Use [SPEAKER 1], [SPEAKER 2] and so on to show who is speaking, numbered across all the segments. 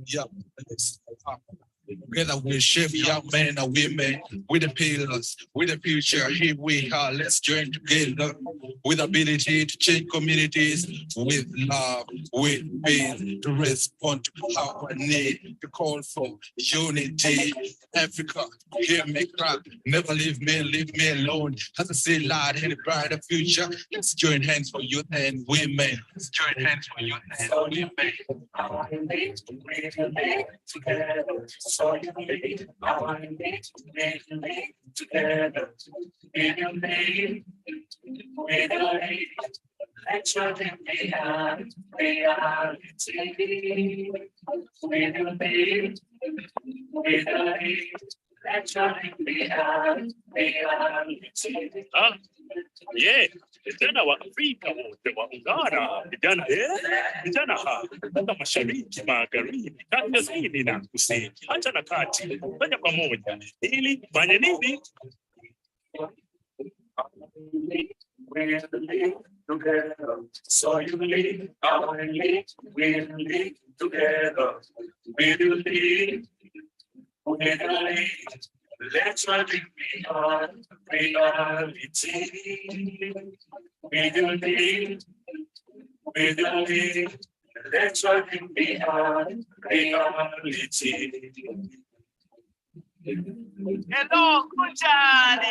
[SPEAKER 1] Yeah. Together we shape young men and women with the pillars, with the future. Here we are. Let's join together with ability to change communities, with love, with faith, to respond to our need, to call for unity. Africa, hear me cry. Never leave me alone. As I say loud in a brighter future. Let's join hands for youth and women. Let's join hands for youth and women. Together, so you lead, our lead together. In your name, with your aid, let your name be reality. With your name, with your aid, let your name be reality.
[SPEAKER 2] Yeah, vijana wa Afrika wote waungana, vijana kutoka mashariki, magharibi, kaskazini na kusini, hata na kati, fanya pamoja ili fanye nini?
[SPEAKER 1] Together, so you lead, our lead, we lead together. We will lead, we will lead. Let's run beyond reality. We will lead, we will lead. Let's run beyond reality.
[SPEAKER 3] Hello, Kunjani.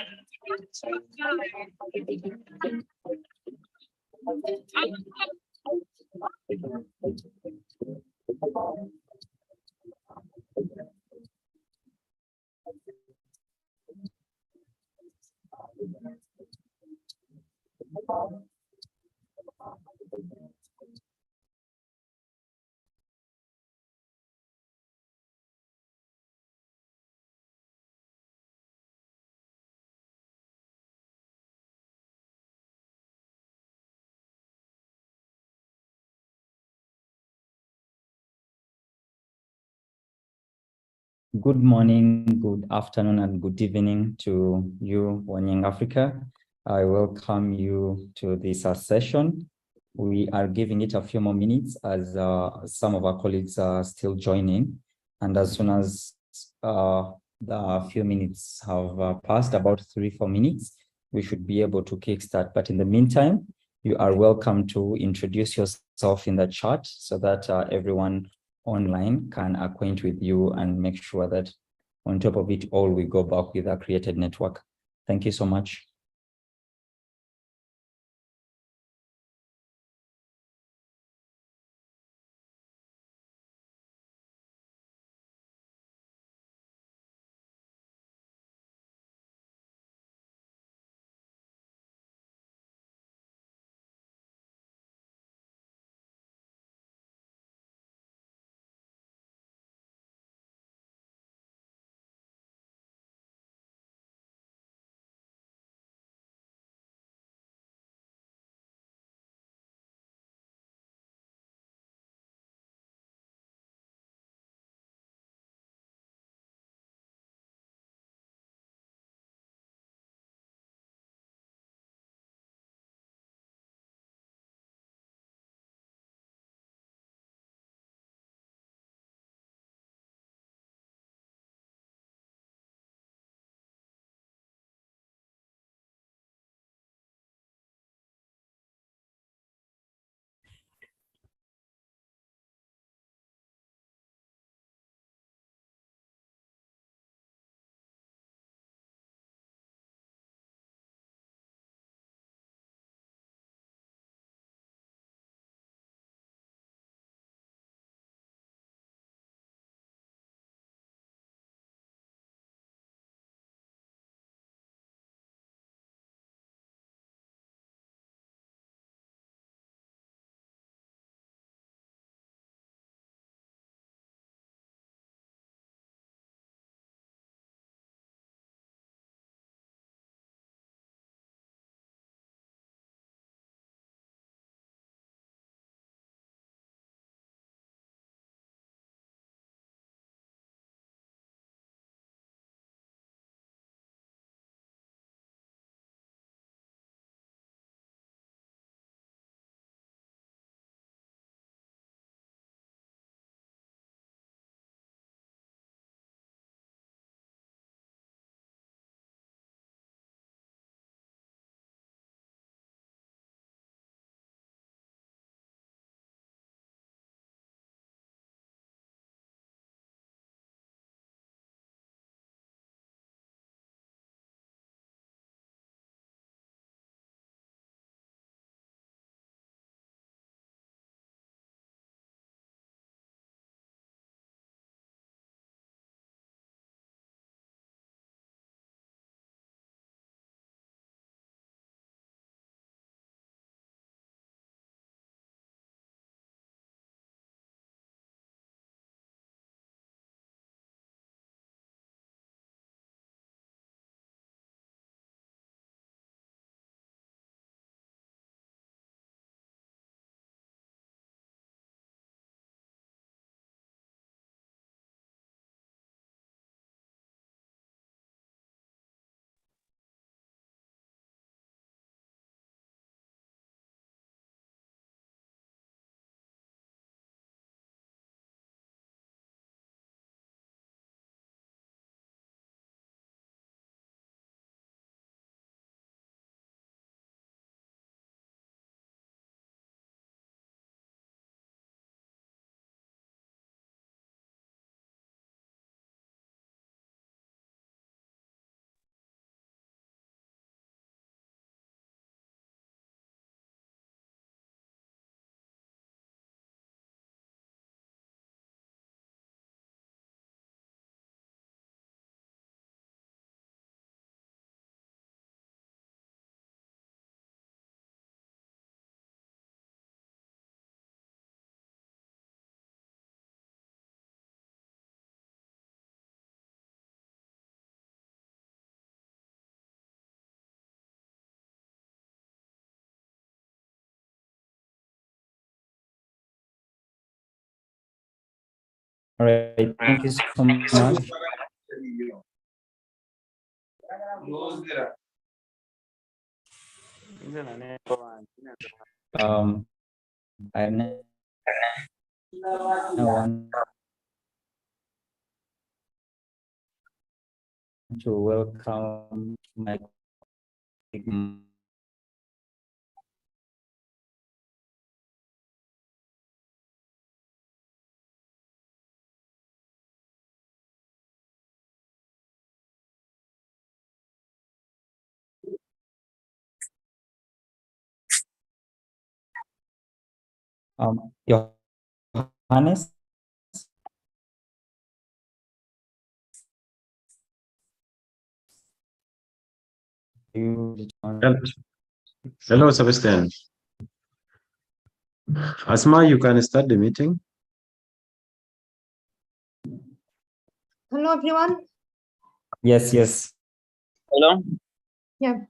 [SPEAKER 4] Good morning, good afternoon, and good evening to you, Young Africa. I welcome you to this session. We are giving it a few more minutes as some of our colleagues are still joining. And as soon as the few minutes have passed, about 3-4 minutes, we should be able to kickstart. But in the meantime, you are welcome to introduce yourself in the chat so that everyone online can acquaint with you and make sure that on top of it all, we go back with a created network. Thank you so much. All right, thank you so much. I now want to welcome my Johannes.
[SPEAKER 5] Hello, Sebastian. Asma, you can start the meeting.
[SPEAKER 6] Hello, everyone.
[SPEAKER 4] Yes, yes.
[SPEAKER 3] Hello.
[SPEAKER 6] Yeah.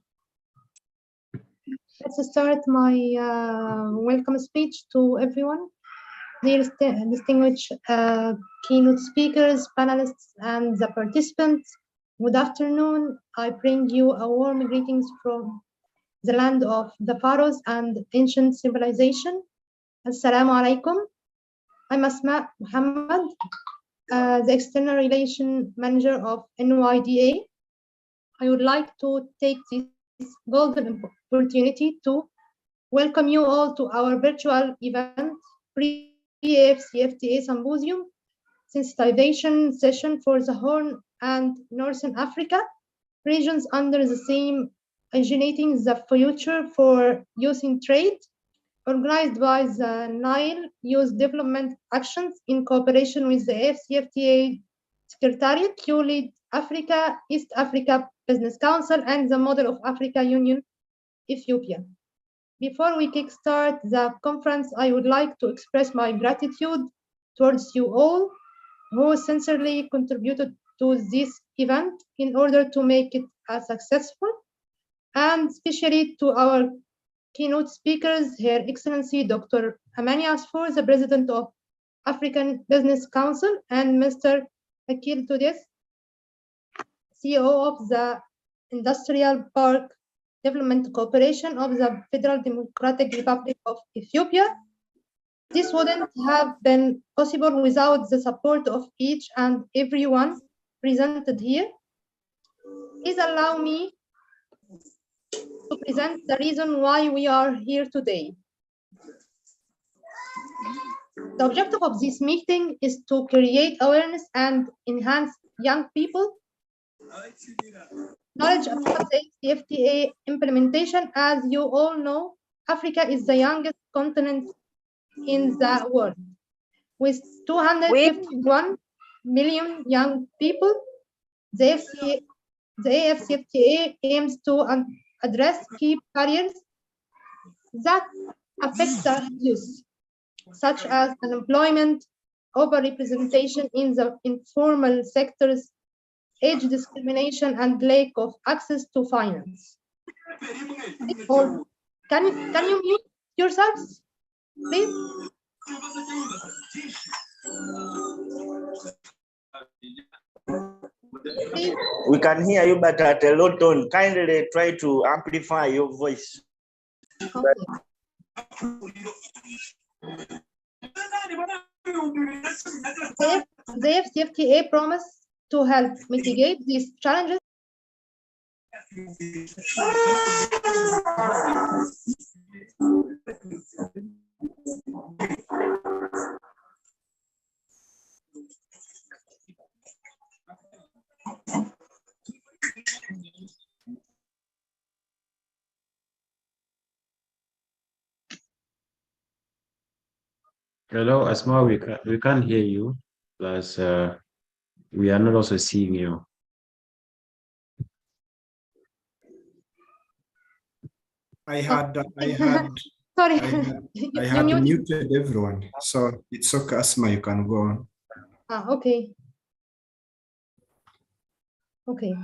[SPEAKER 6] Let's start my welcome speech to everyone. Dear distinguished keynote speakers, panelists, and the participants, good afternoon. I bring you a warm greetings from the land of the pharaohs and ancient civilization. Assalamu alaikum. I'm Asma Muhammad, the External Relation Manager of NYDA. I would like to take this golden opportunity to welcome you all to our virtual event, Pre-AfCFTA Symposium, Sensitization session for the Horn and Northern Africa regions under the theme Originating the Future for Youth in Trade, organized by the Nile Youth Development Actions in cooperation with the AfCFTA Secretariat, QLEAD Africa, East Africa Business Council, and the Model of Africa Union, Ethiopia. Before we kickstart the conference, I would like to express my gratitude towards you all who sincerely contributed to this event in order to make it successful, and especially to our keynote speakers, Her Excellency Dr. Amani Asfour, the President of African Business Council, and Mr. Akil Tudes, CEO of the Industrial Park Development Corporation of the Federal Democratic Republic of Ethiopia. This wouldn't have been possible without the support of each and everyone presented here. Please allow me to present the reason why we are here today. The objective of this meeting is to create awareness and enhance young people knowledge about the AfCFTA implementation. As you all know, Africa is the youngest continent in the world, with 251 million young people. The AfCFTA aims to address key barriers that affect the youth, such as unemployment, overrepresentation in the informal sectors, age discrimination, and lack of access to finance. Can you mute yourselves, please? Please.
[SPEAKER 3] We can hear you, but at a low tone. Kindly try to amplify your voice.
[SPEAKER 6] Okay. The AfCFTA promise to help mitigate these challenges.
[SPEAKER 5] Hello, Asma, we can't hear you. Plus, we are not also seeing you.
[SPEAKER 6] Sorry,
[SPEAKER 7] I had muted everyone, so it's okay, Asma, you can go on.
[SPEAKER 6] Okay. Okay.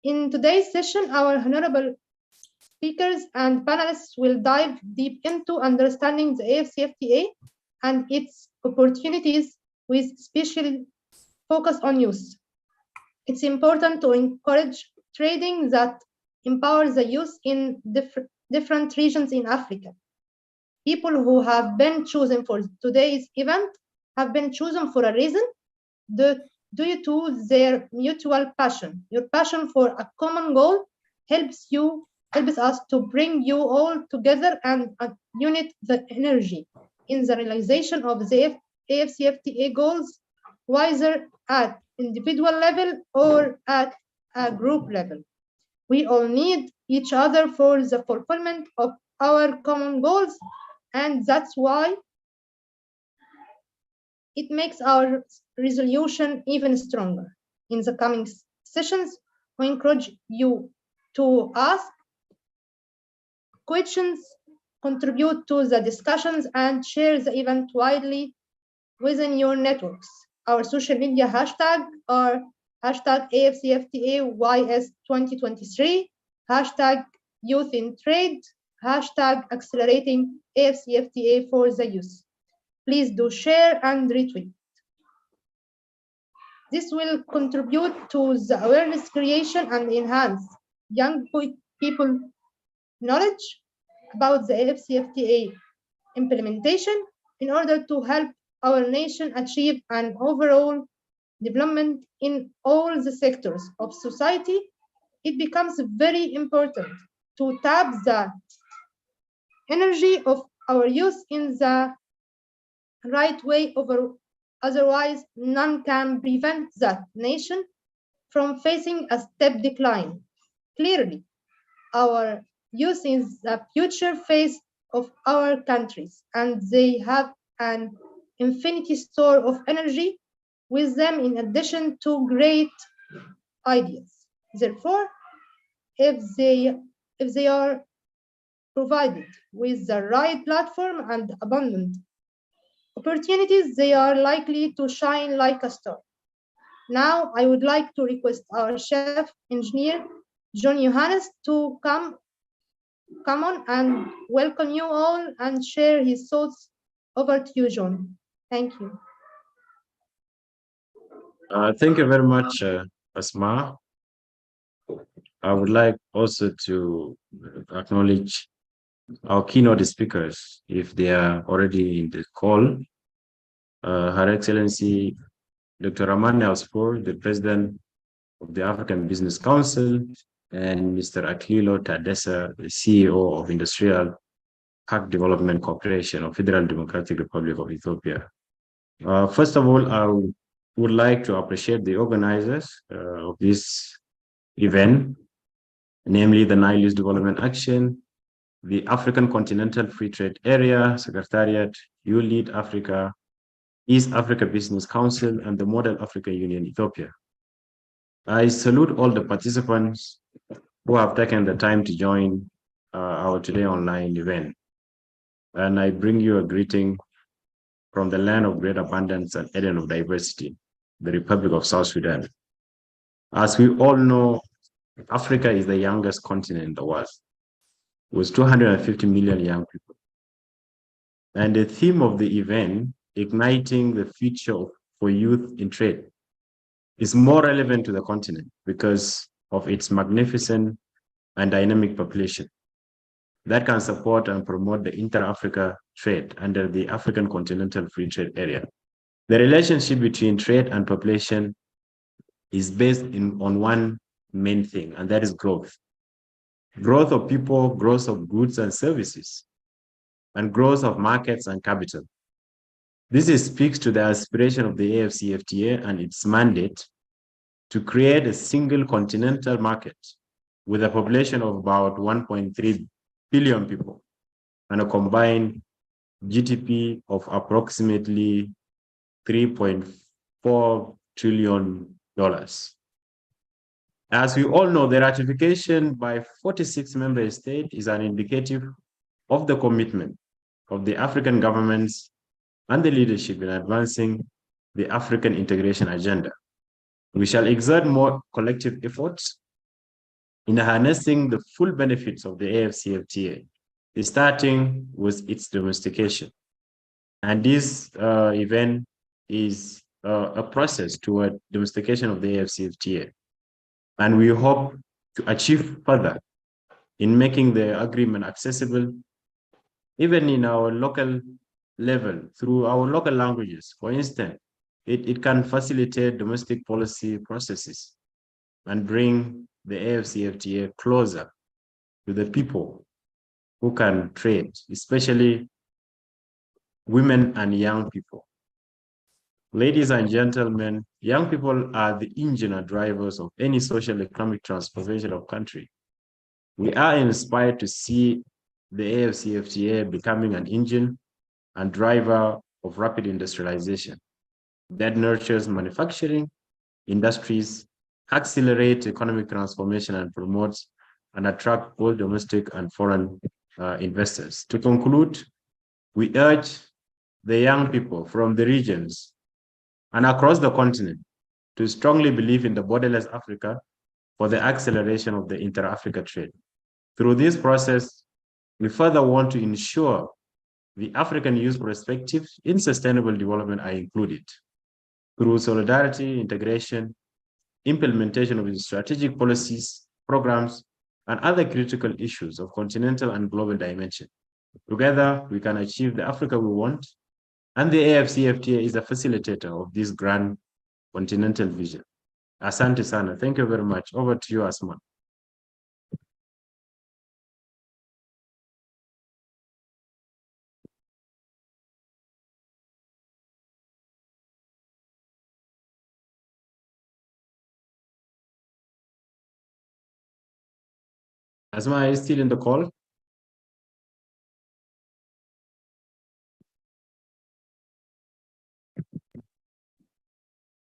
[SPEAKER 6] In today's session, our honorable speakers and panelists will dive deep into understanding the AfCFTA and its opportunities with special focus on youth. It's important to encourage trading that empowers the youth in different regions in Africa. People who have been chosen for today's event have been chosen for a reason due to their mutual passion. Your passion for a common goal helps us to bring you all together and unite the energy in the realization of the AfCFTA goals, whether at individual level or at a group level. We all need each other for the fulfillment of our common goals, and that's why it makes our resolution even stronger. In the coming sessions, we encourage you to ask questions, contribute to the discussions, and share the event widely within your networks. Our social media hashtag are hashtag AfCFTA-YS2023, hashtag Youth in Trade, hashtag Accelerating AfCFTA for the Youth. Please do share and retweet. This will contribute to the awareness creation and enhance young people knowledge about the AfCFTA implementation in order to help our nation achieve an overall development in all the sectors of society. It becomes very important to tap the energy of our youth in the right way, otherwise none can prevent that nation from facing a step decline. Clearly, our youth is the future face of our countries, and they have an infinity store of energy with them in addition to great ideas. Therefore, if they are provided with the right platform and abundant opportunities, they are likely to shine like a star. Now, I would like to request our chef engineer, John Johannes, to come on and welcome you all and share his thoughts. Over to you, John. Thank you.
[SPEAKER 5] Thank you very much, Asma. I would like also to acknowledge our keynote speakers, if they are already in the call. Her Excellency, Dr. Ramani Alspor, the President of the African Business Council, and Mr. Aklilo Tadessa, the CEO of Industrial Park Development Corporation of Federal Democratic Republic of Ethiopia. First of all, I would like to appreciate the organizers of this event, namely the Nile Youth Development Action, the African Continental Free Trade Area Secretariat, ULEAD Africa, East Africa Business Council, and the Model Africa Union Ethiopia. I salute all the participants who have taken the time to join our today online event. And I bring you a greeting from the land of great abundance and Eden of diversity, the Republic of South Sudan. As we all know, Africa is the youngest continent in the world, with 250 million young people. And the theme of the event, Igniting the Future for Youth in Trade, is more relevant to the continent because of its magnificent and dynamic population that can support and promote the inter-Africa trade under the African Continental Free Trade Area. The relationship between trade and population is based on one main thing, and that is growth. Growth of people, growth of goods and services, and growth of markets and capital. This speaks to the aspiration of the AfCFTA and its mandate to create a single continental market with a population of about 1.3 billion people and a combined GDP of approximately $3.4 trillion. As we all know, the ratification by 46 member states is an indicative of the commitment of the African governments and the leadership in advancing the African integration agenda. We shall exert more collective efforts in harnessing the full benefits of the AfCFTA, starting with its domestication. And this event is a process toward domestication of the AfCFTA. And we hope to achieve further in making the agreement accessible, even in our local level, through our local languages. For instance, it can facilitate domestic policy processes and bring the AfCFTA closer to the people who can trade, especially women and young people. Ladies and gentlemen, young people are the engine or drivers of any social economic transformation of country. We are inspired to see the AfCFTA becoming an engine and driver of rapid industrialization that nurtures manufacturing, industries, accelerates economic transformation, and promotes and attract both domestic and foreign investors. To conclude, we urge the young people from the regions and across the continent to strongly believe in the borderless Africa for the acceleration of the inter-Africa trade. Through this process, we further want to ensure the African youth perspectives in sustainable development are included through solidarity, integration, implementation of the strategic policies, programs, and other critical issues of continental and global dimension. Together, we can achieve the Africa we want, and the AfCFTA is a facilitator of this grand continental vision. Asante sana. Thank you very much. Over to you, Asma. Asma, are you still in the call?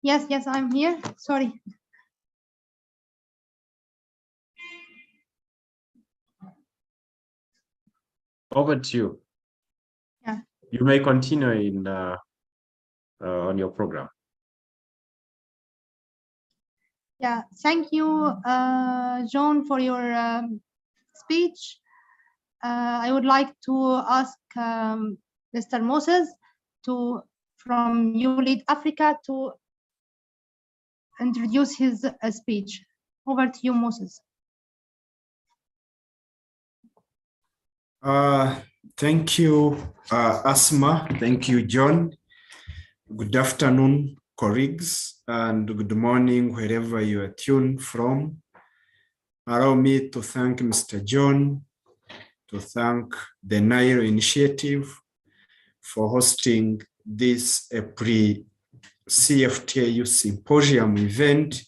[SPEAKER 6] Yes, I'm here. Sorry.
[SPEAKER 5] Over to you.
[SPEAKER 6] Yeah.
[SPEAKER 5] You may continue in on your program.
[SPEAKER 6] Yeah, thank you, John, for your speech. I would like to ask Mr. Moses from You Lead Africa to introduce his speech. Over to you, Moses.
[SPEAKER 7] Thank you, Asma. Thank you, John. Good afternoon, colleagues, and good morning, wherever you are tuned from. Allow me to thank Mr. John, to thank the Nile Initiative for hosting this Pre-AfCFTA Youth Symposium event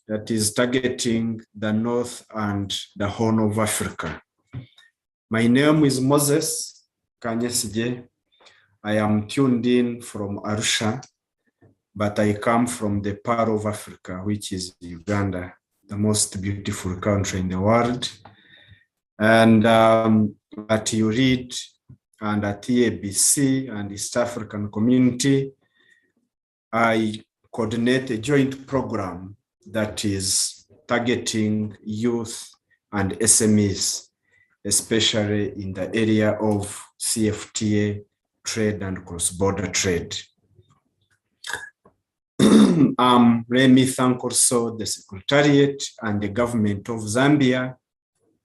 [SPEAKER 7] that is targeting the North and the Horn of Africa. My name is Moses Kanyesije. I am tuned in from Arusha, but I come from the part of Africa, which is Uganda, the most beautiful country in the world. And at UREAD and at EABC and East African Community, I coordinate a joint program that is targeting youth and SMEs, especially in the area of CFTA trade and cross-border trade. Let me thank also the Secretariat and the government of Zambia,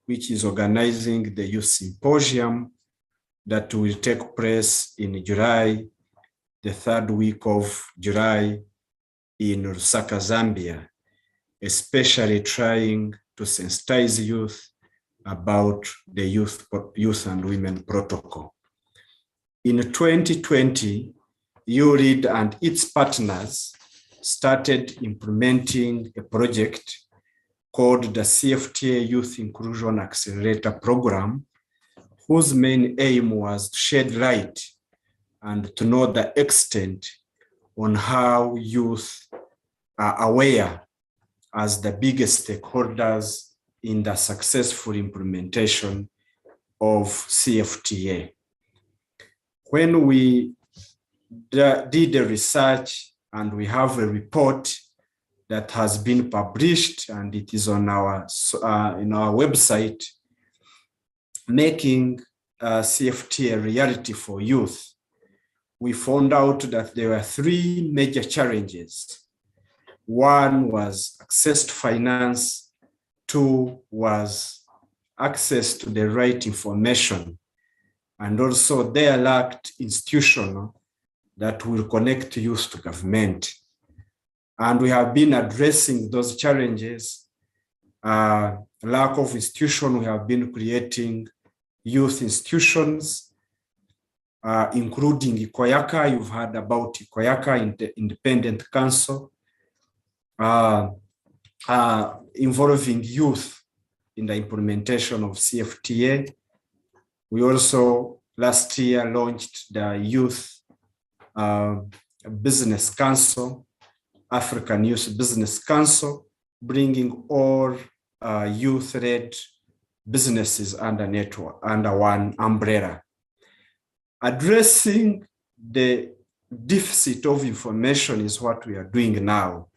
[SPEAKER 7] which is organizing the Youth Symposium that will take place in July, the third week of July in Lusaka, Zambia, especially trying to sensitize youth about the youth and women protocol. In 2020, UREAD and its partners started implementing a project called the CFTA Youth Inclusion Accelerator Program, whose main aim was to shed light and to know the extent on how youth are aware as the biggest stakeholders in the successful implementation of CFTA. When we did the research, and we have a report that has been published, and it is on our website, making CFTA a reality for youth, we found out that there were three major challenges. One was access to finance. Two was access to the right information. And also they lacked institutional that will connect youth to government. And we have been addressing those challenges. Lack of institution, we have been creating youth institutions, including Ikoyaka. You've heard about Ikoyaka, the Independent Council, involving youth in the implementation of CFTA. We also last year launched the Youth Business Council, African Youth Business Council, bringing all youth-led businesses under one umbrella. Addressing the deficit of information is what we are doing now.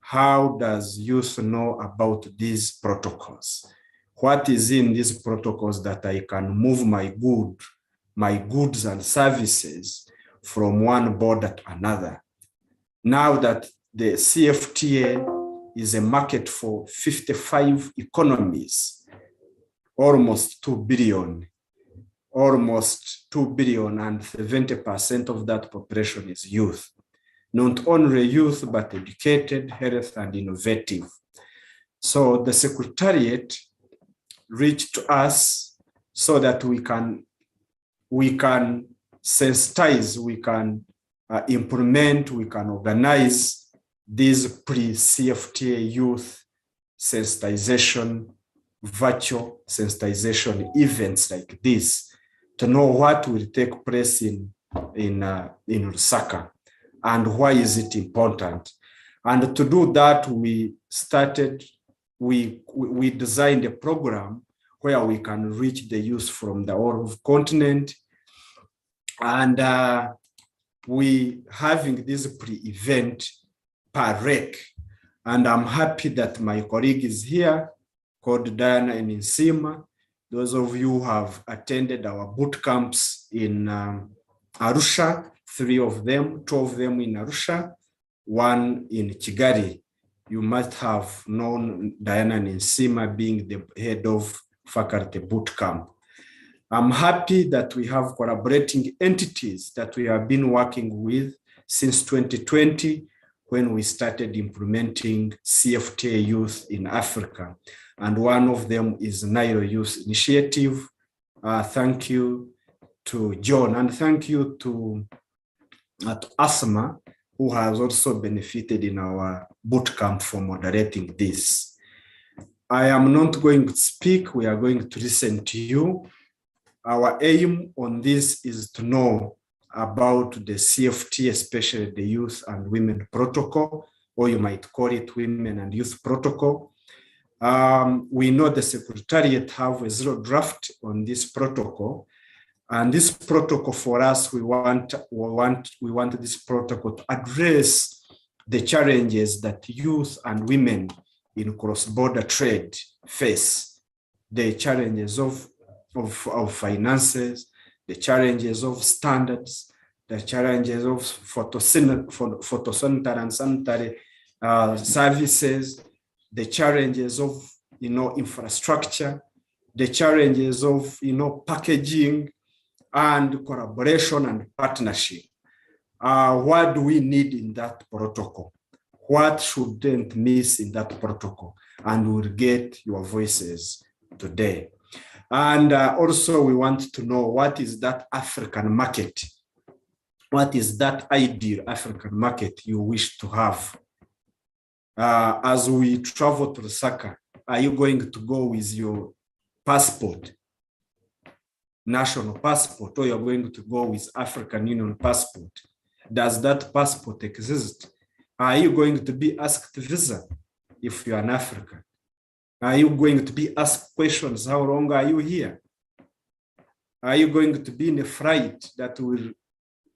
[SPEAKER 7] How does youth know about these protocols? What is in these protocols that I can move my goods and services from one border to another? Now that the CFTA is a market for 55 economies, almost 2 billion, and 70% of that population is youth. Not only youth, but educated, health, and innovative. So the Secretariat reached to us so that we can sensitize, we can implement, we can organize these pre-CFTA youth sensitization, virtual sensitization events like this, to know what will take place in Lusaka and why is it important. And to do that, we designed a program where we can reach the youth from the whole continent. And we having this pre-event per rec. And I'm happy that my colleague is here, called Diana and Insima. Those of you who have attended our boot camps in Arusha, 3 of them, 2 of them in Arusha, 1 in Kigali. You must have known Diana and Insima being the head of faculty boot camp. I'm happy that we have collaborating entities that we have been working with since 2020 when we started implementing CFTA youth in Africa. And one of them is Nile Youth Initiative. Thank you to John, and thank you to Asma, who has also benefited in our bootcamp for moderating this. I am not going to speak, we are going to listen to you. Our aim on this is to know about the CFT, especially the Youth and Women Protocol, or you might call it Women and Youth Protocol. We know the Secretariat have a 0 draft on this protocol. And this protocol for us, we want this protocol to address the challenges that youth and women in cross-border trade face, the challenges of finances, the challenges of standards, the challenges of photosanitary and sanitary services, the challenges of infrastructure, the challenges of packaging, and collaboration and partnership. What do we need in that protocol? What shouldn't miss in that protocol? And we'll get your voices today. And also we want to know, what is that African market? What is that ideal African market you wish to have? As we travel to Lusaka, are you going to go with your passport, national passport, or you're going to go with African Union passport? Does that passport exist? Are you going to be asked visa if you're an African? Are you going to be asked questions? How long are you here? Are you going to be in a flight that will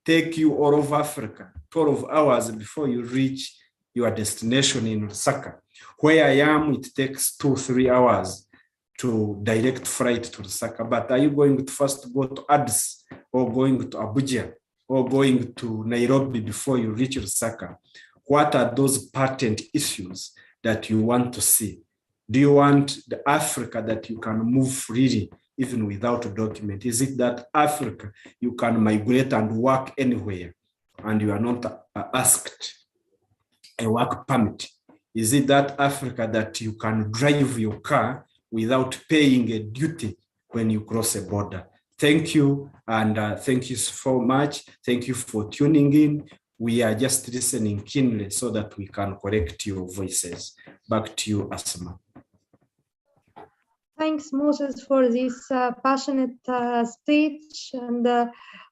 [SPEAKER 7] take you all over Africa, 12 hours before you reach your destination in Lusaka? Where I am, it takes 2-3 hours to direct flight to Lusaka. But are you going to first go to Addis or going to Abuja or going to Nairobi before you reach Lusaka, what are those patent issues that you want to see? Do you want the Africa that you can move freely even without a document? Is it that Africa you can migrate and work anywhere and you are not asked a work permit? Is it that Africa that you can drive your car without paying a duty when you cross a border? Thank you, and thank you so much. Thank you for tuning in. We are just listening keenly so that we can correct your voices. Back to you, Asma.
[SPEAKER 6] Thanks, Moses, for this passionate speech. And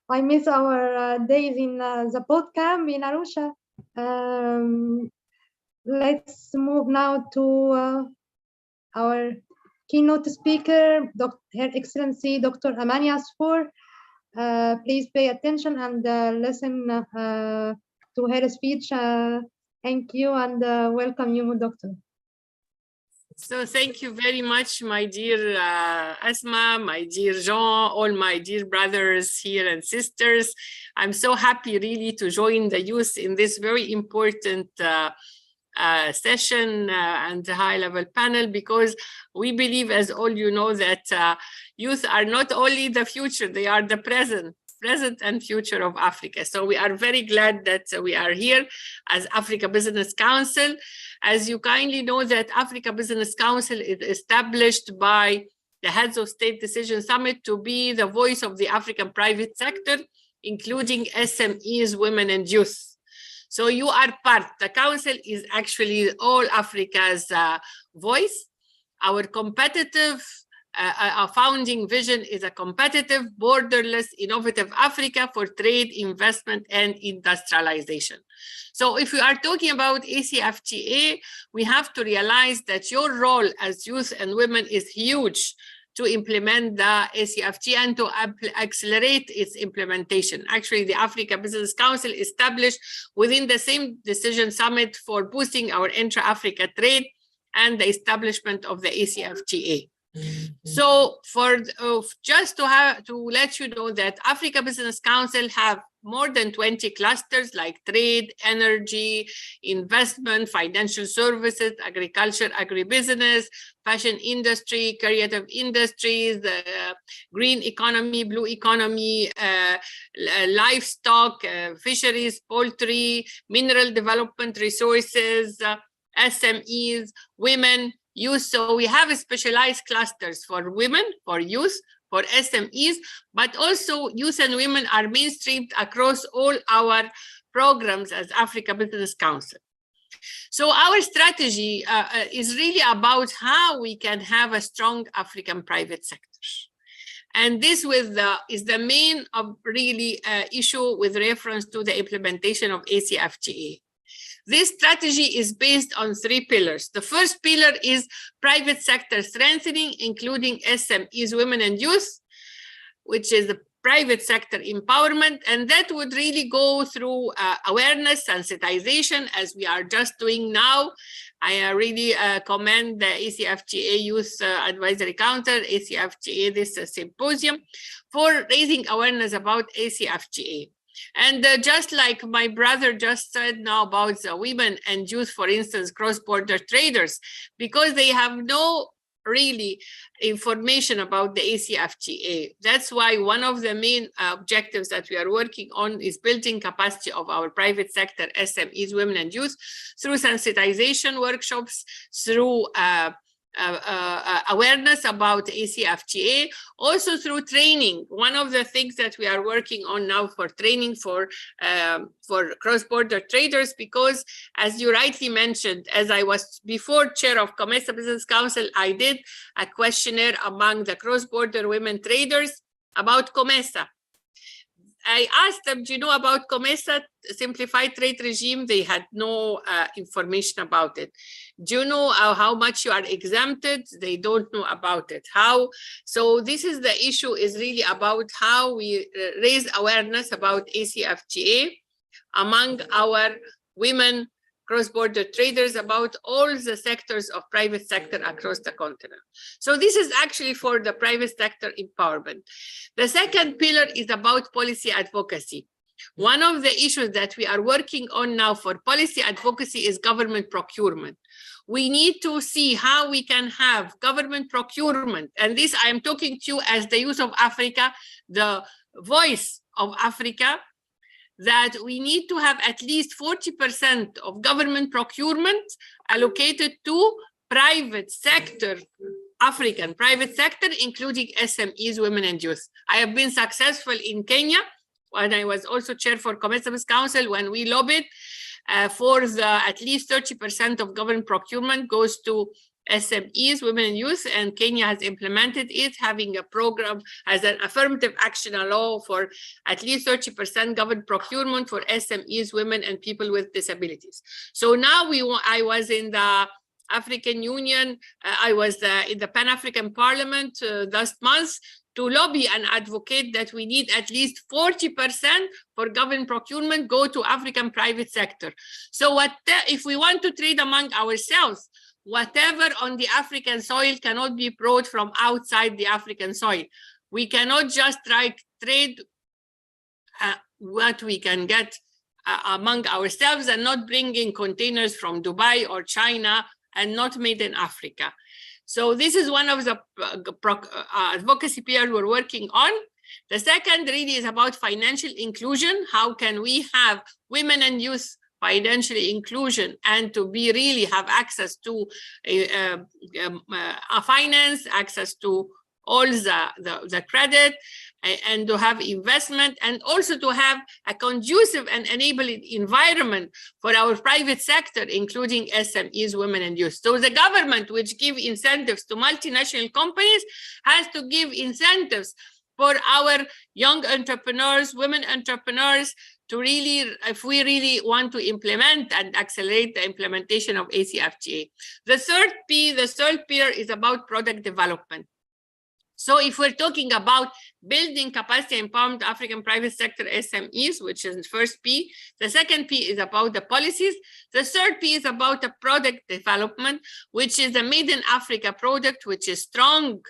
[SPEAKER 6] I miss our days in the bootcamp in Arusha. Let's move now to our keynote speaker, Her Excellency Dr. Amani Asfour. Please pay attention and listen to her speech. Thank you and welcome you, Doctor.
[SPEAKER 8] So thank you very much, my dear Asma, my dear Jean, all my dear brothers here and sisters. I'm so happy really to join the youth in this very important session and high-level panel, because we believe, as all you know, that youth are not only the future, they are the present and future of Africa. So we are very glad that we are here as Africa Business Council. As you kindly know, that Africa Business Council is established by the Heads of State Decision Summit to be the voice of the African private sector, including SMEs, women and youth. So you are part. The council is actually all Africa's voice. Our competitive, our founding vision is a competitive, borderless, innovative Africa for trade, investment, and industrialization. So if we are talking about AfCFTA, we have to realize that your role as youth and women is huge to implement the AfCFTA and to accelerate its implementation. Actually, the Africa Business Council established within the same decision summit for boosting our intra-Africa trade and the establishment of the AfCFTA. So for just to let you know that Africa Business Council have more than 20 clusters like trade, energy, investment, financial services, agriculture, agribusiness, fashion industry, creative industries, green economy, blue economy, livestock, fisheries, poultry, mineral development resources, SMEs, women, youth. So we have specialized clusters for women, for youth, for SMEs, but also youth and women are mainstreamed across all our programs as Africa Business Council. So our strategy is really about how we can have a strong African private sector. And this is the main really issue with reference to the implementation of AfCFTA. This strategy is based on 3 pillars. The first pillar is private sector strengthening, including SMEs, women and youth, which is the private sector empowerment. And that would really go through awareness, sensitization, as we are just doing now. I really commend the AfCFTA Youth Advisory Council, AfCFTA, this symposium, for raising awareness about AfCFTA. And just like my brother just said now about the women and youth, for instance, cross-border traders, because they have no really information about the AfCFTA. That's why one of the main objectives that we are working on is building capacity of our private sector, SMEs, women and youth, through sensitization workshops, through awareness about AfCFTA, also through training. One of the things that we are working on now for training for cross-border traders, because as you rightly mentioned, as I was before chair of COMESA Business Council, I did a questionnaire among the cross-border women traders about COMESA. I asked them, do you know about COMESA, simplified trade regime? They had no information about it. Do you know how much you are exempted? They don't know about it. How? So this is the issue, is really about how we raise awareness about AfCFTA among our women cross-border traders, about all the sectors of private sector across the continent. So this is actually for the private sector empowerment. The second pillar is about policy advocacy. One of the issues that we are working on now for policy advocacy is government procurement. We need to see how we can have government procurement. And this, I am talking to you as the youth of Africa, the voice of Africa, that we need to have at least 40% of government procurement allocated to private sector, African private sector, including SMEs, women and youth. I have been successful in Kenya, when I was also chair for Commerce Council, when we lobbied for the at least 30% of government procurement goes to SMEs, women and youth, and Kenya has implemented it, having a program as an affirmative action law for at least 30% government procurement for SMEs, women and people with disabilities. So now I was in the African Union, I was in the Pan-African Parliament last month to lobby and advocate that we need at least 40% for government procurement go to African private sector. So if we want to trade among ourselves, whatever on the African soil cannot be brought from outside the African soil. We cannot just trade what we can get among ourselves and not bring in containers from Dubai or China and not made in Africa. So this is one of the advocacy pillars we're working on. The second really is about financial inclusion. How can we have women and youth financial inclusion and to be really have access to finance, access to all the credit, and to have investment, and also to have a conducive and enabling environment for our private sector, including SMEs, women and youth. So the government, which give incentives to multinational companies, has to give incentives for our young entrepreneurs, women entrepreneurs, to really, if we really want to implement and accelerate the implementation of AfCFTA. The third pillar is about product development. So if we're talking about building capacity empowerment African private sector SMEs, which is the first P, the second P is about the policies. The third P is about the product development, which is a made in Africa product, which is strong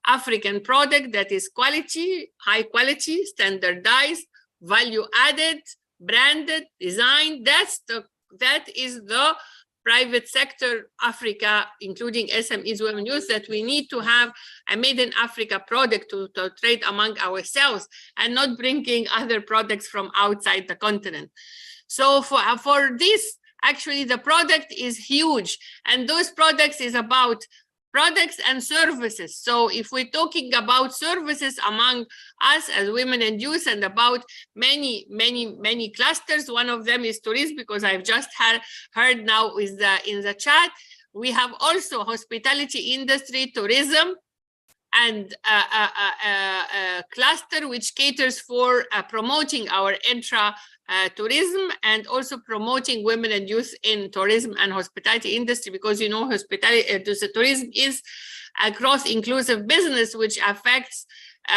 [SPEAKER 8] African product that is quality, high quality, standardized, value added, branded, designed. That is the private sector Africa, including SMEs, women, youth, that we need to have a made in Africa product to trade among ourselves and not bringing other products from outside the continent. So for this, actually the product is huge, and those products is about products and services. So if we're talking about services among us as women and youth, and about many clusters, one of them is tourism, because I've just heard now is in the chat. We have also hospitality industry, tourism, and a cluster which caters for promoting our tourism and also promoting women and youth in tourism and hospitality industry, because you know tourism is a cross-inclusive business which affects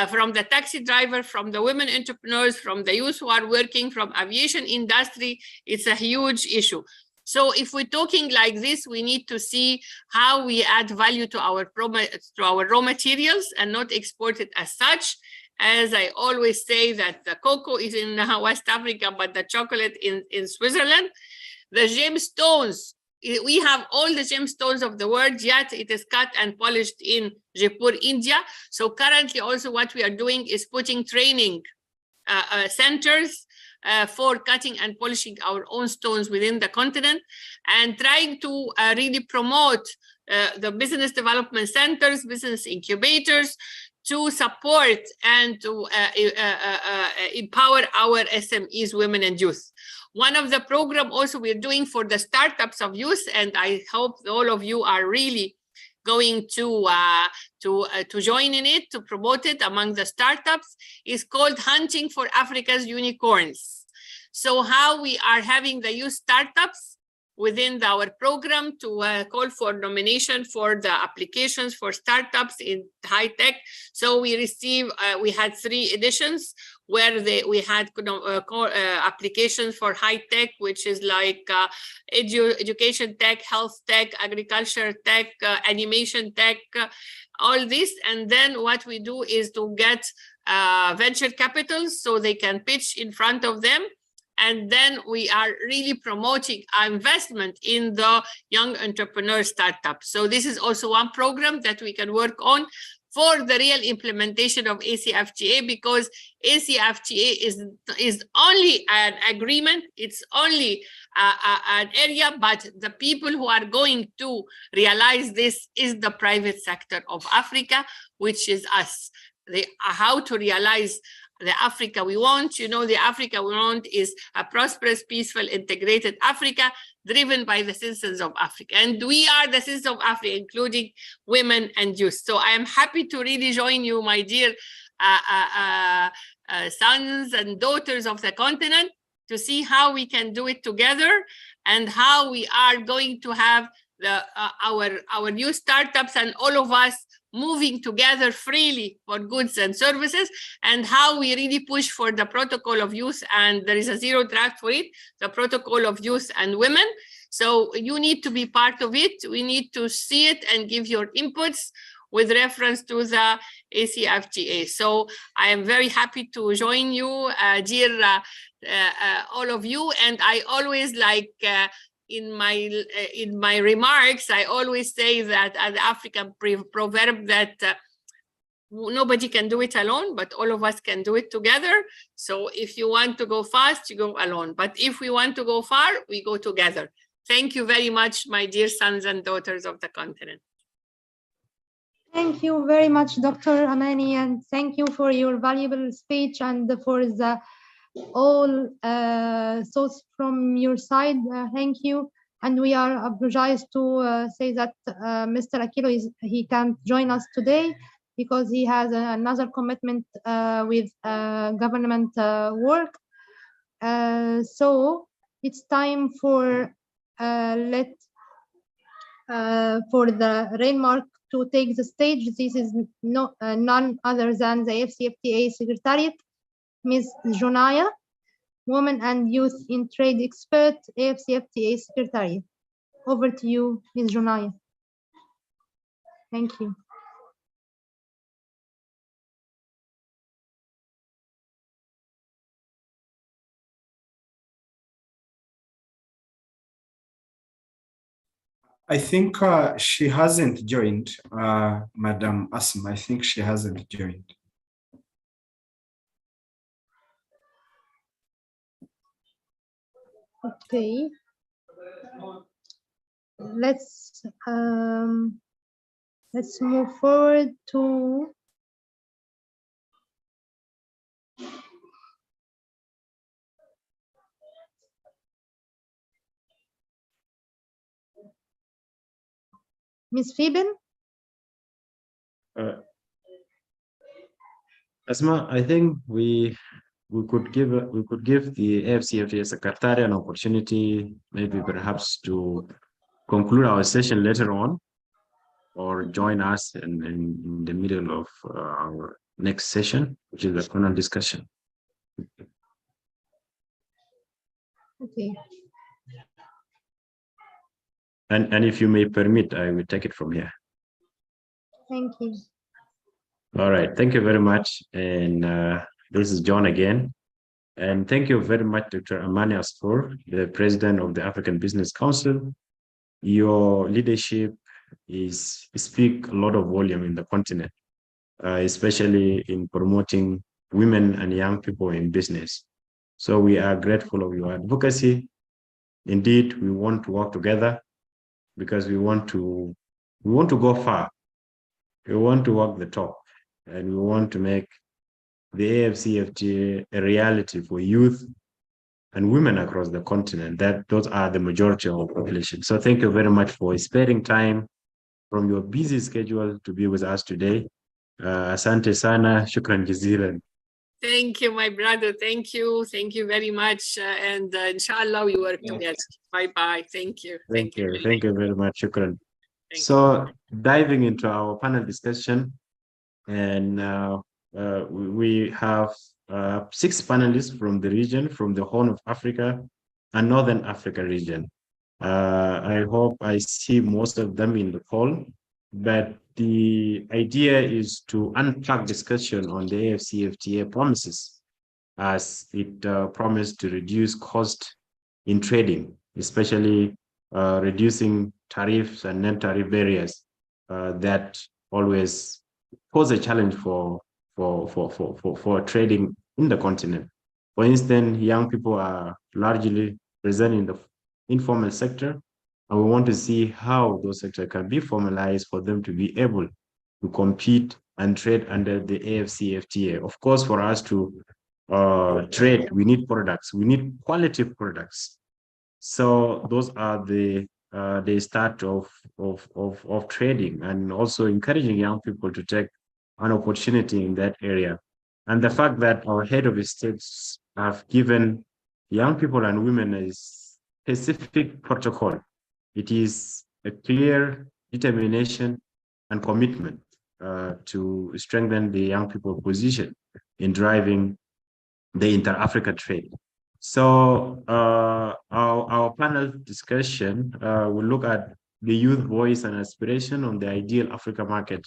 [SPEAKER 8] from the taxi driver, from the women entrepreneurs, from the youth who are working, from aviation industry. It's a huge issue. So if we're talking like this, we need to see how we add value to our raw materials and not export it as such. As I always say, that the cocoa is in West Africa, but the chocolate in Switzerland. The gemstones, we have all the gemstones of the world, yet it is cut and polished in Jaipur, India. So currently also what we are doing is putting training centers for cutting and polishing our own stones within the continent, and trying to really promote the business development centers, business incubators, to support and to empower our SMEs, women and youth. One of the program also we're doing for the startups of youth, and I hope all of you are really going to join in it, to promote it among the startups, is called Hunting for Africa's Unicorns. So how we are having the youth startups within our program to call for nomination for the applications for startups in high tech. So we had 3 editions where we had applications for high tech, which is like education tech, health tech, agriculture tech, animation tech, all this. And then what we do is to get venture capitals so they can pitch in front of them. And then we are really promoting our investment in the young entrepreneur startups. So this is also one program that we can work on for the real implementation of AfCFTA, because AfCFTA is only an agreement, it's only an area, but the people who are going to realize this is the private sector of Africa, which is us. How to realize the Africa we want. You know, the Africa we want is a prosperous, peaceful, integrated Africa driven by the citizens of Africa. And we are the citizens of Africa, including women and youth. So I am happy to really join you, my dear sons and daughters of the continent, to see how we can do it together and how we are going to have our new startups and all of us moving together freely for goods and services, and how we really push for the protocol of youth, and there is a zero draft for it, the protocol of youth and women. So you need to be part of it. We need to see it and give your inputs with reference to the AfCFTA. So I am very happy to join you, dear all of you. And I always like, in my remarks, I always say that an African proverb that nobody can do it alone, but all of us can do it together. So if you want to go fast, you go alone. But if we want to go far, we go together. Thank you very much, my dear sons and daughters of the continent.
[SPEAKER 6] Thank you very much, Dr. Amani, and thank you for your valuable speech and for the all thoughts from your side. Thank you. And we are apologize to say that Mr. Akilo he can't join us today because he has another commitment with government work. So it's time for the Rainmark to take the stage. This is none other than the AfCFTA Secretariat, Ms. Jonaya, Women and Youth in Trade Expert, AfCFTA Secretariat. Over to you, Ms. Jonaya. Thank you.
[SPEAKER 7] I think she hasn't joined, Madam Asma. I think she hasn't joined.
[SPEAKER 6] Okay. Let's move forward to Ms. Feben.
[SPEAKER 5] Asma, I think we could give the AfCFTA Secretariat an opportunity, maybe perhaps to conclude our session later on, or join us in the middle of our next session, which is the panel discussion.
[SPEAKER 6] Okay.
[SPEAKER 5] And if you may permit, I will take it from here.
[SPEAKER 6] Thank you.
[SPEAKER 5] All right, thank you very much. And this is John again. And thank you very much, Dr. Amani Asfour, the President of the African Business Council. Your leadership speaks a lot of volume in the continent, especially in promoting women and young people in business. So we are grateful of your advocacy. Indeed, we want to work together because we want to go far. We want to walk the talk, and we want to make the AfCFTA a reality for youth and women across the continent. Those are the majority of our population. So thank you very much for sparing time from your busy schedule to be with us today. Asante sana, shukran jazilan.
[SPEAKER 8] Thank you, my brother. Thank you. Thank you very much. And inshallah, we work together. Bye-bye. Thank you.
[SPEAKER 5] Thank you. Thank you very much. Shukran. So diving into our panel discussion, and we have 6 panelists from the region, from the Horn of Africa and Northern Africa region. I hope I see most of them in the call. but the idea is to unplug discussion on the AfCFTA promises, as it promised to reduce cost in trading, especially reducing tariffs and non-tariff barriers that always pose a challenge for trading in the continent. For instance, young people are largely present in the informal sector, and we want to see how those sectors can be formalized for them to be able to compete and trade under the AfCFTA. Of course, for us to trade, we need products, we need quality products. So those are the start of trading, and also encouraging young people to take an opportunity in that area. And the fact that our head of states have given young people and women a specific protocol, it is a clear determination and commitment to strengthen the young people position in driving the inter-Africa trade. So our panel discussion will look at the youth voice and aspiration on the ideal Africa market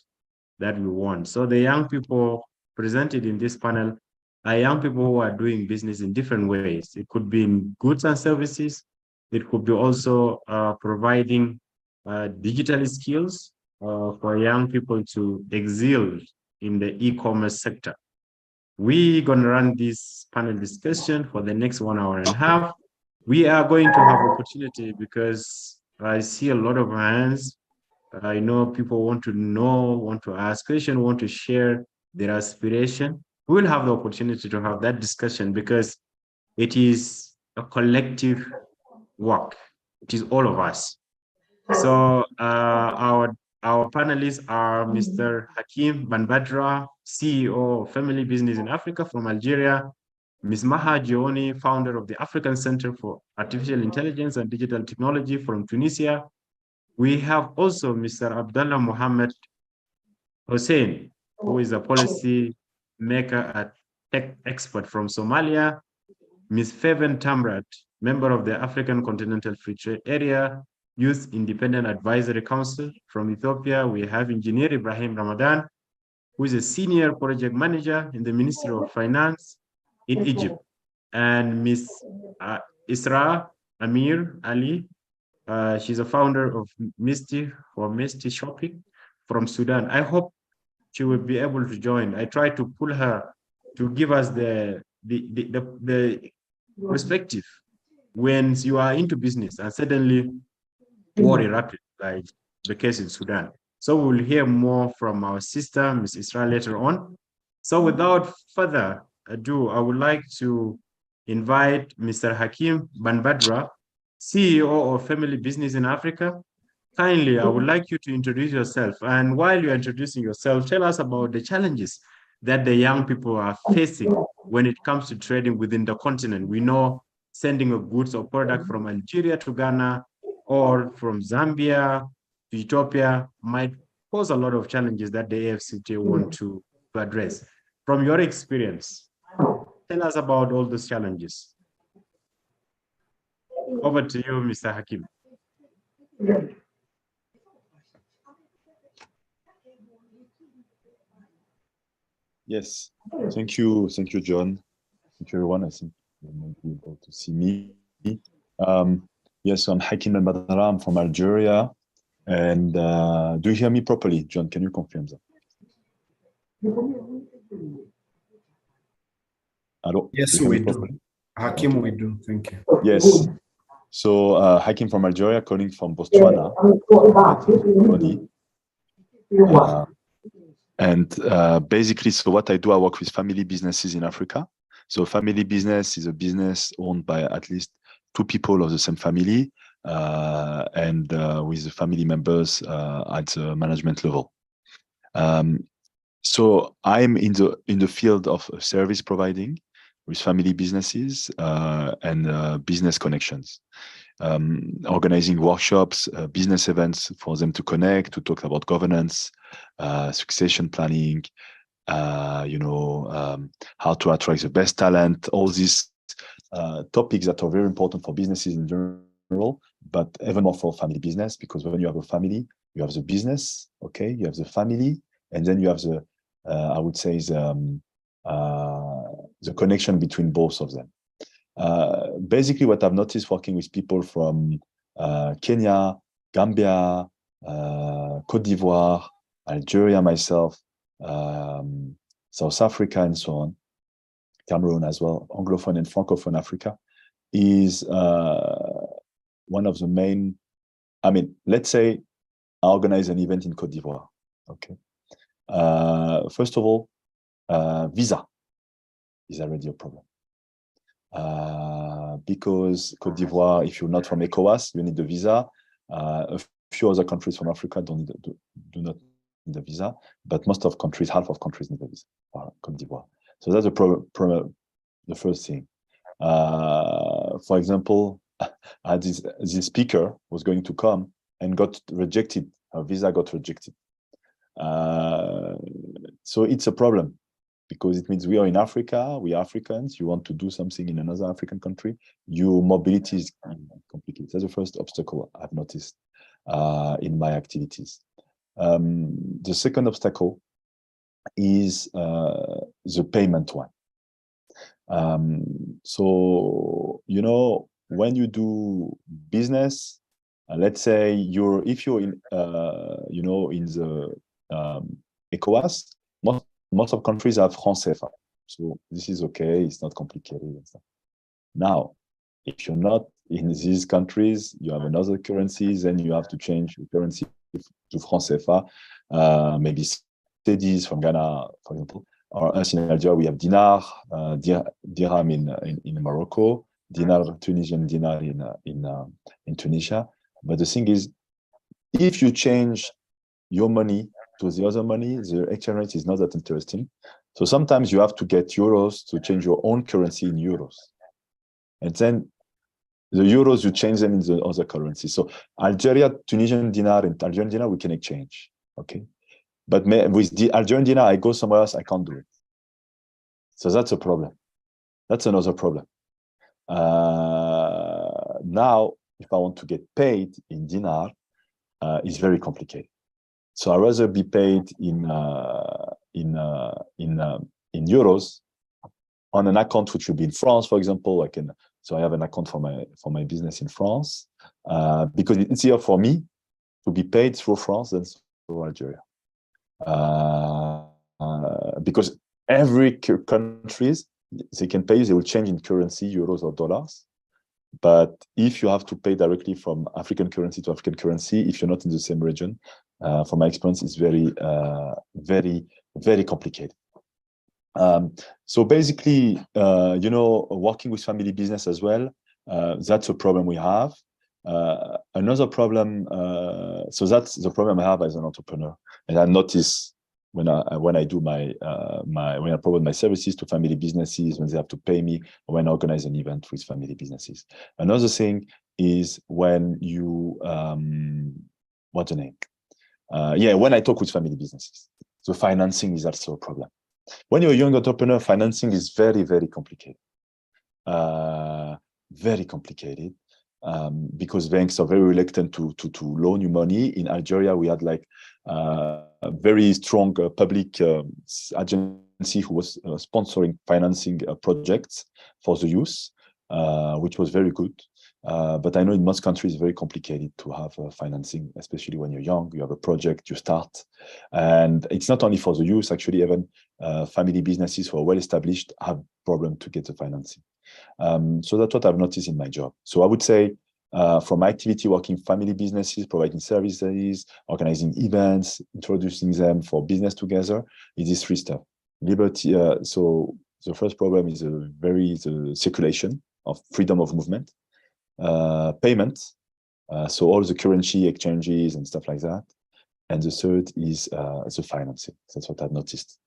[SPEAKER 5] that we want. So the young people presented in this panel are young people who are doing business in different ways. It could be in goods and services. It could be also providing digital skills for young people to excel in the e-commerce sector. We're going to run this panel discussion for the next 1.5 hours. We are going to have opportunity because I see a lot of hands. I know people want to know, want to ask questions, want to share their aspiration. We will have the opportunity to have that discussion because it is a collective work. It is all of us. So our panelists are Mr. Hakim Banbadra, CEO of Family Business in Africa from Algeria, Ms. Maha Jioni, founder of the African Center for Artificial Intelligence and Digital Technology from Tunisia. We have also Mr. Abdullah Mohammed Hussein, who is a policy maker and tech expert from Somalia, Ms. Feven Tamrat, member of the African Continental Free Trade Area Youth Independent Advisory Council from Ethiopia. We have Engineer Ibrahim Ramadan, who is a senior project manager in the Ministry of Finance in Egypt, and Ms. Isra Amir Ali. She's a founder of Misty Shopping from Sudan. I hope she will be able to join. I tried to pull her to give us the perspective when you are into business and suddenly war erupted, like the case in Sudan. So we'll hear more from our sister, Ms. Isra, later on. So without further ado, I would like to invite Mr. Hakim Banbadra, CEO of Family Business in Africa. Kindly, I would like you to introduce yourself. And while you're introducing yourself, tell us about the challenges that the young people are facing when it comes to trading within the continent. We know sending a goods or product from Algeria to Ghana or from Zambia to Ethiopia might pose a lot of challenges that the AfCFTA want to address. From your experience, tell us about all those challenges. Over to you, Mr. Hakim.
[SPEAKER 9] Yes, thank you, John. Thank you, everyone. I think you might be able to see me. Yes, I'm Hakim Banbadra. I'm from Algeria. And do you hear me properly, John? Can you confirm that? Hello?
[SPEAKER 7] Yes, we do. Hakim, we do. Thank you.
[SPEAKER 9] Yes. So Hakim from Algeria, calling from Botswana. Basically, so what I do, I work with family businesses in Africa. So family business is a business owned by at least 2 people of the same family, and with the family members at the management level. So I'm in the field of service providing with family businesses and business connections, organizing workshops, business events for them to connect, to talk about governance, succession planning, how to attract the best talent, all these topics that are very important for businesses in general, but even more for family business, because when you have a family, You have the business, okay, you have the family, and then you have the, I would say, the connection between both of them. Basically, what I've noticed working with people from Kenya, Gambia, Cote d'Ivoire, Algeria, myself, South Africa, and so on, Cameroon as well, Anglophone and Francophone Africa, is one of the main, I mean, let's say I organize an event in Cote d'Ivoire, okay? First of all, visa is already a problem. Because Cote d'Ivoire, if you're not from ECOWAS, you need a visa. A few other countries from Africa do not need a visa, but most of countries, half of countries need a visa for Cote d'Ivoire. So that's the first thing. For example, I had this speaker was going to come and got rejected. Her visa got rejected. So it's a problem, because it means we are in Africa, we are Africans, you want to do something in another African country, your mobility is complicated. That's the first obstacle I've noticed in my activities. The second obstacle is the payment one. So, you know, when you do business, let's say if you're in, you know, in the ECOWAS, most of countries have franc CFA. So this is okay, it's not complicated and stuff. Now, if you're not in these countries, you have another currencies, then you have to change your currency to franc CFA, maybe cedis from Ghana, for example. Or us in Algeria, we have dinar, dirham in Morocco, dinar, Tunisian dinar in Tunisia. But the thing is, if you change your money to the other money, the exchange rate is not that interesting. So sometimes you have to get euros to change your own currency in euros. And then the euros, you change them in the other currency. So Algeria, Tunisian dinar and Algerian dinar, we can exchange, okay? But with the Algerian dinar, I go somewhere else, I can't do it. So that's a problem. That's another problem. Now, if I want to get paid in dinar, it's very complicated. So I'd rather be paid in euros on an account which will be in France, for example. So I have an account for my business in France, because it's easier for me to be paid through France than through Algeria. Because every countries, they can pay you, they will change in currency, euros or dollars. But if you have to pay directly from African currency to African currency, if you're not in the same region, from my experience, it's very, very complicated. So basically, you know, working with family business as well, that's a problem we have. Another problem, so that's the problem I have as an entrepreneur, and I notice when I do when I provide my services to family businesses, when they have to pay me, or when I organize an event with family businesses. Another thing is when you what's the name? When I talk with family businesses, so financing is also a problem. When you're a young entrepreneur, financing is very, very complicated. Very complicated. Because banks are very reluctant to loan you money. In Algeria, we had like a very strong public agency who was sponsoring financing projects for the youth, which was very good. But I know in most countries it's very complicated to have financing, especially when you're young. You have a project, you start, and it's not only for the youth. Actually, even family businesses who are well established have problem to get the financing. So that's what I've noticed in my job. So I would say from my activity working family businesses, providing services, organizing events, introducing them for business together, it is three stuff. Liberty. So the first problem is the circulation of freedom of movement, payment. So all the currency exchanges and stuff like that. And the third is the financing. That's what I've noticed.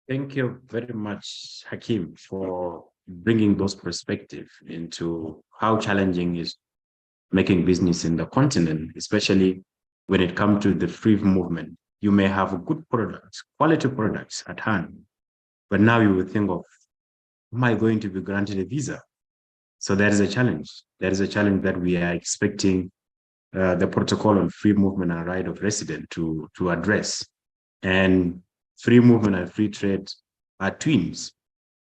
[SPEAKER 5] Thank you very much, Hakim, for bringing those perspectives into how challenging is making business in the continent, especially when it comes to the free movement. You may have good products, quality products at hand, but now you will think of, am I going to be granted a visa? So that is a challenge. That is a challenge that we are expecting the protocol on free movement and right of resident to address. And free movement and free trade are twins,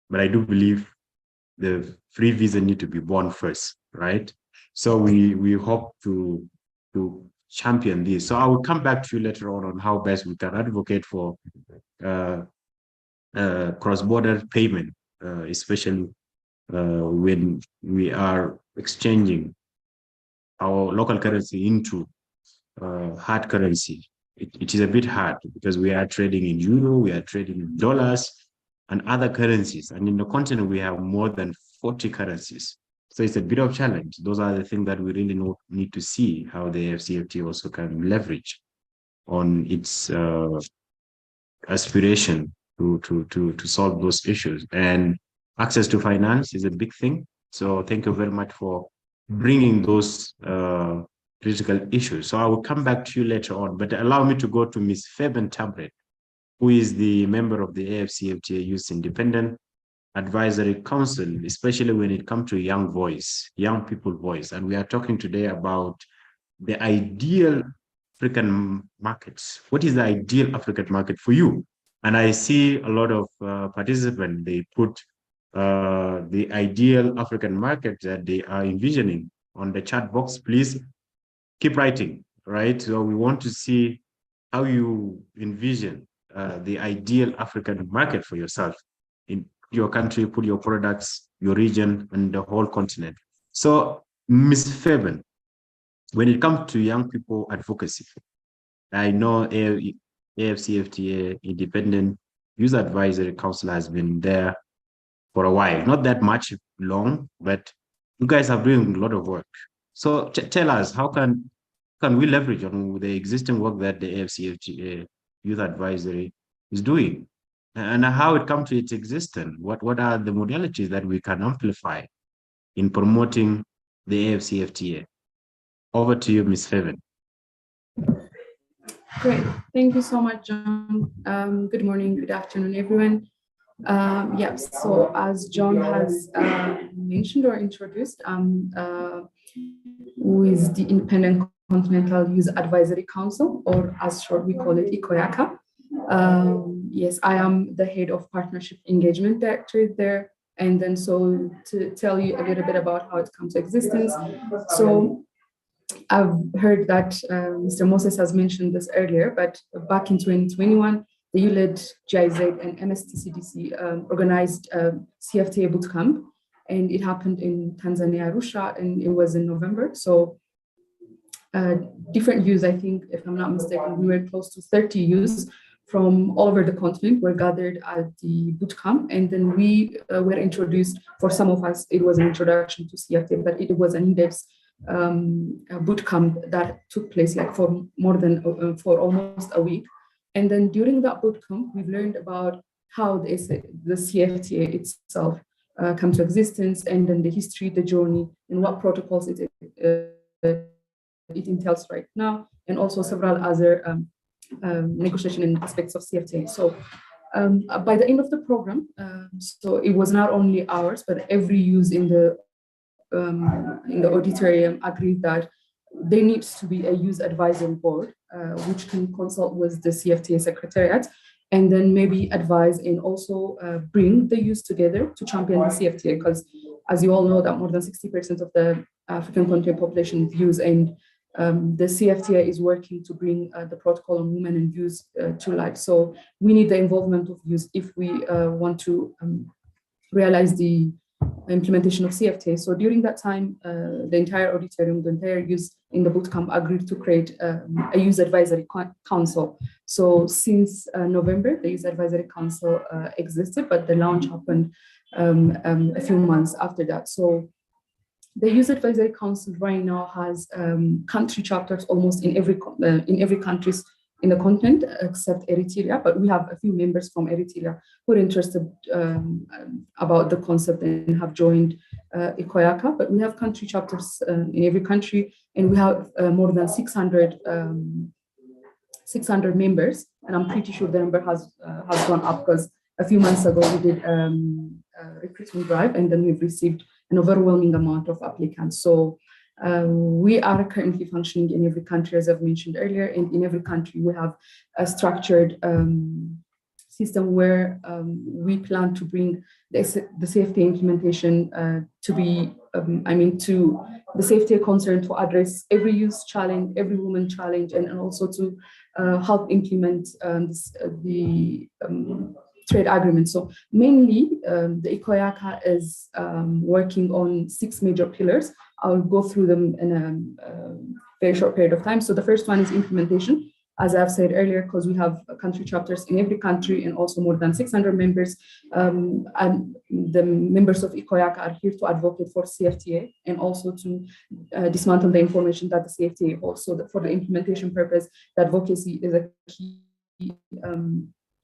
[SPEAKER 5] but I do believe the free visa need to be born first, right? So we hope to champion this. So I will come back to you later on how best we can advocate for cross-border payment, especially when we are exchanging our local currency into hard currency. It is a bit hard because we are trading in euro, we are trading in dollars and other currencies. And in the continent, we have more than 40 currencies. So it's a bit of a challenge. Those are the things that we really need to see how the AfCFTA also can leverage on its aspiration to solve those issues. And access to finance is a big thing. So thank you very much for bringing those critical issues. So I will come back to you later on, but allow me to go to Ms. Fabian Tabret, who is the member of the AfCFTA Youth Independent Advisory Council, especially when it comes to young people voice. And we are talking today about the ideal African markets. What is the ideal African market for you? And I see a lot of participants, they put the ideal African market that they are envisioning on the chat box. Please keep writing, right? So we want to see how you envision the ideal African market for yourself in your country, put your products, your region, and the whole continent. So, Ms. Fabian, when it comes to young people advocacy, I know AfCFTA Independent Youth Advisory Council has been there for a while, not that much long, but you guys are doing a lot of work. So tell us, how can we leverage on the existing work that the AfCFTA Youth Advisory is doing, and how it comes to its existence? What are the modalities that we can amplify in promoting the AfCFTA? Over to you, Ms. Fabian.
[SPEAKER 10] Great, thank you so much, John. Good morning, good afternoon, everyone. Yeah, so as John has mentioned or introduced, with the Independent Continental Youth Advisory Council, or as short we call it, ICOYACA. Yes, I am the head of Partnership Engagement Directorate there. And then so to tell you a little bit about how it comes to existence. So I've heard that Mr. Moses has mentioned this earlier, but back in 2021, the ULED, GIZ, and MSTCDC organized CFTA bootcamp, and it happened in Tanzania, Arusha, and it was in November. So different youths, I think, if I'm not mistaken, we were close to 30 youths from all over the continent were gathered at the bootcamp, and then we were introduced. For some of us, it was an introduction to CFTA, but it was an in-depth bootcamp that took place like for almost a week. And then during that bootcamp, we've learned about how the CFTA itself come to existence, and then the history, the journey, and what protocols it entails right now, and also several other negotiation and aspects of CFTA. So by the end of the program, so it was not only ours, but every youth in the auditorium agreed that there needs to be a youth advisory board, which can consult with the CFTA secretariat, and then maybe advise and also bring the youth together to champion the CFTA, because as you all know that more than 60% of the African continent population is youth, and the CFTA is working to bring the protocol on women and youth to life. So we need the involvement of youth if we want to realize the implementation of CFTA. So during that time, the entire auditorium, the entire youth in the bootcamp agreed to create a youth advisory council. So since November, the youth advisory council existed, but the launch happened a few months after that. So the Youth Advisory Council right now has country chapters almost in every countries in the continent except Eritrea, but we have a few members from Eritrea who are interested about the concept and have joined ICOYACA. But we have country chapters in every country, and we have more than 600 members, and I'm pretty sure the number has gone up, because a few months ago we did a recruitment drive, and then we've received an overwhelming amount of applicants. So We are currently functioning in every country, as I've mentioned earlier, and in every country we have a structured system where we plan to bring the CFTA implementation to be, to the CFTA concern to address every youth challenge, every woman challenge, and also to help implement the trade agreement. So mainly the ICOYACA is working on 6 major pillars. I'll go through them in a very short period of time. So the first one is implementation. As I've said earlier, because we have country chapters in every country and also more than 600 members, and the members of ICOYACA are here to advocate for CFTA and also to dismantle the information that the CFTA holds. So for the implementation purpose, the advocacy is a key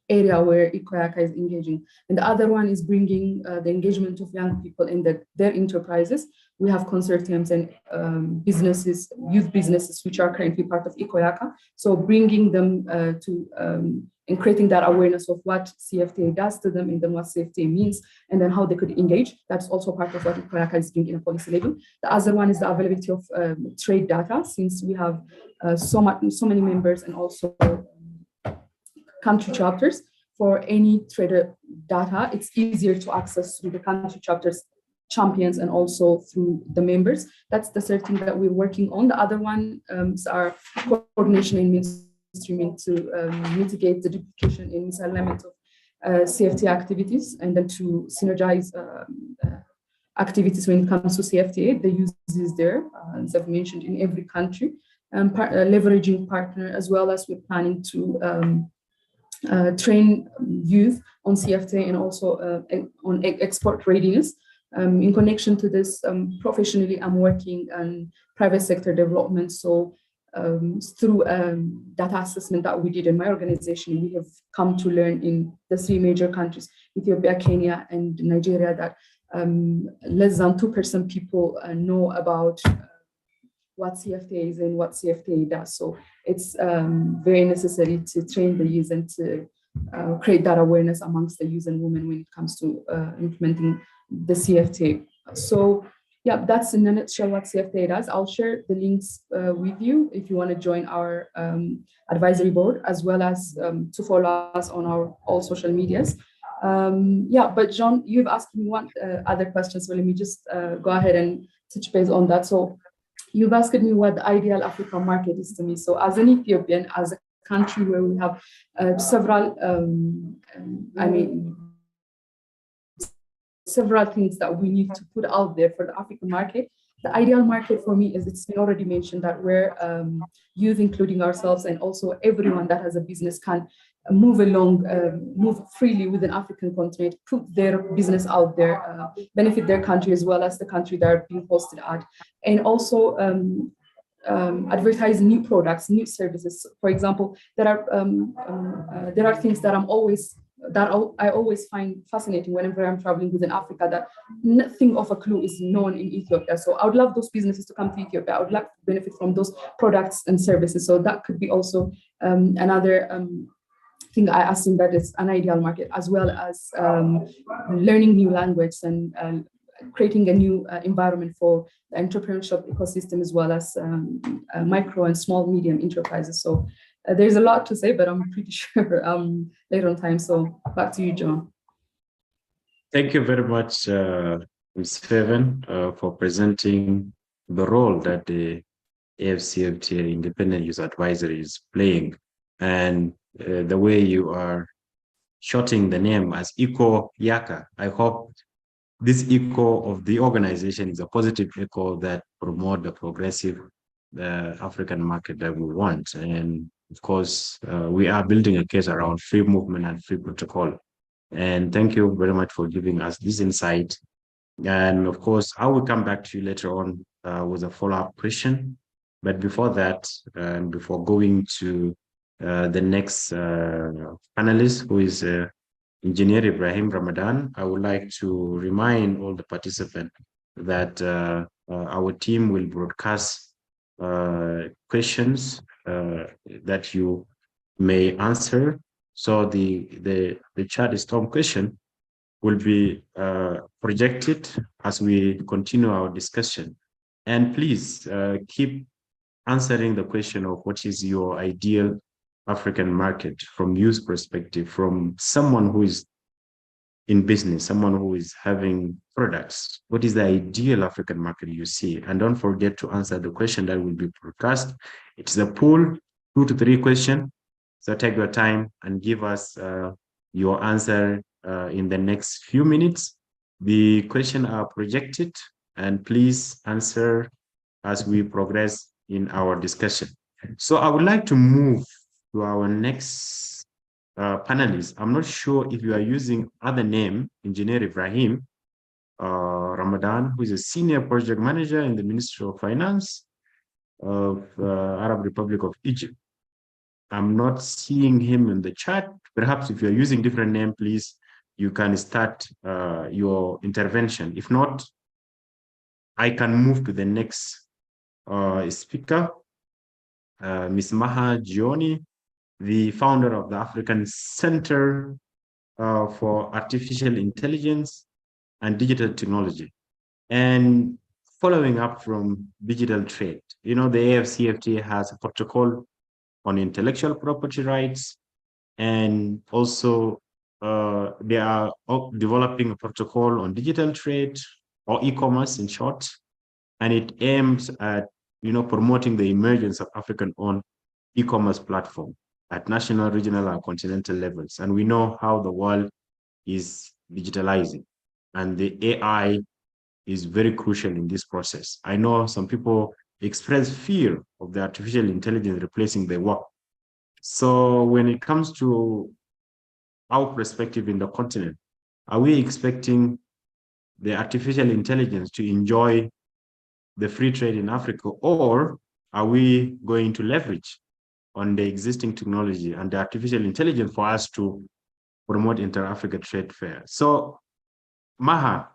[SPEAKER 10] area where ICOYACA is engaging. And the other one is bringing the engagement of young people in their enterprises. We have consortiums and businesses, youth businesses, which are currently part of ICOYACA. So bringing them and creating that awareness of what CFTA does to them and then what CFTA means, and then how they could engage. That's also part of what ICOYACA is doing in a policy level. The other one is the availability of trade data, since we have so many members and also country chapters. For any trader data, it's easier to access through the country chapters champions and also through the members. That's the third thing that we're working on. The other one is our coordination in mainstreaming to mitigate the duplication in misalignment of CFTA activities, and then to synergize activities when it comes to CFTA. The use is there, as I've mentioned, in every country, leveraging partner, as well as we're planning to train youth on CFTA and also on export readiness. In connection to this, professionally, I'm working on private sector development. So through data assessment that we did in my organization, we have come to learn in the 3 major countries, Ethiopia, Kenya, and Nigeria, that less than 2% people know about what CFTA is and what CFTA does. So it's very necessary to train the youth and to create that awareness amongst the youth and women when it comes to implementing the CFTA. So yeah, that's in a nutshell what CFTA does. I'll share the links with you if you want to join our advisory board, as well as to follow us on our all social medias. Yeah, but John, you've asked me one other question, so let me just go ahead and touch base on that. So you've asked me what the ideal African market is to me. So as an Ethiopian, as a country where we have several things that we need to put out there for the African market, the ideal market for me is, it's been already mentioned, that where youth, including ourselves, and also everyone that has a business can move along, move freely within African continent, put their business out there, benefit their country as well as the country they're being hosted at, and also advertise new products, new services. For example, there are things that I always find fascinating whenever I'm traveling within Africa, that nothing of a clue is known in Ethiopia. So I would love those businesses to come to Ethiopia. I would like to benefit from those products and services. So that could be also another thing I assume that is an ideal market, as well as learning new language and creating a new environment for the entrepreneurship ecosystem, as well as micro and small medium enterprises. So there's a lot to say, but I'm pretty sure later on time. So back to you, John.
[SPEAKER 5] Thank you very much, Ms. Feven, for presenting the role that the AfCFTA Independent Youth Advisory is playing, and the way you are shorting the name as ICOYACA. I hope this echo of the organization is a positive echo that promote the progressive African market that we want. And of course, we are building a case around free movement and free protocol. And thank you very much for giving us this insight. And of course, I will come back to you later on with a follow-up question. But before that, and before going to the next panelist, who is Engineer Ibrahim Ramadan, I would like to remind all the participants that our team will broadcast questions that you may answer. So the chat storm question will be projected as we continue our discussion. And please keep answering the question of what is your ideal African market from youth perspective, from someone who is in business, someone who is having products. What is the ideal African market you see? And don't forget to answer the question that will be broadcast. It's a poll, 2 to 3 questions. So take your time and give us your answer in the next few minutes. The questions are projected, and please answer as we progress in our discussion. So I would like to move to our next panelist. I'm not sure if you are using other name, Engineer Ibrahim Ramadan, who is a senior project manager in the Ministry of Finance of Arab Republic of Egypt. I'm not seeing him in the chat. Perhaps if you're using different name, please, you can start your intervention. If not, I can move to the next speaker, Ms. Maha Gioni, the founder of the African Center for Artificial Intelligence and Digital Technology. And following up from digital trade, you know, the AfCFTA has a protocol on intellectual property rights, and also they are developing a protocol on digital trade, or e-commerce in short, and it aims at, you know, promoting the emergence of African-owned e-commerce platform at national, regional, and continental levels. And we know how the world is digitalizing, and the AI is very crucial in this process. I know some people express fear of the artificial intelligence replacing their work. So when it comes to our perspective in the continent, are we expecting the artificial intelligence to enjoy the free trade in Africa, or are we going to leverage on the existing technology and the artificial intelligence for us to promote inter-Africa trade fair? So Maha,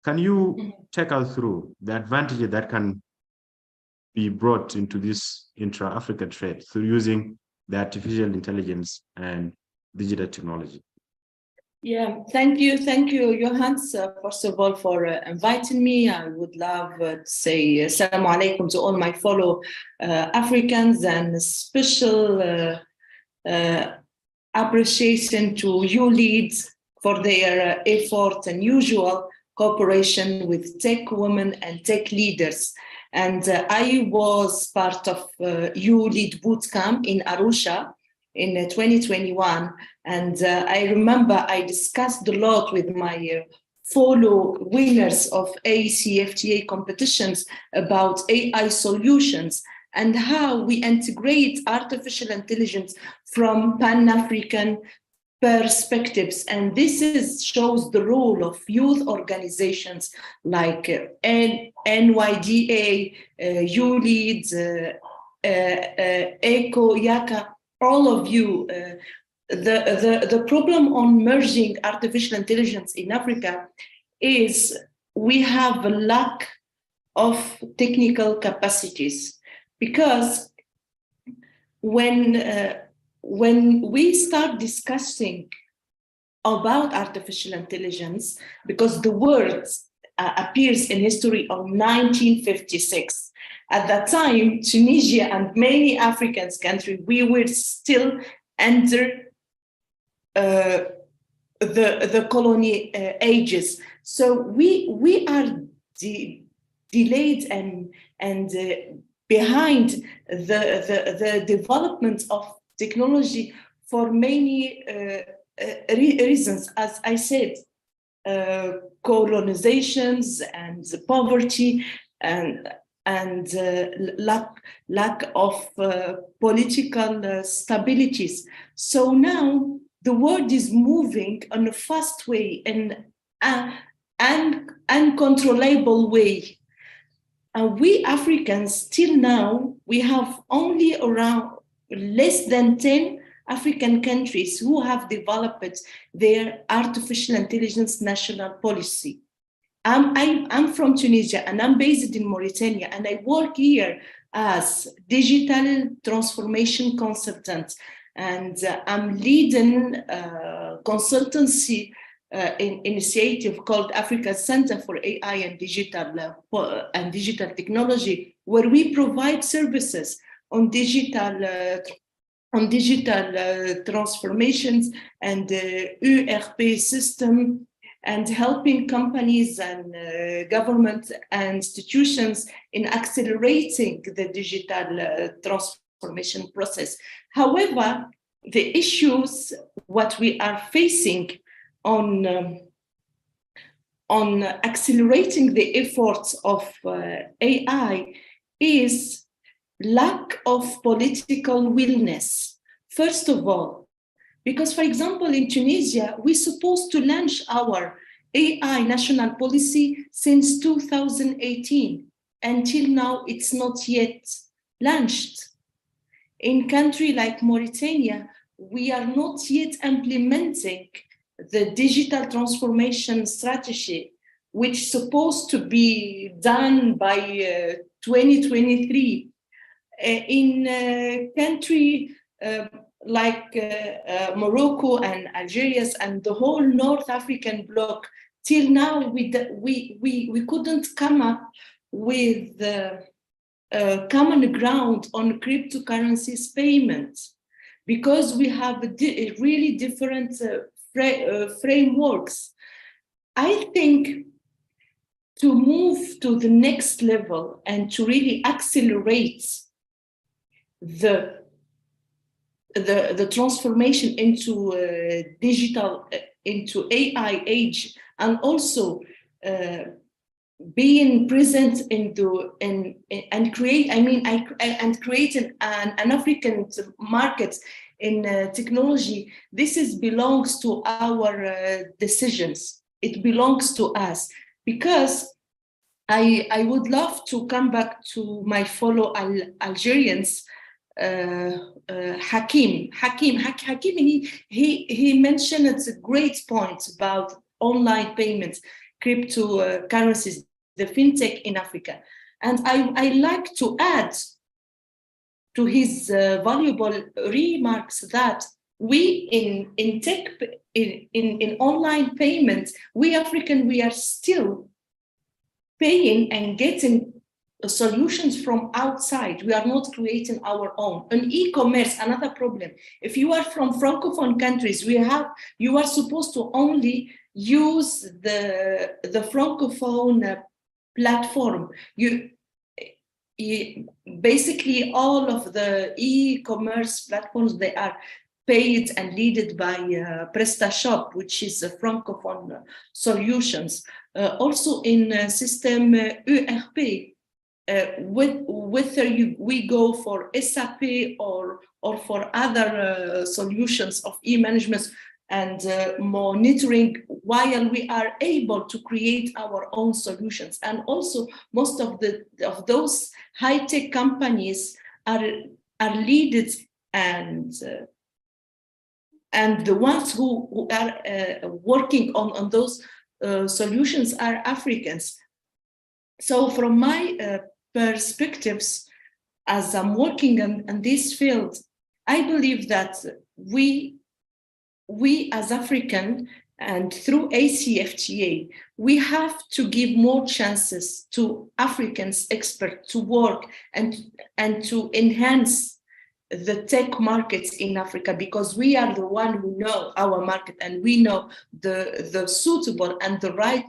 [SPEAKER 5] can you take us through the advantage that can be brought into this intra-Africa trade through using the artificial intelligence and digital technology?
[SPEAKER 11] Yeah, thank you, Johannes, first of all, for inviting me. I would love to say Assalamu alaikum to all my fellow Africans, and special appreciation to you leads for their effort and usual cooperation with tech women and tech leaders. And I was part of You Lead Bootcamp in Arusha in 2021. And I remember I discussed a lot with my fellow winners of AfCFTA competitions about AI solutions and how we integrate artificial intelligence from Pan-African perspectives. And this shows the role of youth organizations like NYDA, ULEAD, ECO, YACA, all of you. The problem on merging artificial intelligence in Africa is we have a lack of technical capacities, because when we start discussing about artificial intelligence, because the word appears in history of 1956. At that time, Tunisia and many African countries, we were still under the colony ages. So we are delayed and behind the development of technology for many reasons. As I said, colonizations and poverty and lack of political stabilities. So now the world is moving in a fast way and uncontrollable way. We Africans still now, we have only around less than 10 African countries who have developed their artificial intelligence national policy. I'm from Tunisia and I'm based in Mauritania, and I work here as digital transformation consultant, and I'm leading consultancy initiative called Africa Center for AI and Digital Technology, where we provide services on digital transformations and ERP system, and helping companies and government and institutions in accelerating the digital transformation process. However, the issues, what we are facing on accelerating the efforts of AI is lack of political willingness. First of all, because, for example, in Tunisia, we're supposed to launch our AI national policy since 2018. Until now, it's not yet launched. In a country like Mauritania, we are not yet implementing the digital transformation strategy, which is supposed to be done by 2023. In a country like Morocco and Algeria and the whole North African bloc, till now we couldn't come up with common ground on cryptocurrencies payments, because we have really different frameworks. I think to move to the next level and to really accelerate the transformation into digital, into AI age, and also being present into and create an African market in technology. This belongs to our decisions. It belongs to us, because I would love to come back to my fellow Algerians. Hakim, he mentioned a great point about online payments, cryptocurrencies, the fintech in Africa. And I like to add to his valuable remarks that we in tech, in online payments, we African, we are still paying and getting solutions from outside. We are not creating our own. On e-commerce, another problem. If you are from Francophone countries, you are supposed to only use the Francophone platform. Basically all of the e-commerce platforms, they are paid and led by PrestaShop, which is a Francophone solutions. Also in system ERP, whether we go for SAP or for other solutions of e-management and monitoring, while we are able to create our own solutions. And also most of those high-tech companies are leaded, and the ones who are working on those solutions are Africans. So from my perspectives, as I'm working in this field, I believe that we as African, and through AfCFTA, we have to give more chances to Africans experts to work and to enhance the tech markets in Africa, because we are the one who know our market, and we know the suitable and the right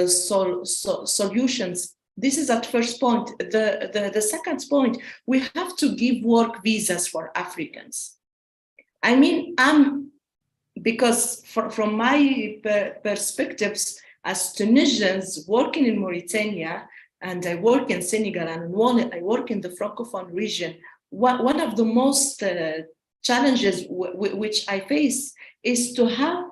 [SPEAKER 11] solutions. This is at first point. The second point, we have to give work visas for Africans. I mean, because from my perspectives as Tunisians working in Mauritania, and I work in Senegal, and I work in the Francophone region, one of the most challenges which I face is to have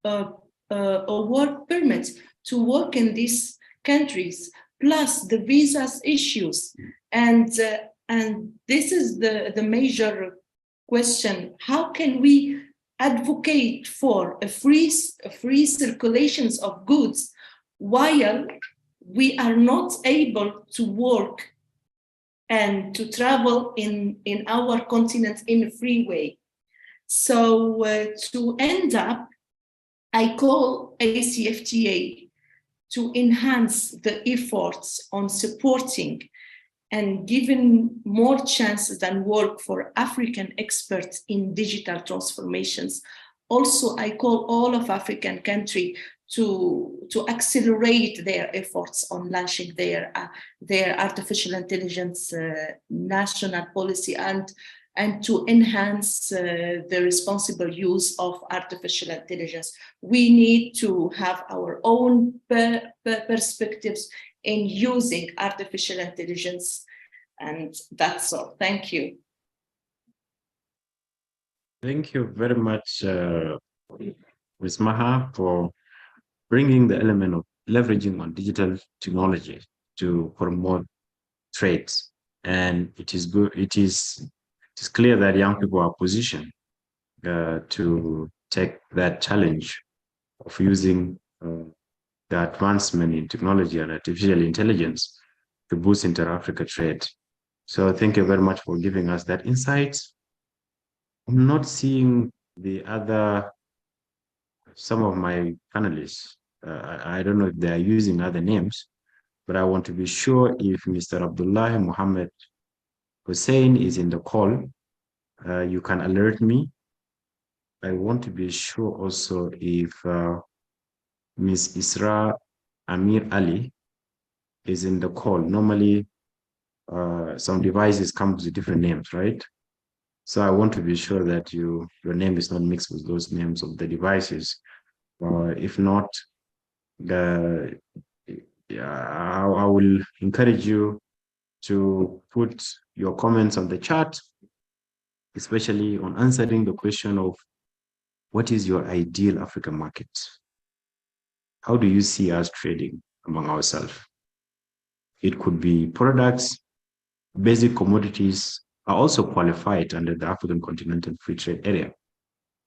[SPEAKER 11] a work permit to work in these countries, plus the visas issues. And this is the major question. How can we advocate for a free circulations of goods while we are not able to work and to travel in our continent in a free way? So to end up, I call AfCFTA to enhance the efforts on supporting and giving more chances than work for African experts in digital transformations. Also, I call all of African countries to accelerate their efforts on launching their artificial intelligence national policy and to enhance the responsible use of artificial intelligence. We need to have our own perspectives in using artificial intelligence. And that's all. Thank you.
[SPEAKER 5] Thank you very much, Ms. Maha, for bringing the element of leveraging on digital technology to promote trade. And it is good. It is clear that young people are positioned to take that challenge of using the advancement in technology and artificial intelligence to boost inter-Africa trade. So thank you very much for giving us that insight. I'm not seeing some of my panelists. I don't know if they are using other names, but I want to be sure if Mr. Abdullah Muhammad Hussein is in the call, you can alert me. I want to be sure also if Ms. Isra Amir Ali is in the call. Normally, some devices come with different names, right? So I want to be sure that your name is not mixed with those names of the devices. If not, I will encourage you to put your comments on the chat, especially on answering the question of what is your ideal African market? How do you see us trading among ourselves? It could be products, basic commodities are also qualified under the African Continental Free Trade Area.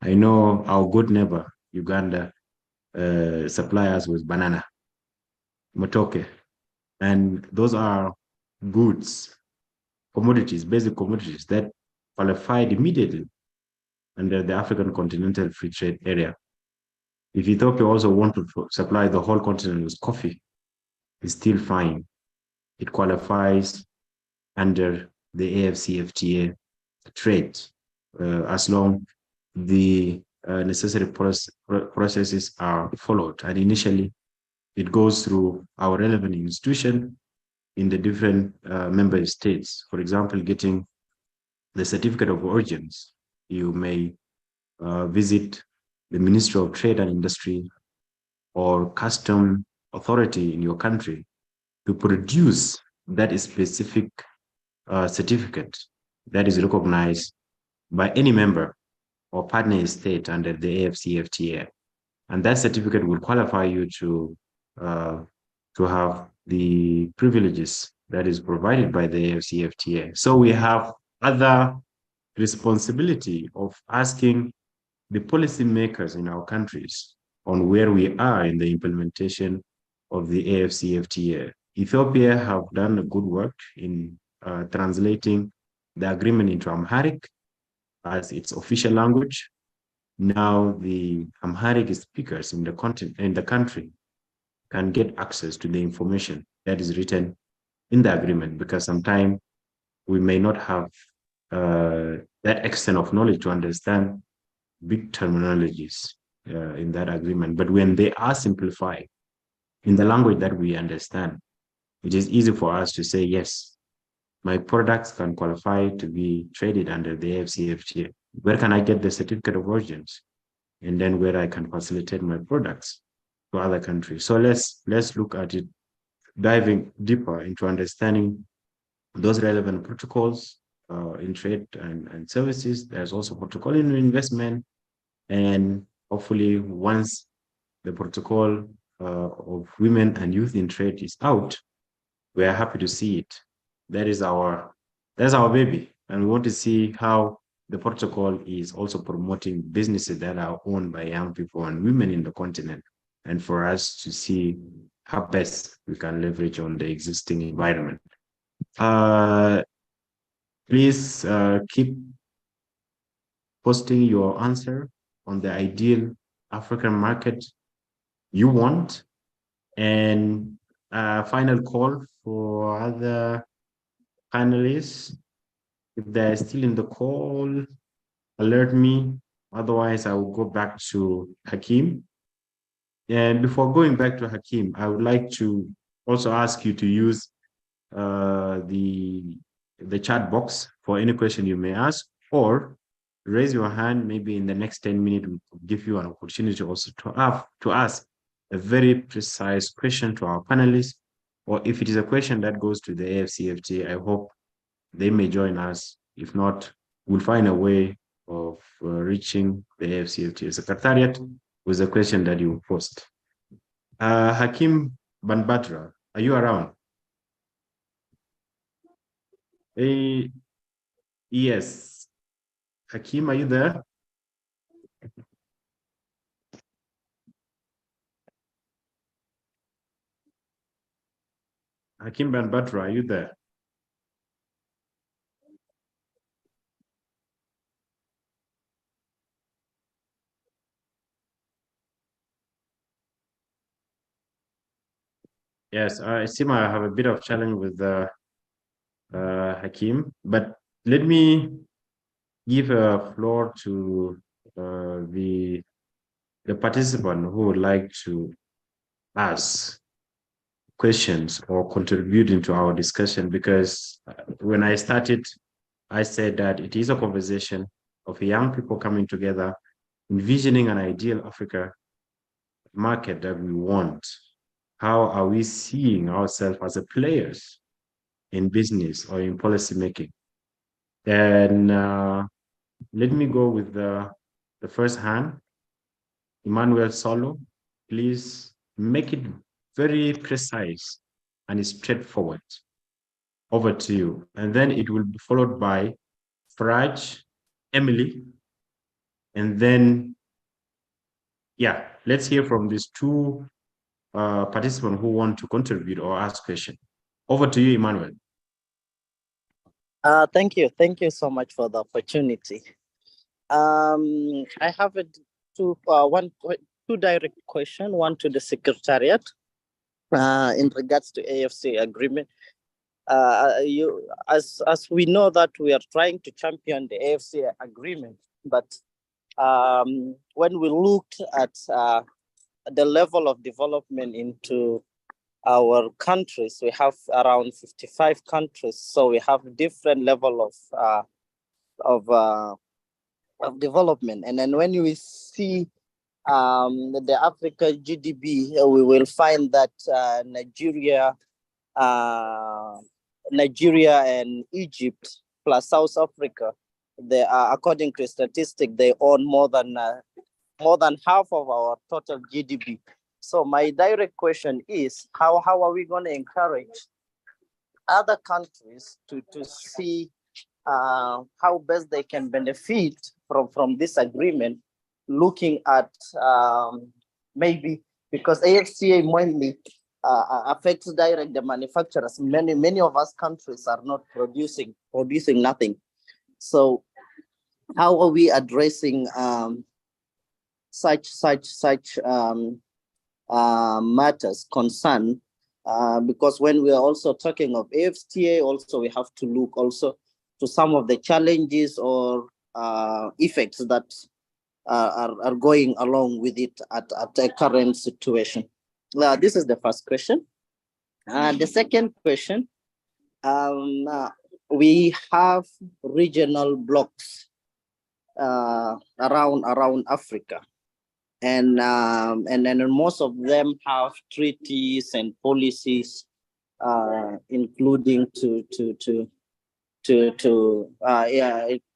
[SPEAKER 5] I know our good neighbor, Uganda, supplies with banana, motoke, and those are goods, commodities, basic commodities that qualified immediately under the African Continental Free Trade Area. If Ethiopia also want to supply the whole continent with coffee, it's still fine. It qualifies under the AfCFTA trade as long the necessary processes are followed. And initially, it goes through our relevant institution in the different member states. For example, getting the certificate of origins, you may visit the Ministry of Trade and Industry or custom authority in your country to produce that specific certificate that is recognized by any member or partner state under the AfCFTA. And that certificate will qualify you to have the privileges that is provided by the AfCFTA. So we have other responsibility of asking the policymakers in our countries on where we are in the implementation of the AfCFTA. Ethiopia have done a good work in translating the agreement into Amharic as its official language. Now the Amharic speakers in the country can get access to the information that is written in the agreement, because sometimes we may not have that extent of knowledge to understand big terminologies in that agreement. But when they are simplified in the language that we understand, it is easy for us to say, yes, my products can qualify to be traded under the AfCFTA. Where can I get the certificate of origins? And then where I can facilitate my products to other countries. So let's look at it, diving deeper into understanding those relevant protocols in trade and services. There's also protocol in investment. And hopefully once the protocol of women and youth in trade is out, we are happy to see it. That's our baby. And we want to see how the protocol is also promoting businesses that are owned by young people and women in the continent. And for us to see how best we can leverage on the existing environment. Please keep posting your answer on the ideal African market you want? And final call for other panelists. If they're still in the call, alert me. Otherwise, I will go back to Hakeem. And before going back to Hakeem, I would like to also ask you to use the chat box for any question you may ask, or raise your hand. Maybe in the next 10 minutes, we will give you an opportunity also to ask a very precise question to our panelists, or if it is a question that goes to the AfCFTA, I hope they may join us. If not, we'll find a way of reaching the AfCFTA Secretariat with the question that you post. Hakeem Banbatra, are you around? Yes. Hakeem, are you there? Hakeem Banbatra, are you there? Yes, I seem I have a bit of challenge with Hakeem, but let me give a floor to the participant who would like to ask questions or contribute into our discussion, because when I started, I said that it is a conversation of young people coming together, envisioning an ideal Africa market that we want. How are we seeing ourselves as a players in business or in policy making? And let me go with the first hand. Emmanuel Solo, please make it very precise and straightforward. Over to you. And then it will be followed by Faraj, Emily, and then, yeah, let's hear from these two participants who want to contribute or ask questions. Over to you, Emmanuel.
[SPEAKER 12] Thank you so much for the opportunity. I have two direct questions, one to the Secretariat in regards to AfCFTA agreement. As we know that we are trying to champion the AfCFTA agreement, but when we looked at the level of development into our countries, we have around 55 countries, so we have different level of development. And then when we see the Africa GDP, we will find that Nigeria and Egypt plus South Africa, they are, according to statistics, they own more than half of our total GDP. So my direct question is, how are we going to encourage other countries to see how best they can benefit from this agreement, looking at maybe, because AfCFTA mainly affects direct the manufacturers. Many of us countries are not producing nothing. So how are we addressing such matters, concern? Because when we are also talking of AfCFTA, also we have to look also to some of the challenges or effects that are going along with it at the current situation. This is the first question. The second question, we have regional blocks around Africa, and then most of them have treaties and policies, including to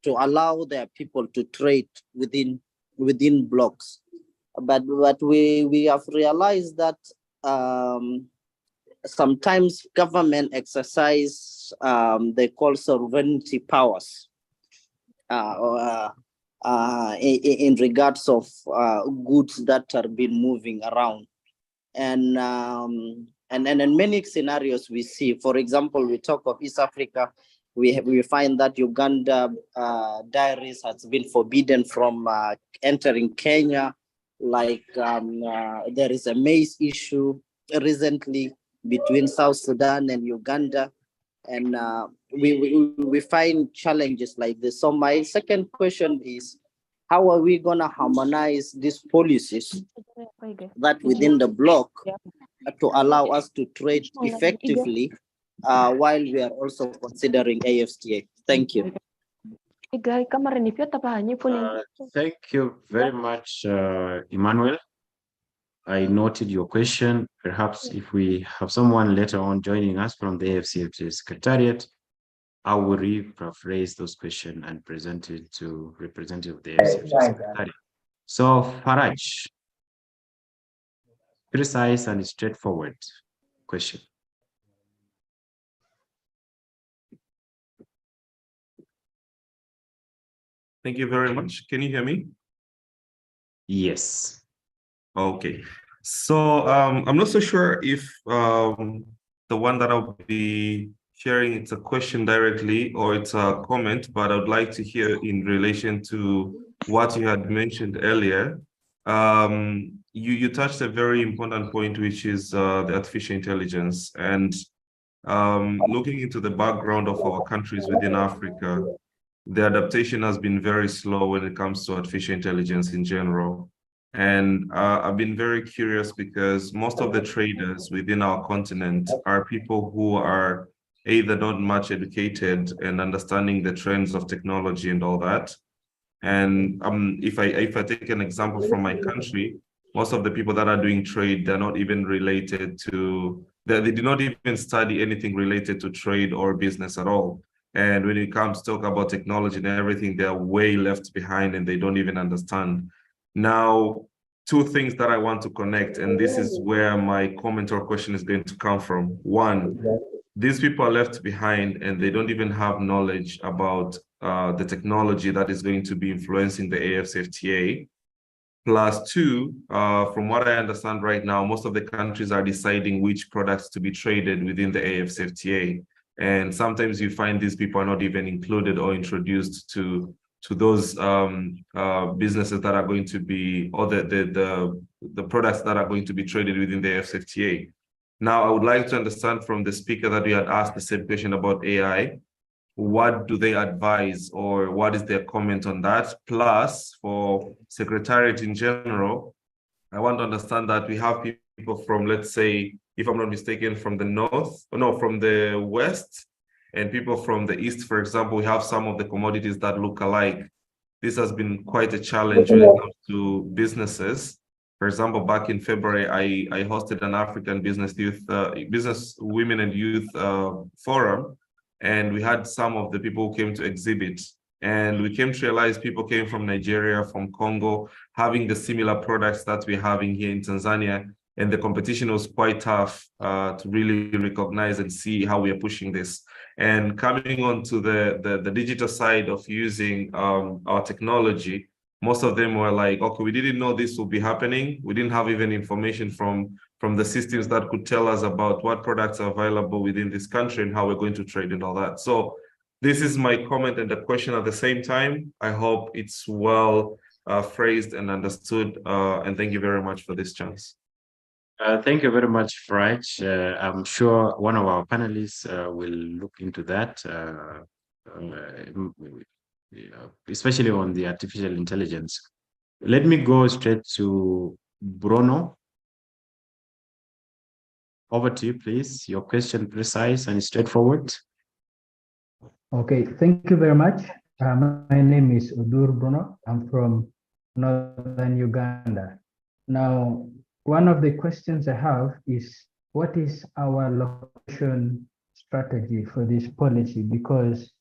[SPEAKER 12] allow their people to trade within blocks. But we have realized that sometimes government exercise they call sovereignty powers in regards of goods that are being moving around, and in many scenarios we see, for example, we talk of East Africa, we find that Uganda dairies has been forbidden from entering Kenya, like there is a maize issue recently between South Sudan and Uganda, and we find challenges like this. So my second question is, how are we going to harmonize these policies that within the bloc to allow us to trade effectively while we are also considering AfCFTA? Thank you.
[SPEAKER 5] Thank you very much, Emmanuel. I noted your question. Perhaps if we have someone later on joining us from the AfCFTA Secretariat, I will rephrase those questions and present it to representative of the AfCFTA Secretariat. So Faraj, precise and straightforward question.
[SPEAKER 13] Thank you very much. Can you hear me?
[SPEAKER 5] Yes.
[SPEAKER 13] Okay. So I'm not so sure if the one that I'll be sharing, it's a question directly or it's a comment, but I would like to hear in relation to what you had mentioned earlier. You touched a very important point, which is the artificial intelligence, and looking into the background of our countries within Africa, the adaptation has been very slow when it comes to artificial intelligence in general. And I've been very curious because most of the traders within our continent are people who are either not much educated and understanding the trends of technology and all that. And if I take an example from my country, most of the people that are doing trade, they're not even related to, they do not even study anything related to trade or business at all. And when it comes to talk about technology and everything, they're way left behind and they don't even understand. Now, two things that I want to connect, and this is where my comment or question is going to come from. One, these people are left behind and they don't even have knowledge about the technology that is going to be influencing the AfCFTA. Plus two, from what I understand right now, most of the countries are deciding which products to be traded within the AfCFTA. And sometimes you find these people are not even included or introduced to those businesses that are going to be, or the products that are going to be traded within the AfCFTA. Now, I would like to understand from the speaker that we had asked the same question about AI, what do they advise or what is their comment on that? Plus, for Secretariat in general, I want to understand that we have people from, let's say, if I'm not mistaken, from the north, no, from the west, and people from the east, for example, we have some of the commodities that look alike. This has been quite a challenge when it comes to businesses. For example, back in February, I hosted an African business women and youth forum, and we had some of the people who came to exhibit. And we came to realize people came from Nigeria, from Congo, having the similar products that we're having here in Tanzania. And the competition was quite tough to really recognize and see how we are pushing this. And coming on to the digital side of using our technology, most of them were like, okay, we didn't know this would be happening. We didn't have even information from the systems that could tell us about what products are available within this country and how we're going to trade and all that. So this is my comment and the question at the same time. I hope it's well phrased and understood. And thank you very much for this chance.
[SPEAKER 5] Thank you very much, Faraj. I'm sure one of our panelists will look into that, especially on the artificial intelligence. Let me go straight to Bruno. Over to you, please. Your question precise and straightforward.
[SPEAKER 14] Okay, thank you very much. My name is Udur Bruno. I'm from Northern Uganda. Now, one of the questions I have is, what is our location strategy for this policy? Because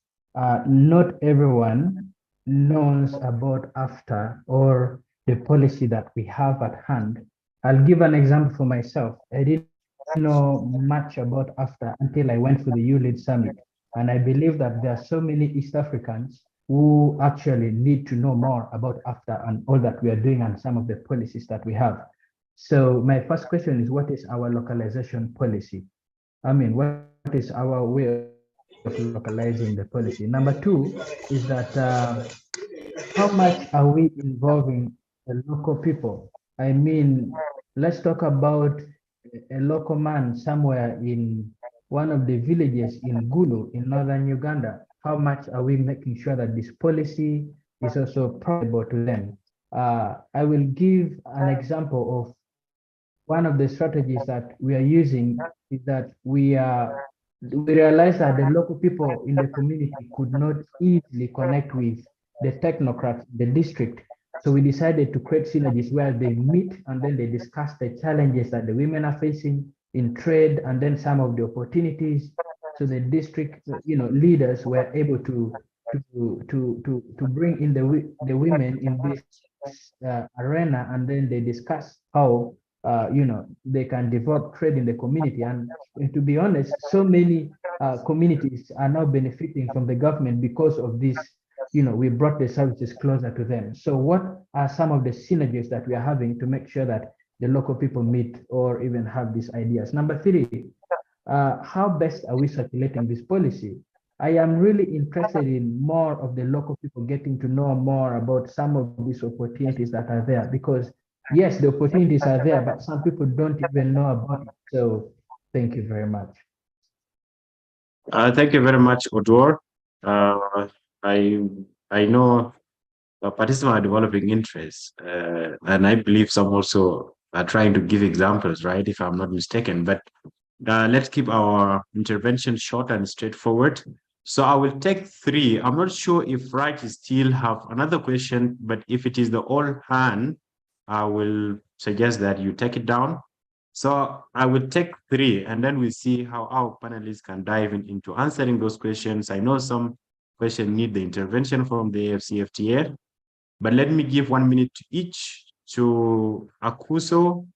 [SPEAKER 14] not everyone knows about AfCFTA or the policy that we have at hand. I'll give an example for myself. I didn't know much about AfCFTA until I went for the ULEAD Summit. And I believe that there are so many East Africans who actually need to know more about AfCFTA and all that we are doing and some of the policies that we have. So my first question is, what is our localization policy? I mean, what is our way of localizing the policy? Number two is that how much are we involving the local people I mean, let's talk about a local man somewhere in one of the villages in Gulu in northern Uganda. How much are we making sure that this policy is also profitable to them? I will give an example of one of the strategies that we are using is that we realize that the local people in the community could not easily connect with the technocrats, the district. So we decided to create synergies where they meet and then they discuss the challenges that the women are facing in trade and then some of the opportunities. So the district, leaders were able to bring in the women in this arena, and then they discuss how they can develop trade in the community. And to be honest, so many communities are now benefiting from the government because of this. We brought the services closer to them. So what are some of the synergies that we are having to make sure that the local people meet or even have these ideas? Number three, how best are we circulating this policy? I am really interested in more of the local people getting to know more about some of these opportunities that are there, because yes, the opportunities are there, but some people don't even know about it. So thank you very much.
[SPEAKER 5] Thank you very much, Odor. I know the participants are developing interest, and I believe some also are trying to give examples, right? If I'm not mistaken. But let's keep our intervention short and straightforward. So I will take three. I'm not sure if Raj still have another question, but if it is the all hand, I will suggest that you take it down. So I will take three, and then we'll see how our panelists can dive into answering those questions. I know some questions need the intervention from the AfCFTA, but let me give 1 minute to each, to Akuso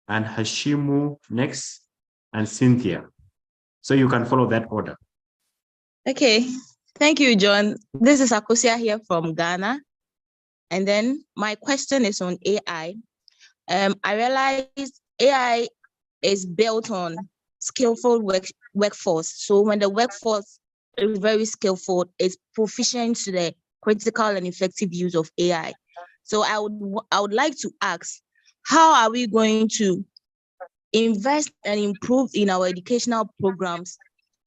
[SPEAKER 5] and Hashimu next, and Cynthia. So you can follow that order.
[SPEAKER 15] Okay, thank you, John. This is Akusia here from Ghana. And then my question is on AI. I realized AI is built on skillful workforce. So when the workforce is very skillful, it's proficient to the critical and effective use of AI. So I would like to ask, how are we going to invest and improve in our educational programs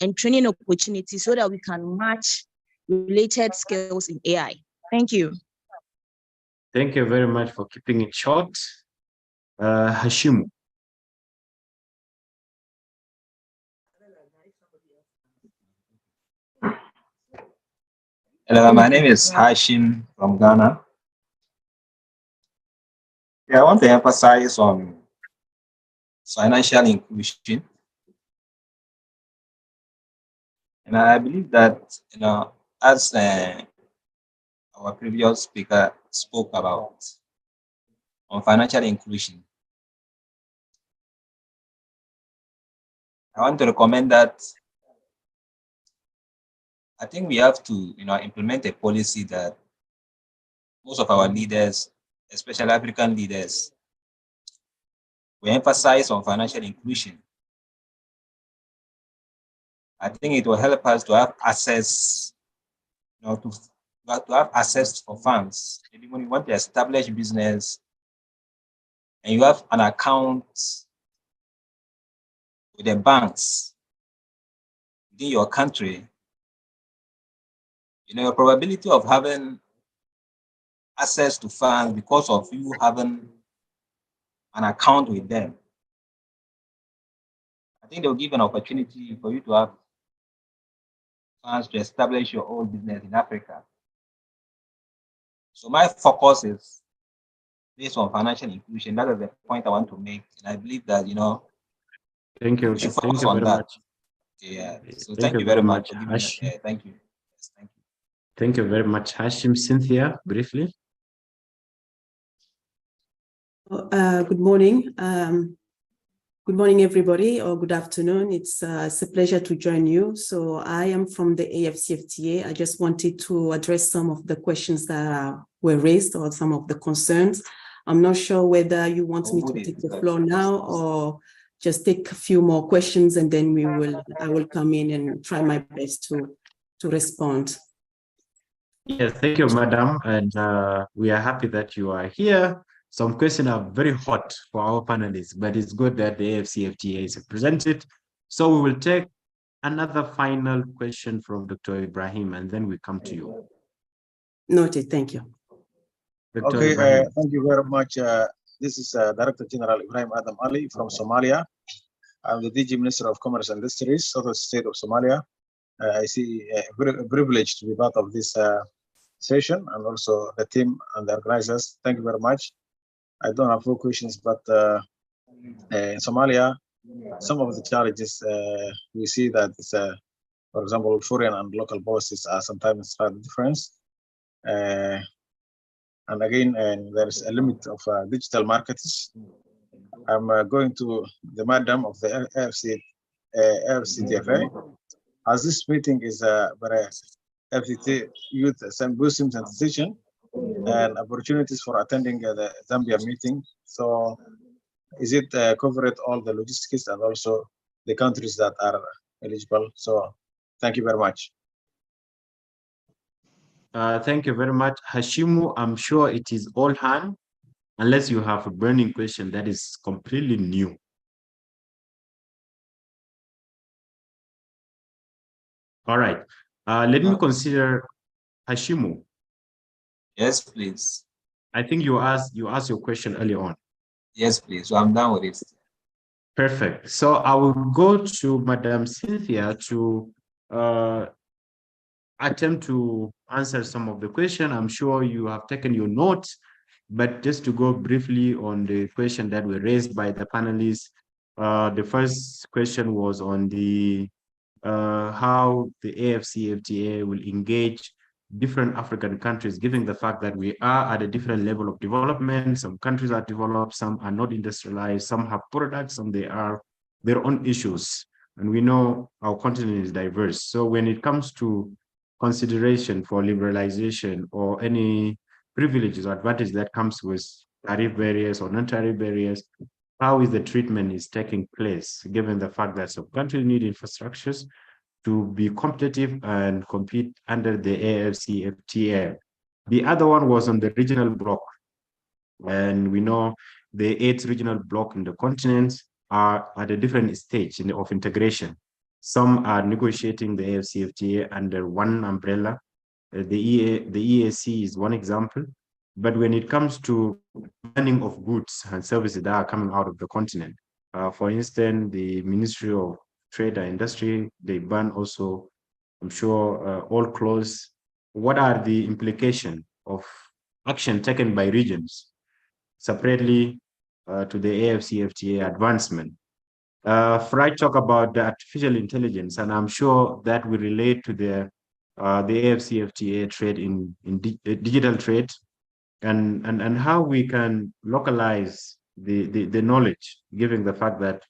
[SPEAKER 15] and training opportunities so that we can match related skills in AI? Thank you.
[SPEAKER 5] Thank you very much for keeping it short. Hashimu.
[SPEAKER 16] Hello, my name is Hashim from Ghana. Yeah, I want to emphasize on financial inclusion. And I believe that, as our previous speaker spoke about on financial inclusion, I want to recommend that I think we have to, implement a policy that most of our leaders, especially African leaders, we emphasize on financial inclusion. I think it will help us to have access, to have access for funds. Maybe when you want to establish business and you have an account with the banks within your country, your probability of having access to funds because of you having an account with them, I think they'll give an opportunity for you to have funds to establish your own business in Africa. So my focus is based on financial inclusion. That is the point I want to make. And I believe that,
[SPEAKER 5] thank you.
[SPEAKER 16] We should focus
[SPEAKER 5] Thank you
[SPEAKER 16] on
[SPEAKER 5] very
[SPEAKER 16] that.
[SPEAKER 5] much.
[SPEAKER 16] Yeah. So thank you very much. For giving
[SPEAKER 5] Hashim.
[SPEAKER 16] thank you. Yes, thank you.
[SPEAKER 5] Thank you very much, Hashim. Cynthia, briefly.
[SPEAKER 17] Good morning. Good morning, everybody, or good afternoon. It's a pleasure to join you. So I am from the AfCFTA. I just wanted to address some of the questions that were raised or some of the concerns. I'm not sure whether you want me to take the floor now or just take a few more questions and then I will come in and try my best to respond.
[SPEAKER 5] Yes, thank you, madam. And we are happy that you are here. some questions are very hot for our panelists, but it's good that the AfCFTA is represented. So we will take another final question from Dr. Ibrahim, and then we come to you.
[SPEAKER 17] Noted, thank you.
[SPEAKER 5] Dr.
[SPEAKER 18] Okay,
[SPEAKER 5] Ibrahim.
[SPEAKER 18] thank you very much. This is Director General Ibrahim Adam Ali from Somalia. I'm the DG Minister of Commerce and Industries, Southern State of Somalia. I see a privilege to be part of this session, and also the team and the organizers. Thank you very much. I don't have full questions, but in Somalia, some of the challenges we see that it's, for example, foreign and local policies are sometimes slightly different. And again, there is a limit of digital markets. I'm going to the madam of the AfCFTA. As this meeting is for AfCFTA Youth Symposium Sensitization and opportunities for attending the Zambia meeting. So is it covered all the logistics and also the countries that are eligible? So thank you very much.
[SPEAKER 5] Thank you very much. Hashimu, I'm sure it is all hand, unless you have a burning question that is completely new. All right. Let me consider Hashimu.
[SPEAKER 16] Yes, please.
[SPEAKER 5] I think you asked your question earlier on.
[SPEAKER 16] Yes, please. So I'm done with it.
[SPEAKER 5] Perfect. So I will go to Madam Cynthia to attempt to answer some of the question. I'm sure you have taken your notes, but just to go briefly on the question that were raised by the panelists. The first question was on the how the AfCFTA will engage different African countries, given the fact that we are at a different level of development. Some countries are developed, some are not industrialized, some have products, some they are their own issues. And we know our continent is diverse. So when it comes to consideration for liberalization or any privileges or advantage that comes with tariff barriers or non-tariff barriers, how is the treatment is taking place, given the fact that some countries need infrastructures to be competitive and compete under the AfCFTA. The other one was on the regional bloc. And we know the 8 regional bloc in the continent are at a different stage of integration. Some are negotiating the AfCFTA under one umbrella. The EAC is one example. But when it comes to banning of goods and services that are coming out of the continent, for instance, the Ministry of Trade and Industry, they ban also, I'm sure, all clothes. What are the implications of action taken by regions separately to the AfCFTA advancement? Fried talk about the artificial intelligence, and I'm sure that will relate to the AfCFTA trade in digital trade, and how we can localize the knowledge, given the fact that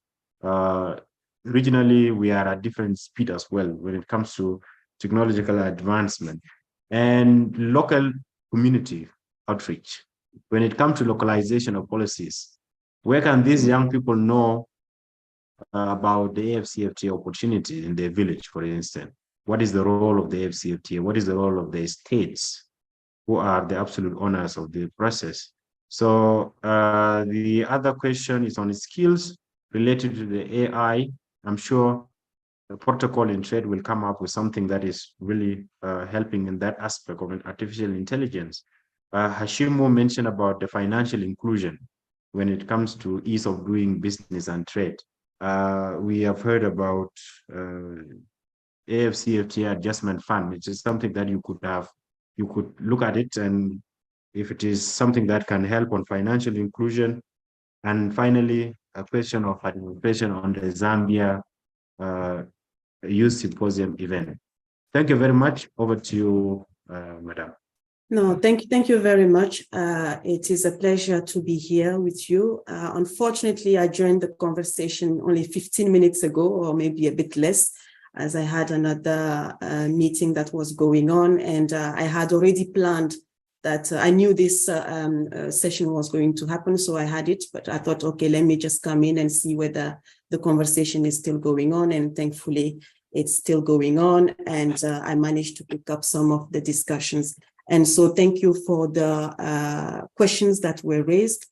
[SPEAKER 5] regionally we are at different speed as well when it comes to technological advancement and local community outreach. When it comes to localization of policies, where can these young people know about the AfCFTA opportunity in their village, for instance? What is the role of the AfCFTA? What is the role of the states, who are the absolute owners of the process? So the other question is on skills related to the AI. I'm sure the protocol in trade will come up with something that is really helping in that aspect of artificial intelligence. Hashimu mentioned about the financial inclusion when it comes to ease of doing business and trade. We have heard about AfCFTA adjustment fund, which is something that you could look at it, and if it is something that can help on financial inclusion. And finally, a question of administration on the Zambia Youth Symposium event. Thank you very much. Over to you, Madam.
[SPEAKER 17] No, thank you very much. It is a pleasure to be here with you. Unfortunately, I joined the conversation only 15 minutes ago, or maybe a bit less, as I had another meeting that was going on, and I had already planned that I knew this session was going to happen, so I had it, but I thought, okay, let me just come in and see whether the conversation is still going on, and thankfully it's still going on, and I managed to pick up some of the discussions. And so thank you for the questions that were raised.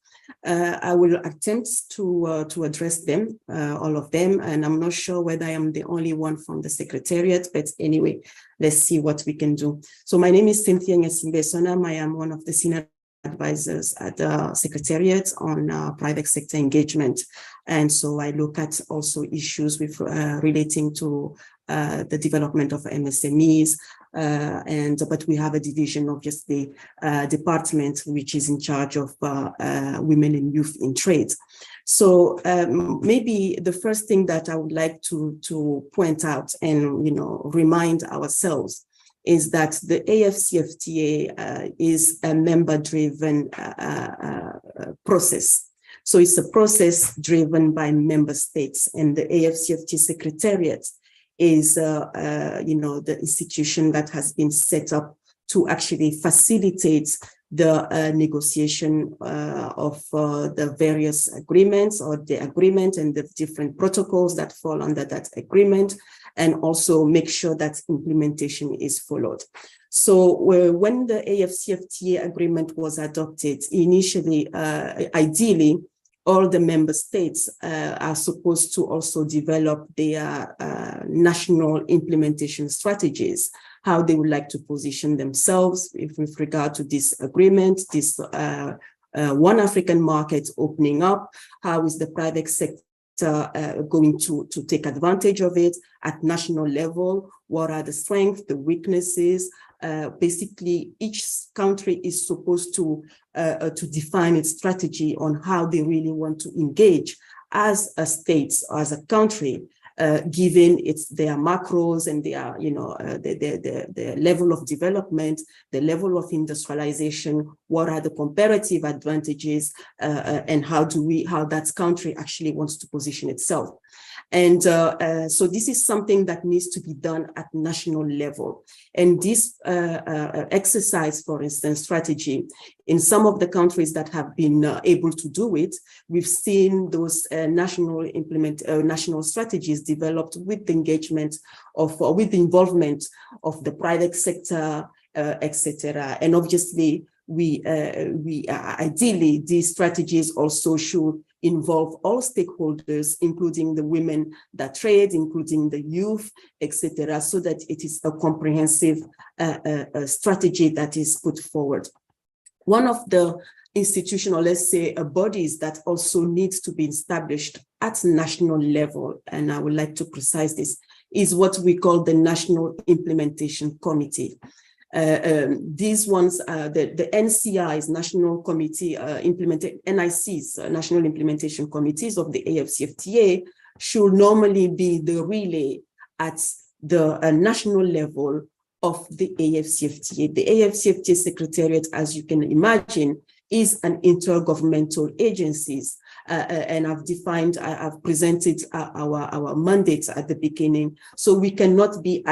[SPEAKER 17] I will attempt to address them, all of them, and I'm not sure whether I am the only one from the Secretariat, but anyway, let's see what we can do. So my name is Cynthia Nyasimbe-Sonam. I am one of the senior advisors at the Secretariat on private sector engagement. And so I look at also issues with relating to the development of MSMEs, but we have a division of just the department which is in charge of women and youth in trade. So maybe the first thing that I would like to point out and remind ourselves is that the AfCFTA is a member-driven process. So it's a process driven by member states, and the AfCFTA Secretariat is the institution that has been set up to actually facilitate the negotiation of the various agreements, or the agreement and the different protocols that fall under that agreement, and also make sure that implementation is followed. So when the AfCFTA agreement was adopted, initially, ideally, all the member states are supposed to also develop their national implementation strategies, how they would like to position themselves with regard to this agreement, this one African market opening up, how is the private sector going to take advantage of it at national level, what are the strengths, the weaknesses. Basically, each country is supposed to define its strategy on how they really want to engage as a state, as a country, given their macros and their, the level of development, the level of industrialization, what are the comparative advantages, and how that country actually wants to position itself. And so this is something that needs to be done at national level. And this exercise, for instance, strategy, in some of the countries that have been able to do it, we've seen those national strategies developed with the engagement of, with the involvement of the private sector, etc. And obviously, we ideally, these strategies also should involve all stakeholders, including the women that trade, including the youth, etc., so that it is a comprehensive strategy that is put forward. One of the institutional, let's say, bodies that also needs to be established at national level, and I would like to precise this, is what we call the National Implementation Committee. These ones, the NCIs, National Committee, NICs, National Implementation Committees of the AfCFTA, should normally be the relay at the national level of the AfCFTA. The AfCFTA Secretariat, as you can imagine, is an intergovernmental agency. And I've presented our mandates at the beginning. So we cannot be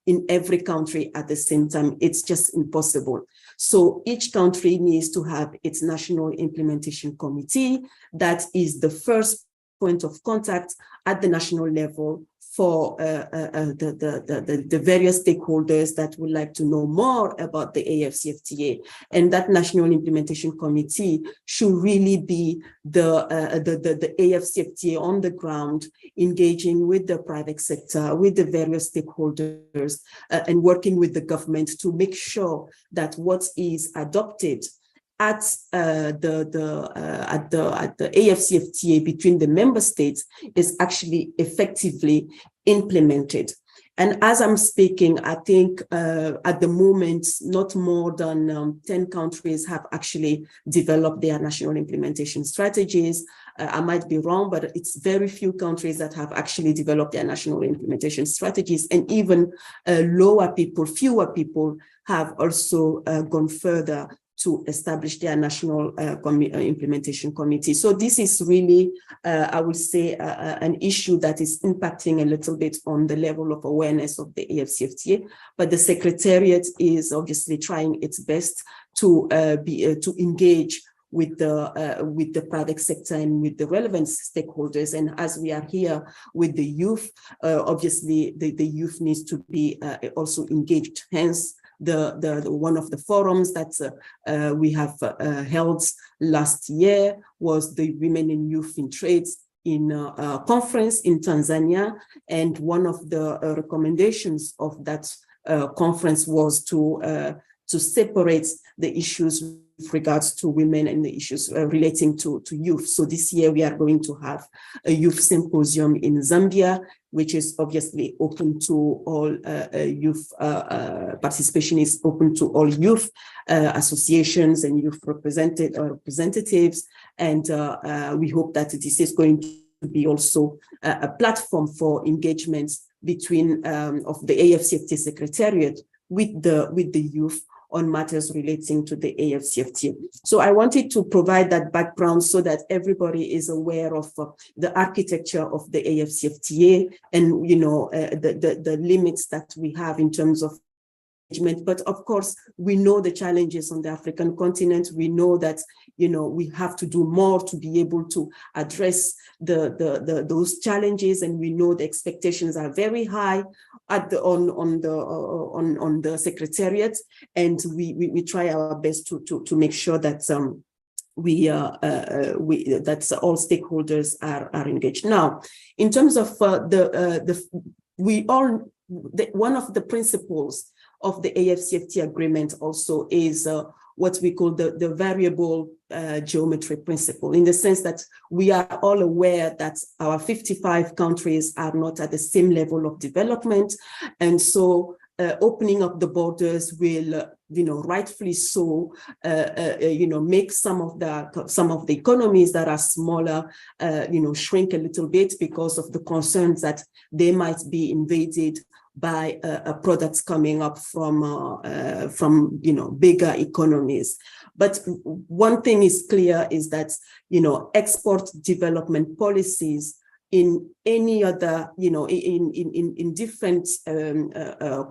[SPEAKER 17] in every country at the same time. It's just impossible. So each country needs to have its National Implementation Committee. That is the first point of contact at the national level for the various stakeholders that would like to know more about the AfCFTA. And that National Implementation Committee should really be the AfCFTA on the ground, engaging with the private sector, with the various stakeholders, and working with the government to make sure that what is adopted at the AfCFTA between the member states is actually effectively implemented. And as I'm speaking, I think at the moment, not more than 10 countries have actually developed their national implementation strategies. I might be wrong, but it's very few countries that have actually developed their national implementation strategies, and even fewer people have also gone further to establish their national implementation committee. So this is really, I would say, an issue that is impacting a little bit on the level of awareness of the AfCFTA, but the Secretariat is obviously trying its best to engage with the private sector and with the relevant stakeholders. And as we are here with the youth, obviously the youth needs to be also engaged. Hence, one of the forums that we have held last year was the Women and Youth in Trades in a conference in Tanzania, and one of the recommendations of that conference was to separate the issues with regards to women and the issues relating to youth. So this year we are going to have a youth symposium in Zambia, which is obviously open to all youth. Participation is open to all youth associations and youth representatives. And we hope that this is going to be also a platform for engagement between of the AfCFTA Secretariat with the youth on matters relating to the AfCFTA. So I wanted to provide that background so that everybody is aware of the architecture of the AfCFTA and, you know, the limits that we have in terms of engagement. But of course, we know the challenges on the African continent. We know that, you know, we have to do more to be able to address those challenges, and we know the expectations are very high at the on the Secretariat, and we try our best to make sure that that all stakeholders are engaged. Now, in terms of one of the principles of the AfCFTA agreement also is what we call the variable geometry principle, in the sense that we are all aware that our 55 countries are not at the same level of development. And so opening up the borders will, you know, rightfully so, you know, make some of the economies that are smaller, you know, shrink a little bit because of the concerns that they might be invaded by products coming up from you know, bigger economies. But one thing is clear is that, you know, export development policies in any other, you know, in different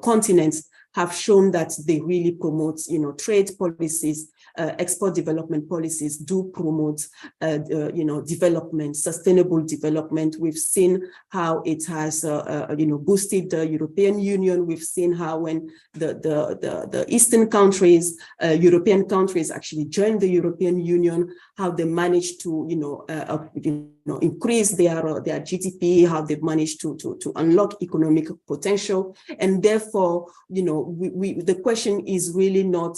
[SPEAKER 17] continents have shown that they really promote, you know, trade policies, export development policies do promote, you know, development, sustainable development. We've seen how it has, you know, boosted the European Union. We've seen how when the Eastern countries, European countries actually joined the European Union, how they managed to, you know, increase their GDP, how they've managed to unlock economic potential. And therefore, you know, the question is really not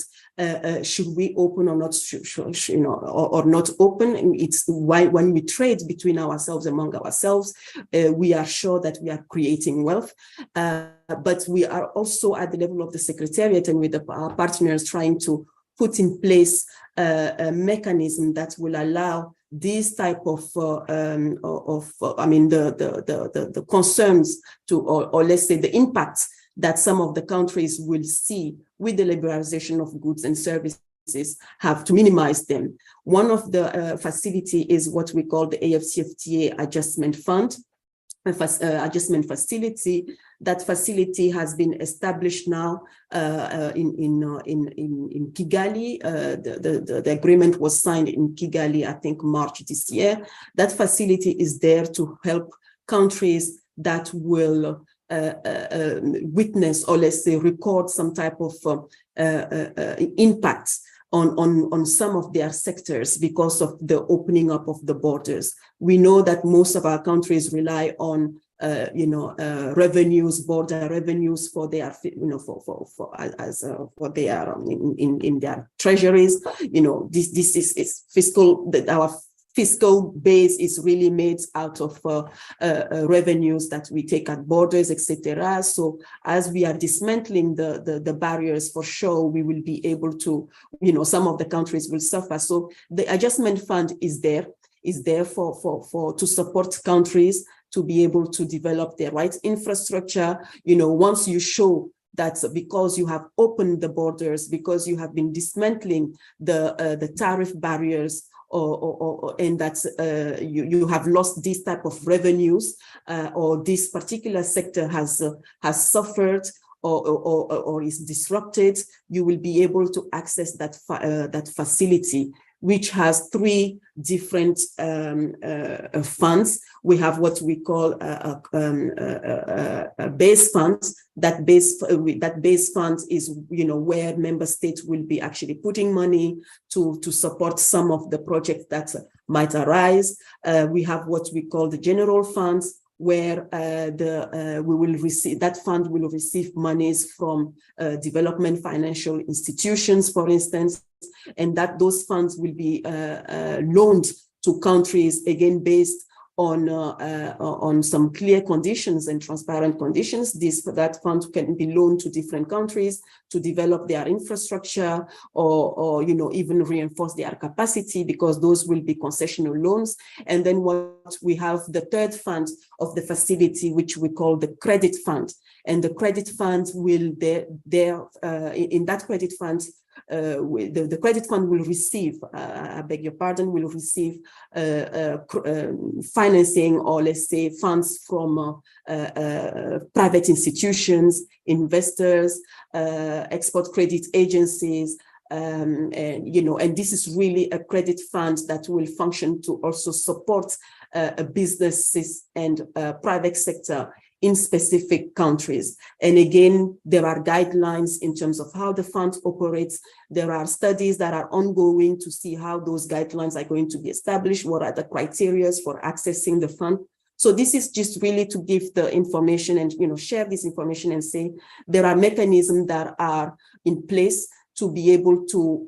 [SPEAKER 17] should we open or not, you know, or not open. It's why when we trade between ourselves, among ourselves, we are sure that we are creating wealth. But we are also at the level of the Secretariat and with our partners trying to put in place a mechanism that will allow this type of I mean, the concerns to, or let's say the impacts that some of the countries will see with the liberalization of goods and services, have to minimize them. One of the facility is what we call the AfCFTA Adjustment Fund, adjustment facility. That facility has been established now in Kigali. The agreement was signed in Kigali, I think March this year. That facility is there to help countries that will witness, or let's say record some type of impact on some of their sectors because of the opening up of the borders. We know that most of our countries rely on you know, revenues, border revenues for their, you know, for their in their treasuries. You know, this is fiscal, that our fiscal base is really made out of revenues that we take at borders, etc. So as we are dismantling the barriers, for sure, we will be able to, you know, some of the countries will suffer. So the adjustment fund is there to support countries to be able to develop their right infrastructure. You know, once you show that because you have opened the borders, because you have been dismantling the tariff barriers, and that you have lost this type of revenues, or this particular sector has suffered or is disrupted, you will be able to access that facility. which has 3 different funds. We have what we call a base fund. That base fund is, where member states will be actually putting money to support some of the projects that might arise. We have what we call the general funds, where that fund will receive monies from development financial institutions, for instance, and that those funds will be loaned to countries, again based on some clear conditions and transparent conditions. That fund can be loaned to different countries to develop their infrastructure or even reinforce their capacity, because those will be concessional loans. And then what we have, the third fund of the facility, which we call the credit fund. And the credit fund will in that credit fund, the credit fund will receive, I beg your pardon, will receive financing, or let's say funds from private institutions, investors, export credit agencies, and this is really a credit fund that will function to also support businesses and private sector in specific countries. And again, there are guidelines in terms of how the fund operates. There are studies that are ongoing to see how those guidelines are going to be established, what are the criteria for accessing the fund. So this is just really to give the information and share this information and say there are mechanisms that are in place to be able to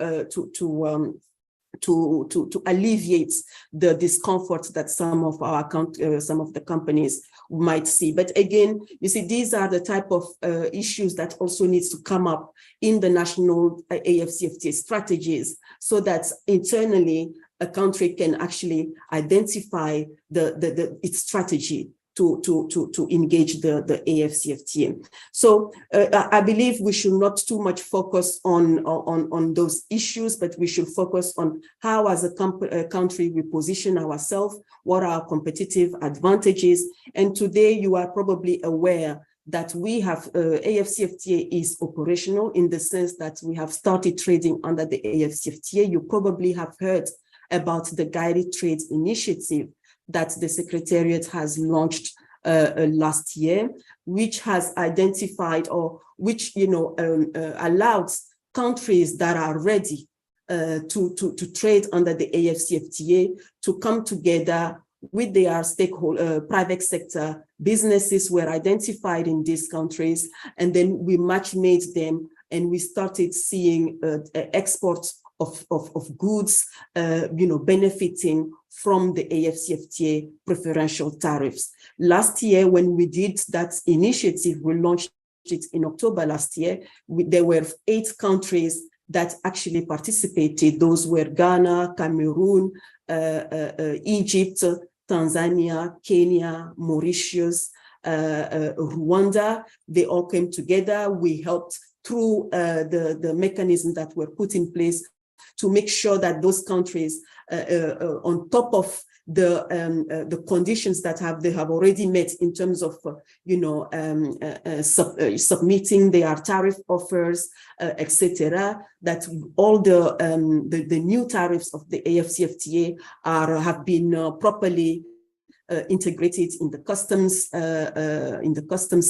[SPEAKER 17] alleviate the discomfort that some of the companies might see. But again, you see, these are the type of issues that also needs to come up in the national AfCFTA strategies, so that internally a country can actually identify its strategy to engage the AfCFTA. So I believe we should not too much focus on those issues, but we should focus on how as a country we position ourselves, what are our competitive advantages. And today you are probably aware that we have AfCFTA is operational in the sense that we have started trading under the AfCFTA. You probably have heard about the Guided Trade Initiative that the Secretariat has launched last year, which has identified, or which allowed countries that are ready to trade under the AfCFTA to come together with their stakeholder, private sector businesses were identified in these countries, and then we match-made them, and we started seeing exports of goods, benefiting from the AfCFTA preferential tariffs. Last year, when we did that initiative, we launched it in October last year. There were 8 countries that actually participated. Those were Ghana, Cameroon, Egypt, Tanzania, Kenya, Mauritius, Rwanda. They all came together. We helped through the mechanism that were put in place to make sure that those countries, on top of the conditions that they have already met in terms of, submitting their tariff offers, etc., that all the new tariffs of the AfCFTA have been properly integrated in the customs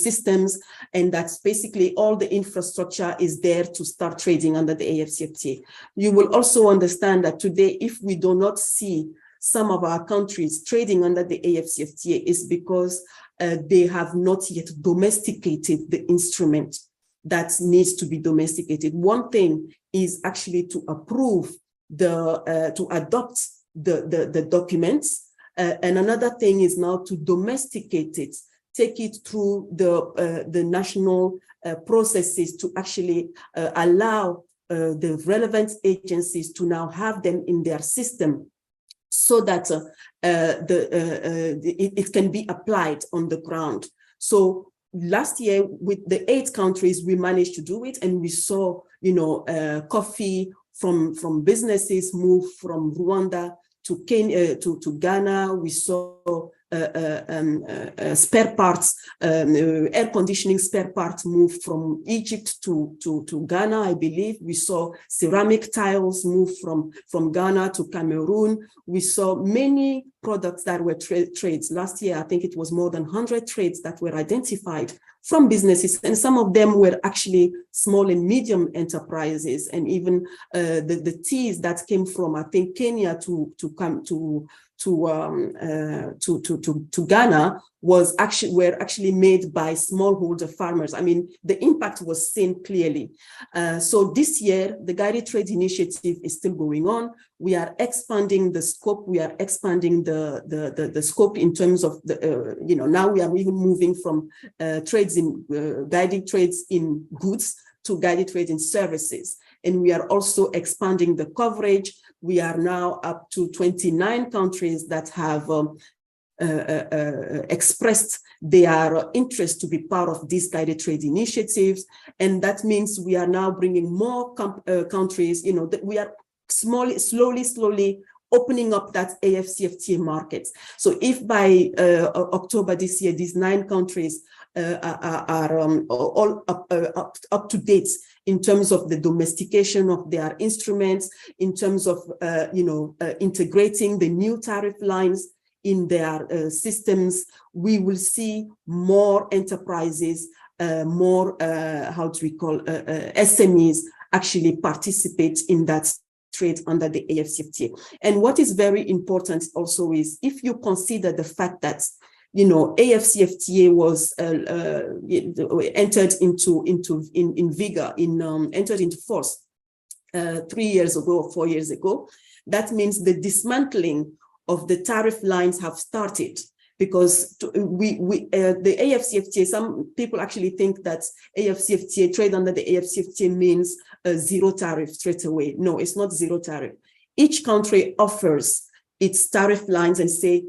[SPEAKER 17] systems, and that's basically all the infrastructure is there to start trading under the AfCFTA. You will also understand that today, if we do not see some of our countries trading under the AfCFTA, is because they have not yet domesticated the instrument that needs to be domesticated. One thing is actually to approve to adopt the documents. And another thing is now to domesticate it, take it through the national processes to actually allow the relevant agencies to now have them in their system, so that it can be applied on the ground. So last year, with the 8 countries, we managed to do it, and we saw, coffee from businesses move from Rwanda to Kenya, to Ghana. We saw spare parts, air conditioning spare parts moved from Egypt to Ghana, I believe. We saw ceramic tiles move from Ghana to Cameroon. We saw many products that were trades. Last year, I think it was more than 100 trades that were identified from businesses, and some of them were actually small and medium enterprises, and even the teas that came from, I think, Kenya to Ghana were actually made by smallholder farmers. I mean, the impact was seen clearly. So this year, the Guided Trade Initiative is still going on. We are expanding the scope. We are expanding the scope in terms of the, now we are even moving from trades in guided trades in goods to guided trade in services. And we are also expanding the coverage. We are now up to 29 countries that have expressed their interest to be part of these guided trade initiatives. And that means we are now bringing more countries, that we are slowly opening up that AfCFTA market. So if by October this year, these 9 countries are all up to date in terms of the domestication of their instruments, in terms of integrating the new tariff lines in their systems, we will see more enterprises, more SMEs actually participate in that trade under the AfCFTA. And what is very important also is, if you consider the fact that AfCFTA was entered into force 3 years ago or 4 years ago, that means the dismantling of the tariff lines have started. Because the AfCFTA, some people actually think that AfCFTA, trade under the AfCFTA means zero tariff straight away. No, it's not zero tariff. Each country offers its tariff lines and say,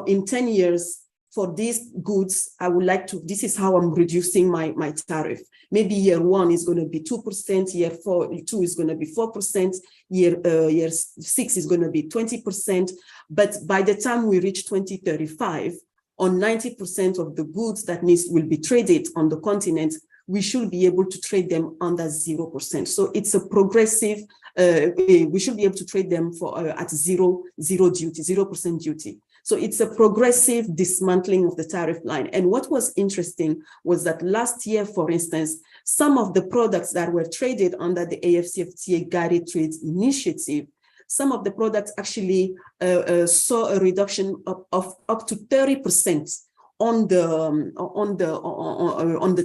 [SPEAKER 17] in 10 years, for these goods, I would like to, this is how I'm reducing my tariff. Maybe year 1 is going to be 2%, year 2 is going to be 4%, year 6 is going to be 20%. But by the time we reach 2035, on 90% of the goods that will be traded on the continent, we should be able to trade them under 0%. So it's a progressive, we should be able to trade them at zero duty, 0% duty. So it's a progressive dismantling of the tariff line. And what was interesting was that last year, for instance, some of the products that were traded under the AfCFTA Guided Trade Initiative, some of the products actually saw a reduction of up to 30% on the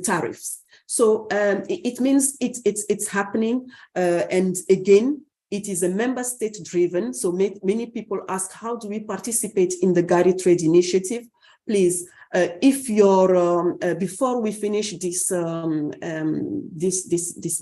[SPEAKER 17] tariffs. So it means it's happening. And again, it is a member state driven. So many people ask, how do we participate in the Guided Trade Initiative? Please, if you're, before we finish this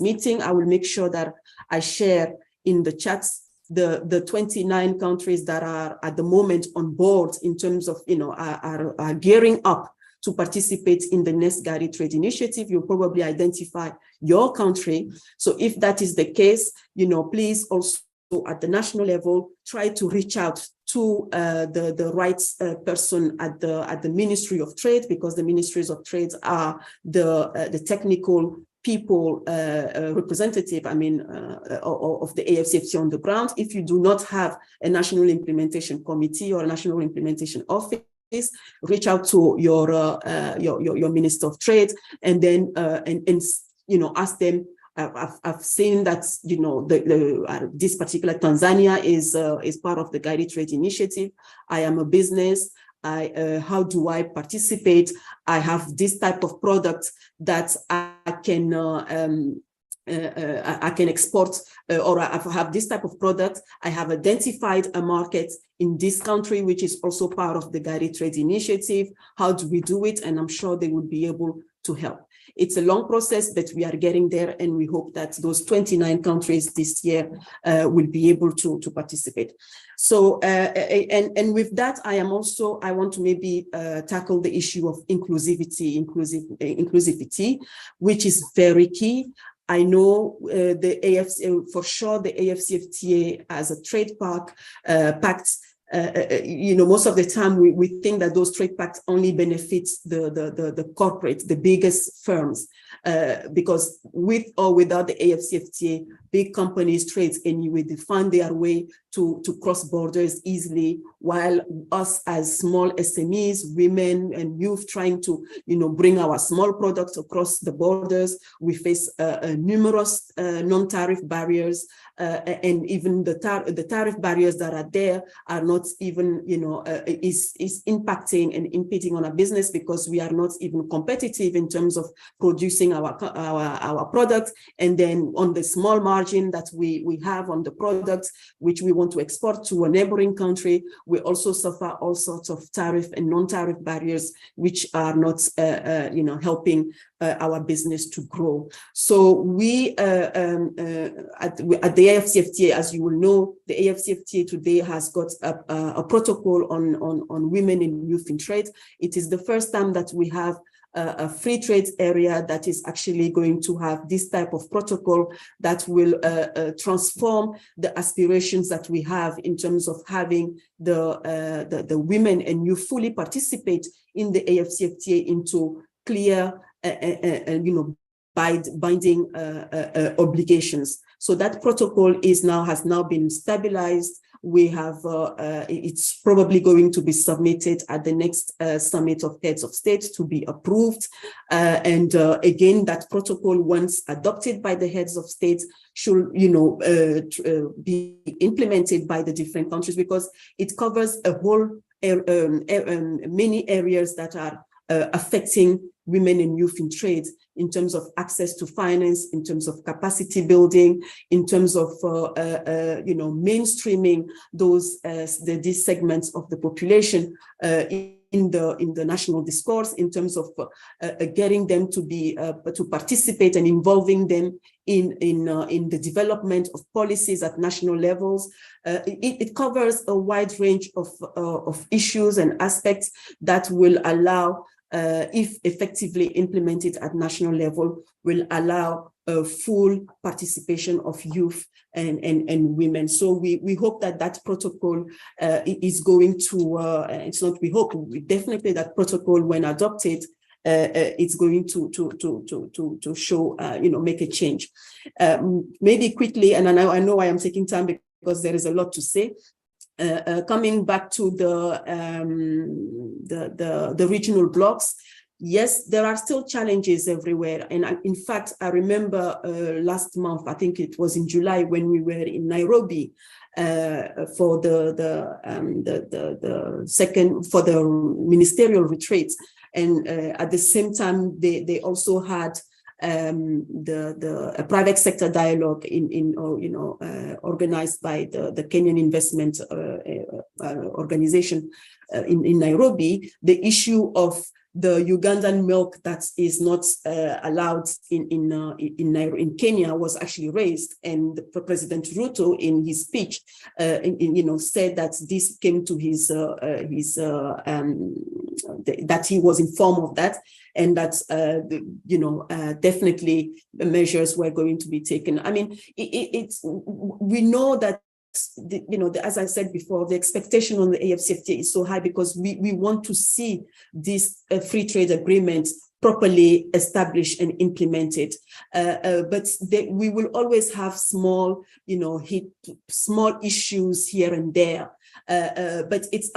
[SPEAKER 17] meeting, I will make sure that I share in the chats the 29 countries that are at the moment on board in terms of, are gearing up to participate in the next Guided Trade Initiative. You'll probably identify your country. So if that is the case, please also at the national level, try to reach out to the right person at the Ministry of Trade, because the Ministries of Trade are the technical people representative, of the AfCFTA on the ground. If you do not have a National Implementation Committee or a National Implementation Office, reach out to your Minister of Trade, and then ask them. I've seen that this particular Tanzania is part of the Guided Trade Initiative. I am a business. How do I participate? I have this type of product that I can export, or I have this type of product. I have identified a market in this country, which is also part of the Guided Trade Initiative. How do we do it? And I'm sure they would be able to help. It's a long process, but we are getting there, and we hope that those 29 countries this year will be able to participate. So, and with that, I want to maybe tackle the issue of inclusivity, which is very key. I know for sure the AfCFTA as a trade pact most of the time we think that those trade pacts only benefits the corporate, the biggest firms, because with or without the AfCFTA, big companies trade anyway, they find their way to cross borders easily, while us as small SMEs, women and youth trying to bring our small products across the borders, we face numerous non-tariff barriers, and even the tariff barriers that are there are not even is impacting and impeding on our business, because we are not even competitive in terms of producing our products, and then on the small margin that we have on the products which we want to export to a neighboring country, we also suffer all sorts of tariff and non-tariff barriers which are not helping our business to grow. So we at the AfCFTA, as you will know, the AfCFTA today has got a protocol on women and youth in trade. It is the first time that we have a free trade area that is actually going to have this type of protocol that will transform the aspirations that we have in terms of having the women and youth fully participate in the AfCFTA into clear binding obligations. So that protocol has now been stabilized. We have, it's probably going to be submitted at the next summit of heads of state to be approved. And again, that protocol, once adopted by the heads of state, should be implemented by the different countries, because it covers a whole many areas that are affecting women and youth in trade, in terms of access to finance, in terms of capacity building, in terms of mainstreaming these segments of the population in the national discourse, in terms of getting them to participate and involving them in the development of policies at national levels. It covers a wide range of issues and aspects that will allow, if effectively implemented at national level, will allow full participation of youth and women. So we hope that protocol is going to, it's not we hope, definitely that protocol, when adopted, it's going to show, make a change. Maybe quickly, and I know I am taking time because there is a lot to say. Coming back to the regional blocks, yes, there are still challenges everywhere. And in fact, I remember last month, I think it was in July, when we were in Nairobi for the ministerial retreat. And at the same time, they also had a private sector dialogue organized by the Kenyan Investment Organization in Nairobi. The issue of the Ugandan milk that is not allowed in Kenya was actually raised, and President Ruto, in his speech, said that this came to that he was informed of that, and that definitely the measures were going to be taken. I mean, we know that, as I said before, the expectation on the AfCFTA is so high because we want to see this free trade agreement properly established and implemented. But we will always have small issues here and there. But it's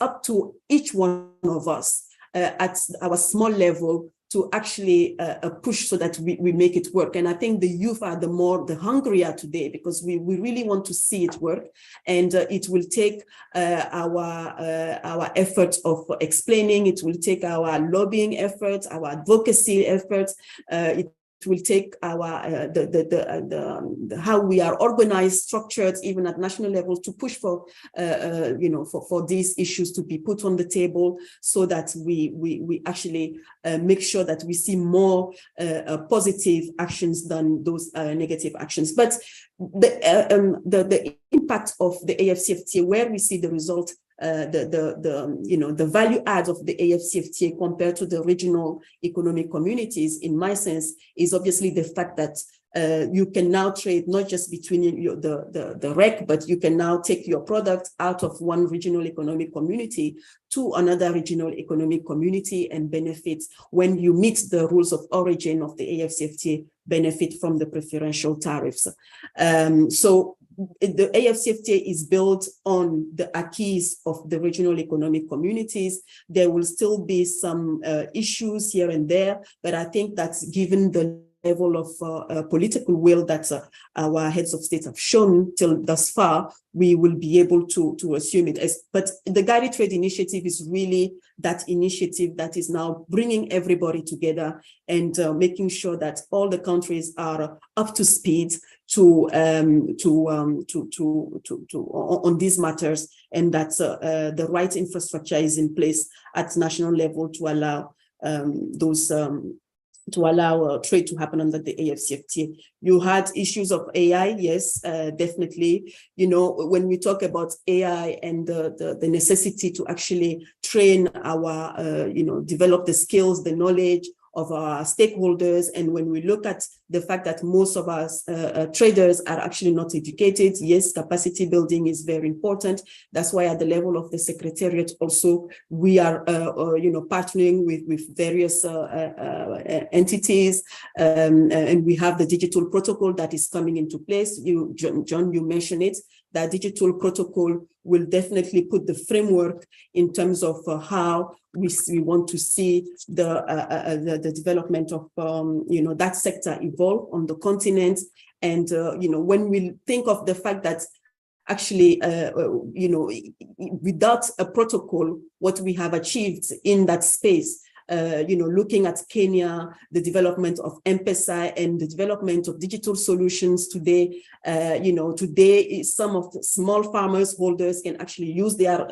[SPEAKER 17] up to each one of us at our small level to actually push so that we make it work. And I think the youth are the hungrier today, because we really want to see it work. And it will take our efforts of explaining, it will take our lobbying efforts, our advocacy efforts, it will take our how we are organized, structured, even at national level, to push for for these issues to be put on the table, so that we actually make sure that we see more positive actions than those negative actions. But the impact of the AfCFTA, where we see the result, the value add of the AfCFTA compared to the regional economic communities, in my sense, is obviously the fact that you can now trade not just between the REC, but you can now take your product out of one regional economic community to another regional economic community and benefit when you meet the rules of origin of the AfCFTA, benefit from the preferential tariffs. So the AfCFTA is built on the acquis of the regional economic communities. There will still be some issues here and there, but I think that's given the level of political will that our heads of state have shown till thus far, we will be able to assume it. But the Guided Trade Initiative is really that initiative that is now bringing everybody together and making sure that all the countries are up to speed on these matters, and that the right infrastructure is in place at national level to allow trade to happen under the AfCFTA. You had issues of AI, yes, definitely. You know, when we talk about AI and the necessity to actually train our, develop the skills, the knowledge of our stakeholders, and when we look at the fact that most of us traders are actually not educated, yes, capacity building is very important. That's why at the level of the Secretariat also, we are, partnering with various entities, and we have the digital protocol that is coming into place. John, you mentioned it. That digital protocol will definitely put the framework in terms of how we want to see the development of that sector evolve on the continent. And when we think of the fact that actually without a protocol, what we have achieved in that space, looking at Kenya, the development of M-Pesa and the development of digital solutions today, today some of the small farmers holders can actually use their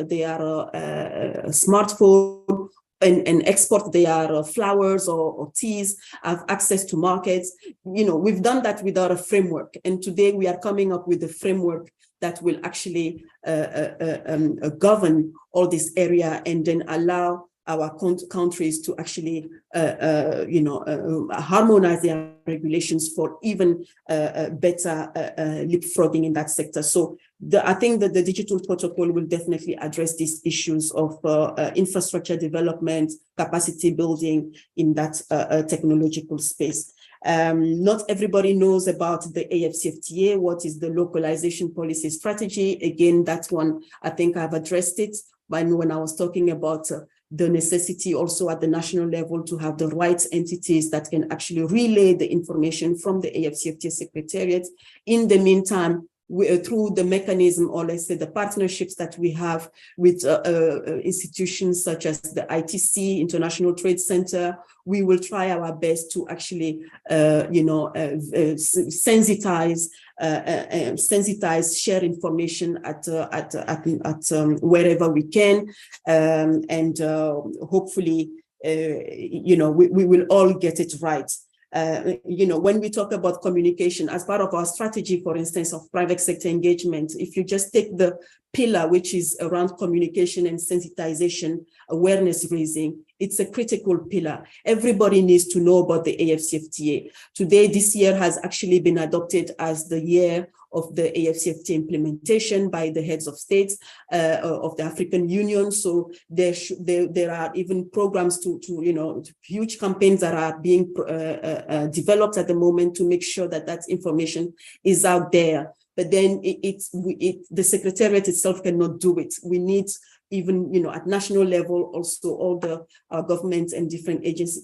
[SPEAKER 17] smartphone and export their flowers or teas, have access to markets. We've done that without a framework. And today we are coming up with a framework that will actually govern all this area and then allow our countries to actually, harmonize their regulations for even better leapfrogging in that sector. So I think that the digital protocol will definitely address these issues of infrastructure development, capacity building in that technological space. Not everybody knows about the AfCFTA. What is the localization policy strategy? Again, that one, I think I've addressed it when I was talking about the necessity also at the national level to have the right entities that can actually relay the information from the AfCFTA Secretariat. In the meantime, through the mechanism, or let's say the partnerships that we have with institutions such as the ITC, International Trade Center, we will try our best to actually, sensitize, share information at wherever we can, and hopefully, we will all get it right. When we talk about communication as part of our strategy, for instance, of private sector engagement, if you just take the pillar, which is around communication and sensitization, awareness raising, it's a critical pillar. Everybody needs to know about the AfCFTA. Today, this year has actually been adopted as the year of the AfCFTA implementation by the heads of states of the African Union. So there are even programs to huge campaigns that are being developed at the moment to make sure that that information is out there. But then the Secretariat itself cannot do it. We need even at national level also all the governments and different agencies,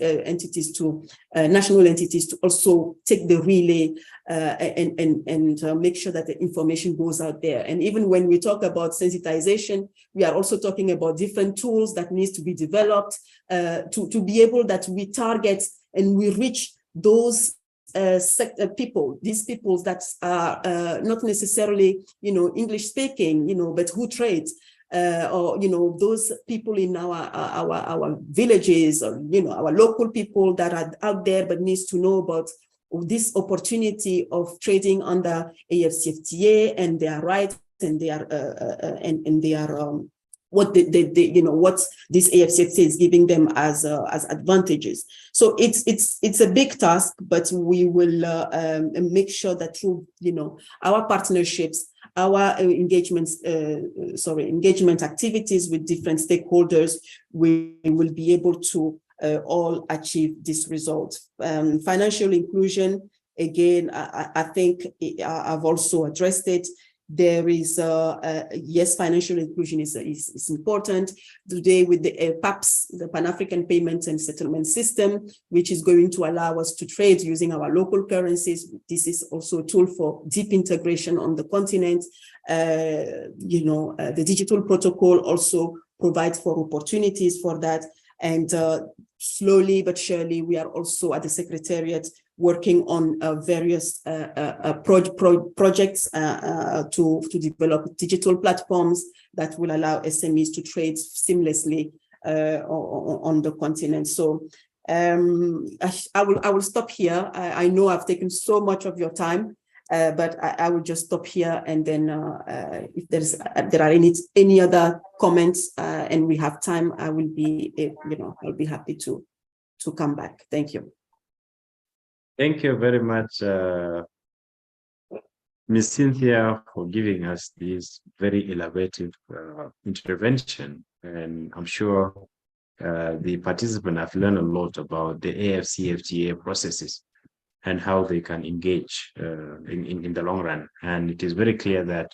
[SPEAKER 17] national entities to also take the relay and make sure that the information goes out there. And even when we talk about sensitization, we are also talking about different tools that needs to be developed to be able that we target and we reach those people, these people that are not necessarily English speaking, but who trade. Or those people in our villages, or our local people that are out there but needs to know about this opportunity of trading under AfCFTA and their rights and their what what this AfCFTA is giving them as advantages. So it's a big task, but we will make sure that through our partnerships, our engagement activities with different stakeholders, we will be able to all achieve this result. Financial inclusion, again, I think I've also addressed it. There is, yes, financial inclusion is important. Today with the PAPS, the Pan-African Payments and Settlement System, which is going to allow us to trade using our local currencies. This is also a tool for deep integration on the continent. The digital protocol also provides for opportunities for that. And slowly but surely, we are also at the Secretariat working on various projects to develop digital platforms that will allow SMEs to trade seamlessly on the continent. So I will stop here. I know I've taken so much of your time, but I will just stop here, and then if there are any other comments and we have time, I will be I'll be happy to come back. Thank you.
[SPEAKER 5] Thank you very much, Ms. Cynthia, for giving us this very elaborative intervention. And I'm sure the participants have learned a lot about the AfCFTA processes and how they can engage in the long run. And it is very clear that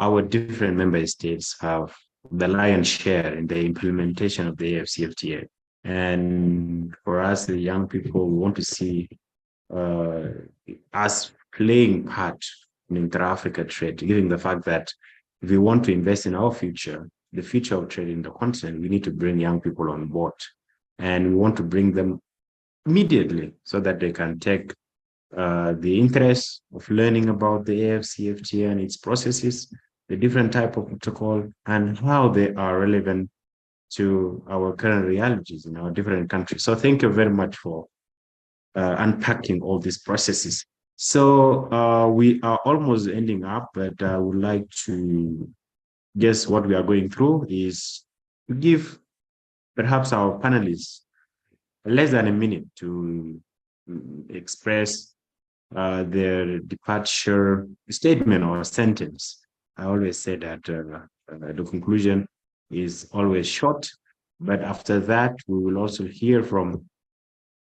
[SPEAKER 5] our different member states have the lion's share in the implementation of the AfCFTA. And for us, the young people, we want to see us playing part in inter-Africa trade, given the fact that if we want to invest in our future, the future of trade in the continent, we need to bring young people on board. And we want to bring them immediately so that they can take the interest of learning about the AfCFTA and its processes, the different type of protocol, and how they are relevant to our current realities in our different countries. So thank you very much for unpacking all these processes. So we are almost ending up, but I would like to guess what we are going through is to give perhaps our panelists less than a minute to express their departure statement or sentence. I always say that the conclusion is always short, but after that, we will also hear from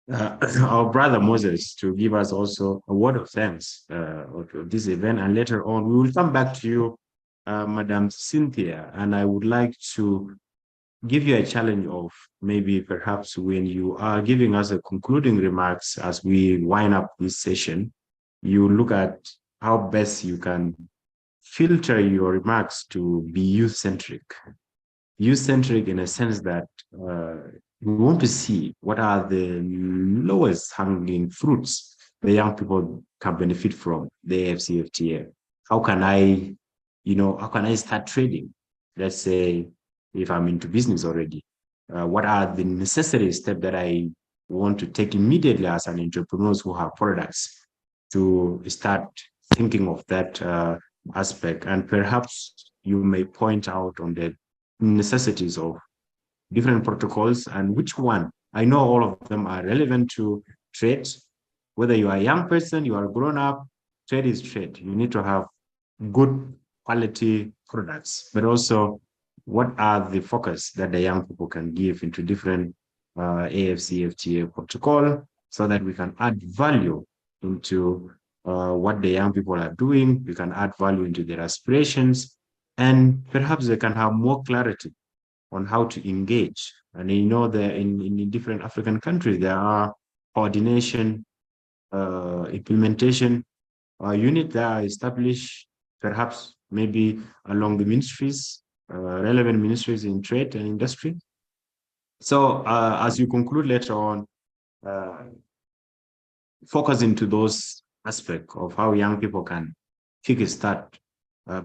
[SPEAKER 5] our brother Moses to give us also a word of thanks of this event. And later on, we will come back to you, Madam Cynthia, and I would like to give you a challenge of maybe perhaps when you are giving us a concluding remarks as we wind up this session, you look at how best you can filter your remarks to be youth-centric. Youth-centric in a sense that we want to see what are the lowest hanging fruits the young people can benefit from the AfCFTA. How can I start trading? Let's say if I'm into business already, what are the necessary steps that I want to take immediately as an entrepreneur who have products to start thinking of that aspect? And perhaps you may point out on the necessities of different protocols and which one. I know all of them are relevant to trade. Whether you are a young person, you are grown up, trade is trade. You need to have good quality products, but also what are the focus that the young people can give into different AfCFTA protocol so that we can add value into what the young people are doing. We can add value into their aspirations, and perhaps they can have more clarity on how to engage. And you know that in different African countries, there are coordination, implementation units that are established, perhaps maybe along the ministries, relevant ministries in trade and industry. So as you conclude later on, focus into those aspects of how young people can kickstart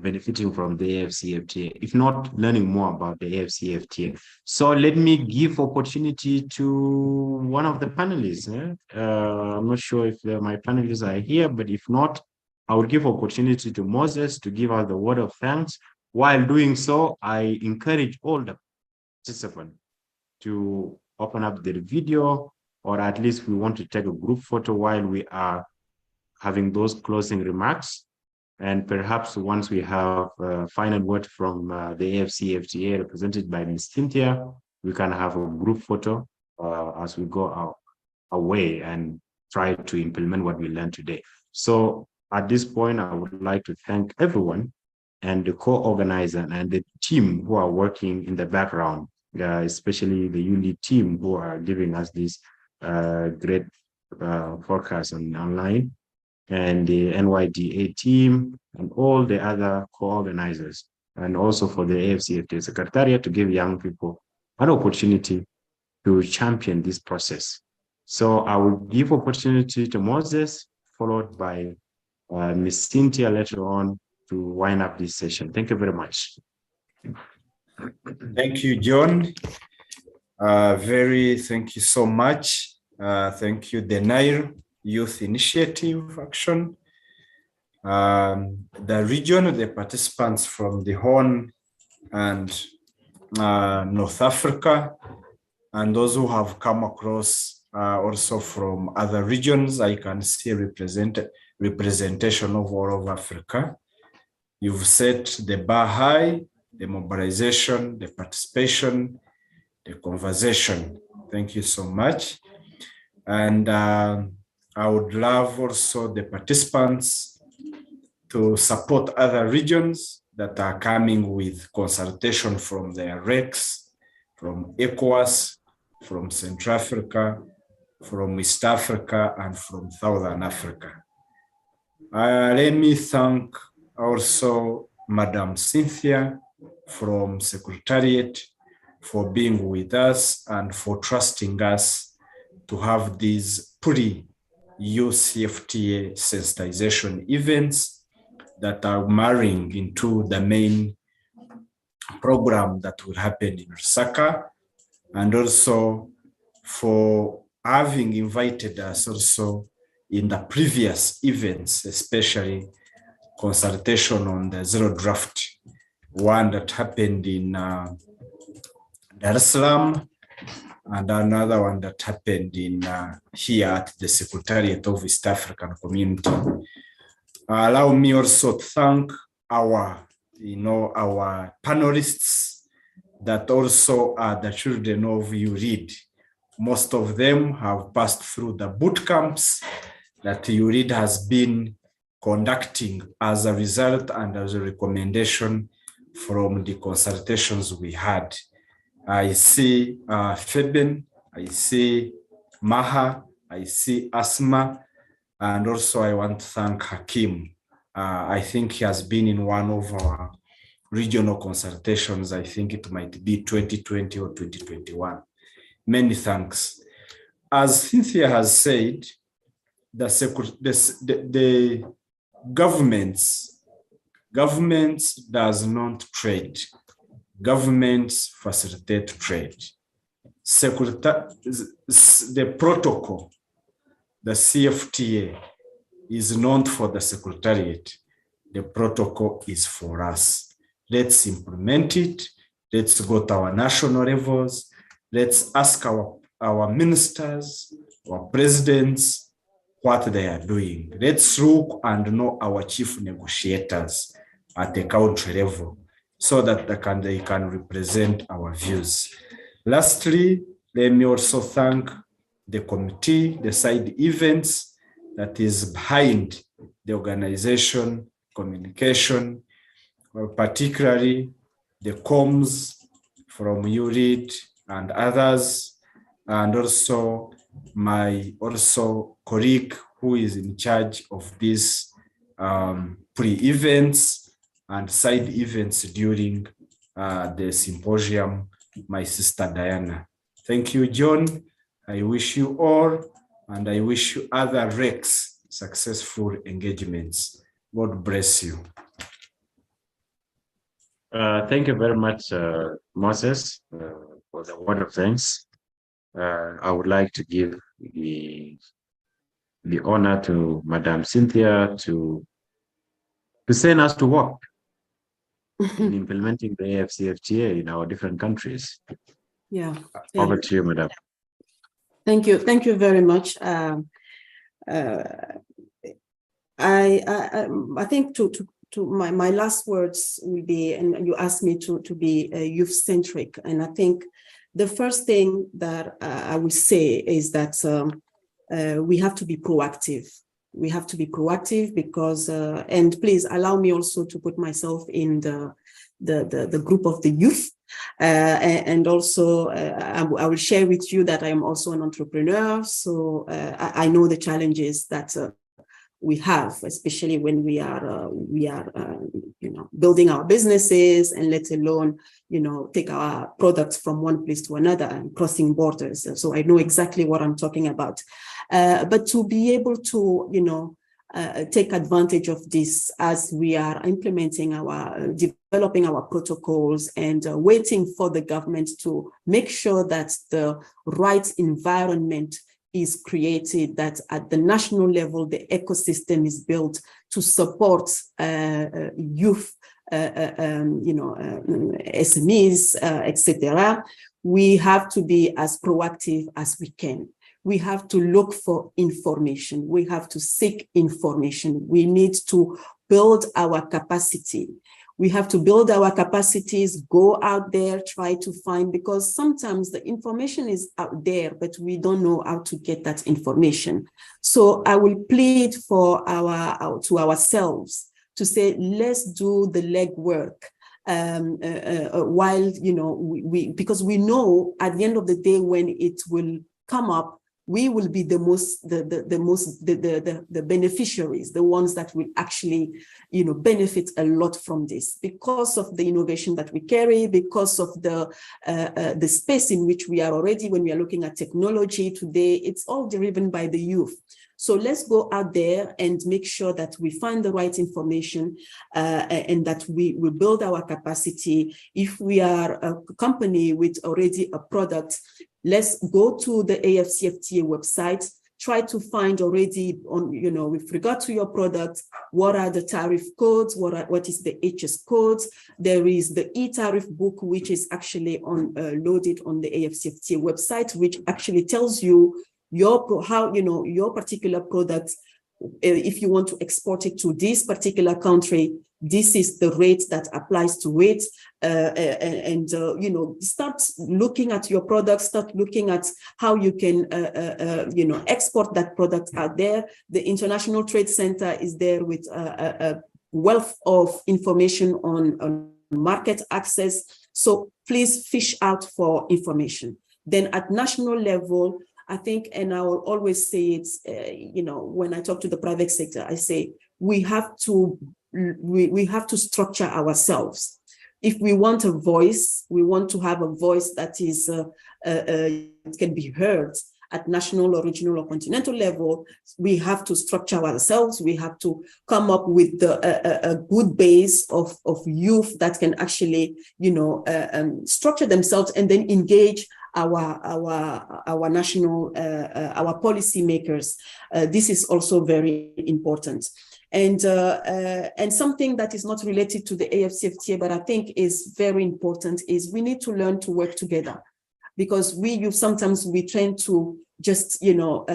[SPEAKER 5] benefiting from the AfCFTA, if not learning more about the AfCFTA. So let me give opportunity to one of the panelists. I'm not sure if my panelists are here, but if not, I will give opportunity to Moses to give us the word of thanks. while doing so, I encourage all the participants to open up their video, or at least we want to take a group photo while we are having those closing remarks. And perhaps once we have a final word from the AfCFTA represented by Ms. Cynthia, we can have a group photo as we go away and try to implement what we learned today. So at this point, I would like to thank everyone and the co-organizer and the team who are working in the background, especially the ULI team who are giving us this great forecast online, and the NYDA team and all the other co-organizers, and also for the AfCFTA Secretariat to give young people an opportunity to champion this process. So I will give opportunity to Moses, followed by Ms. Cynthia later on to wind up this session. Thank you very much.
[SPEAKER 7] Thank you, John. Thank you so much. Thank you, the Nile Youth Initiative Action, the region, the participants from the Horn and North Africa, and those who have come across also from other regions. I can see representation of all of Africa. You've set the bar high, the mobilization, the participation, the conversation. Thank you so much. And I would love also the participants to support other regions that are coming with consultation from their RECs, from ECOWAS, from Central Africa, from East Africa, and from Southern Africa. Let me thank also Madam Cynthia from Secretariat for being with us and for trusting us to have these pre-AfCFTA sensitization events that are marrying into the main program that will happen in Lusaka, and also for having invited us also in the previous events, especially consultation on the zero draft, one that happened in Dar es Salaam, and another one that happened in here at the Secretariat of East African Community. Allow me also to thank our panelists that also are the children of URID. Most of them have passed through the boot camps that URID has been conducting as a result and as a recommendation from the consultations we had. I see Feben, I see Maha, I see Asma, and also I want to thank Hakim. I think he has been in one of our regional consultations. I think it might be 2020 or 2021. Many thanks. As Cynthia has said, the governments does not trade. Governments facilitate trade. The protocol, the CFTA, is not for the Secretariat. The protocol is for us. Let's implement it. Let's go to our national levels. Let's ask our ministers, our presidents, what they are doing. Let's look and know our chief negotiators at the country level, so that they can represent our views. Lastly, let me also thank the committee, the side events that is behind the organization, communication, particularly the comms from URID and others, and also my colleague who is in charge of these pre-events and side events during the symposium, my sister Diana. Thank you, John. I wish you all, and I wish you other RECs successful engagements. God bless you.
[SPEAKER 5] Thank you very much, Moses, for the word of thanks. I would like to give the honor to Madam Cynthia to send us to work. in implementing the AfCFTA in our different countries.
[SPEAKER 17] Yeah.
[SPEAKER 5] Over to you, Madam.
[SPEAKER 17] Thank you. Thank you very much. I think to my last words will be, and you asked me to be youth-centric, and I think the first thing that I will say is that we have to be proactive. We have to be proactive because, and please allow me also to put myself in the group of the youth. And also, I will share with you that I am also an entrepreneur. So I know the challenges that we have, especially when we are building our businesses, and let alone, take our products from one place to another and crossing borders. So I know exactly what I'm talking about. But to be able to, take advantage of this as we are implementing developing our protocols and waiting for the government to make sure that the right environment is created, that at the national level, the ecosystem is built to support youth, SMEs, etc. We have to be as proactive as we can. We have to look for information. We have to seek information. We need to build our capacity. We have to build our capacities, go out there, try to find, because sometimes the information is out there, but we don't know how to get that information. So I will plead for to ourselves to say, let's do the legwork. While, because we know at the end of the day, when it will come up, we will be the beneficiaries, the ones that will actually, benefit a lot from this because of the innovation that we carry, because of the space in which we are already. When we are looking at technology today, it's all driven by the youth. So let's go out there and make sure that we find the right information and that we build our capacity. If we are a company with already a product, let's go to the AfCFTA website, try to find already on, with regard to your product, what are the tariff codes, what is the HS codes. There is the e-tariff book, which is actually loaded on the AfCFTA website, which actually tells you your particular product. If you want to export it to this particular country, this is the rate that applies to it. Start looking at your product, start looking at how you can, export that product out there. The International Trade Center is there with a wealth of information on market access. So please fish out for information. Then at national level, I think, and I will always say it, when I talk to the private sector, I say we have to structure ourselves. If we want a voice, we want to have a voice that is can be heard at national or regional or continental level. We have to structure ourselves. We have to come up with a good base of youth that can actually, structure themselves and then engage our national, our policymakers. This is also very important. And something that is not related to the AfCFTA, but I think is very important, is we need to learn to work together. Because sometimes we tend to just,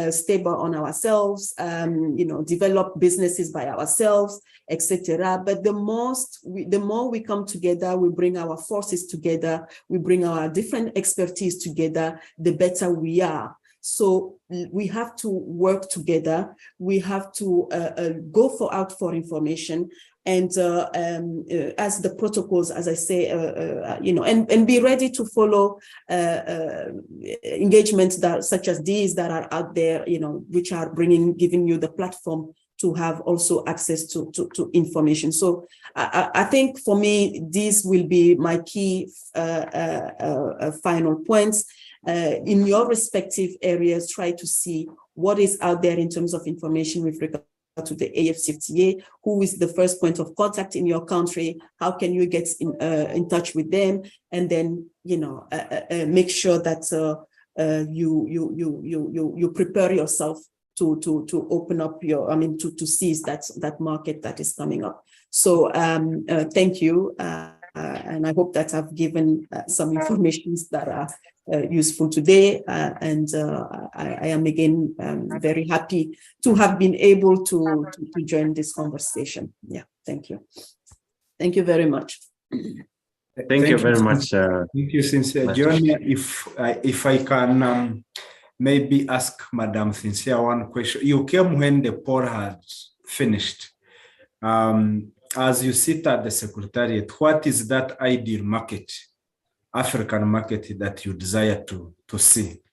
[SPEAKER 17] stable on ourselves, develop businesses by ourselves, etc. But the more we come together, we bring our forces together, we bring our different expertise together, the better we are. So we have to work together. We have to go out for information. And as the protocols, as I say, and be ready to follow engagements such as these that are out there, which are giving you the platform to have also access to information. So I think for me, these will be my key final points. In your respective areas, try to see what is out there in terms of information with regard to the AfCFTA, who is the first point of contact in your country, how can you get in touch with them, and then make sure that you prepare yourself to open up to seize that market that is coming up. So thank you. and I hope that I've given some information that are useful today. I am again very happy to have been able to join this conversation. Yeah, thank you. Thank you very much.
[SPEAKER 5] Thank you very much.
[SPEAKER 7] Thank you, Sincere. John, if I can maybe ask Madam Sincere one question. You came when the poll had finished. As you sit at the Secretariat, what is that ideal market, African market, that you desire to see?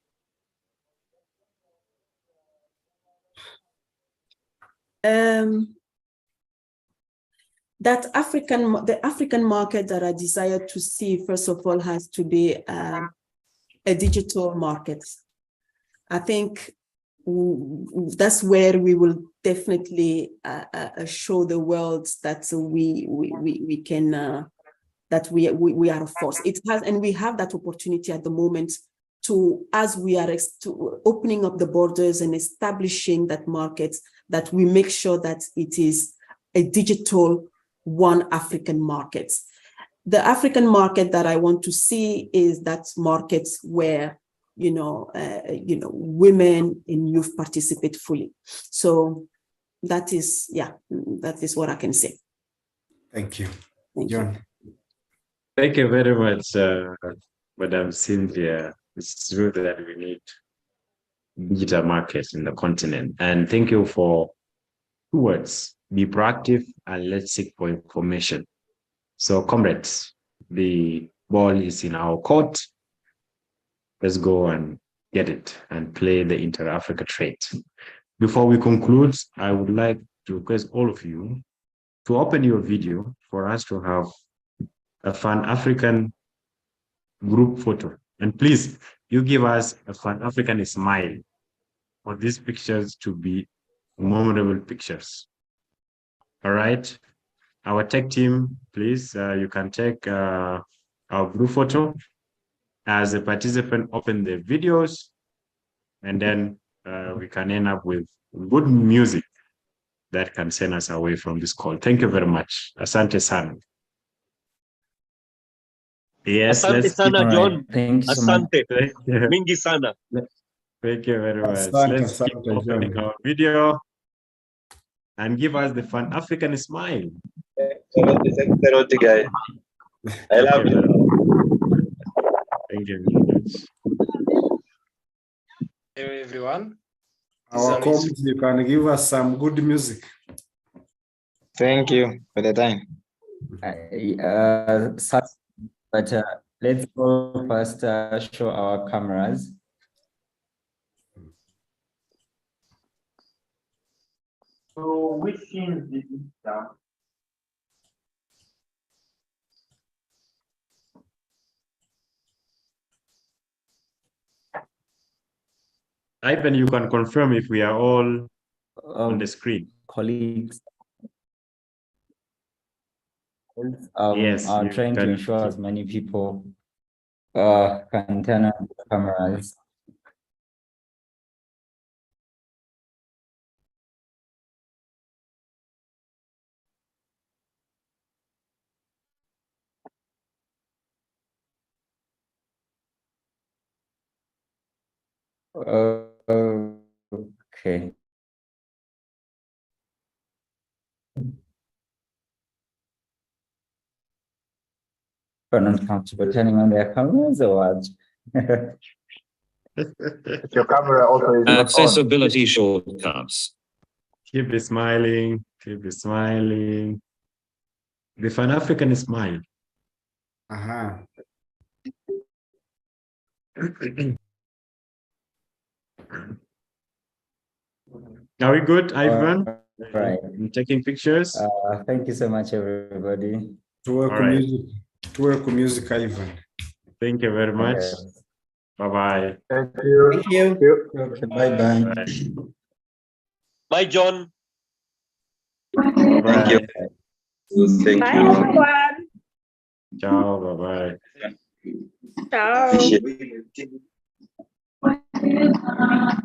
[SPEAKER 17] The African market that I desire to see, first of all, has to be a digital market. I think that's where we will definitely show the world that we can that we are a force. It has, and we have that opportunity at the moment to, as we are opening up the borders and establishing that market, that we make sure that it is a digital one African market. The African market that I want to see is that market where women and youth participate fully. So that is, that is what I can say.
[SPEAKER 7] Thank you.
[SPEAKER 17] Thank
[SPEAKER 7] John.
[SPEAKER 5] Thank you very much, Madam Cynthia. It's true that we need digital markets in the continent. And thank you for 2 words: be proactive and let's seek for information. So, comrades, the ball is in our court. Let's go and get it and play the inter-Africa trade. Before we conclude, I would like to request all of you to open your video for us to have a Pan-African group photo. And please, you give us a Pan-African smile for these pictures to be memorable pictures. All right. Our tech team, please, you can take our group photo. As a participant, open the videos, and then we can end up with good music that can send us away from this call. Thank you very much. Asante sana. Yes,
[SPEAKER 19] Asante sana, John. Asante.
[SPEAKER 5] Much.
[SPEAKER 19] Mingi sana.
[SPEAKER 5] Thank you very much.
[SPEAKER 7] Asante,
[SPEAKER 5] Let's keep opening
[SPEAKER 7] John.
[SPEAKER 5] our video and give us the Pan-African smile.
[SPEAKER 19] Guy. I love you.
[SPEAKER 5] Thank you very much.
[SPEAKER 20] Hello, everyone.
[SPEAKER 7] Our comments, you can give us some good music.
[SPEAKER 20] Thank you for the time.
[SPEAKER 4] But let's go first show our cameras.
[SPEAKER 21] So which scenes did you start?
[SPEAKER 5] Ivan, you can confirm if we are all on the screen.
[SPEAKER 4] Colleagues.
[SPEAKER 5] Yes,
[SPEAKER 4] are
[SPEAKER 5] you
[SPEAKER 4] trying to
[SPEAKER 5] can-
[SPEAKER 4] ensure as many people can turn on the cameras. Okay. Are not comfortable turning on their cameras or what?
[SPEAKER 21] Your camera also is not on.
[SPEAKER 22] Accessibility shortcuts.
[SPEAKER 5] Keep smiling, keep smiling. The Pan-African smile. Are we good, Ivan?
[SPEAKER 4] Right.
[SPEAKER 5] I'm taking pictures.
[SPEAKER 4] Thank you so much, everybody.
[SPEAKER 7] To work
[SPEAKER 5] All right.
[SPEAKER 7] music, Ivan.
[SPEAKER 5] Thank you very much. Bye-bye.
[SPEAKER 21] Thank you.
[SPEAKER 17] Thank you.
[SPEAKER 4] Okay, bye-bye.
[SPEAKER 19] Bye, John.
[SPEAKER 5] Thank
[SPEAKER 21] you. Thank
[SPEAKER 15] Bye,
[SPEAKER 21] you.
[SPEAKER 15] everyone.
[SPEAKER 5] Ciao, bye-bye.
[SPEAKER 15] Ciao.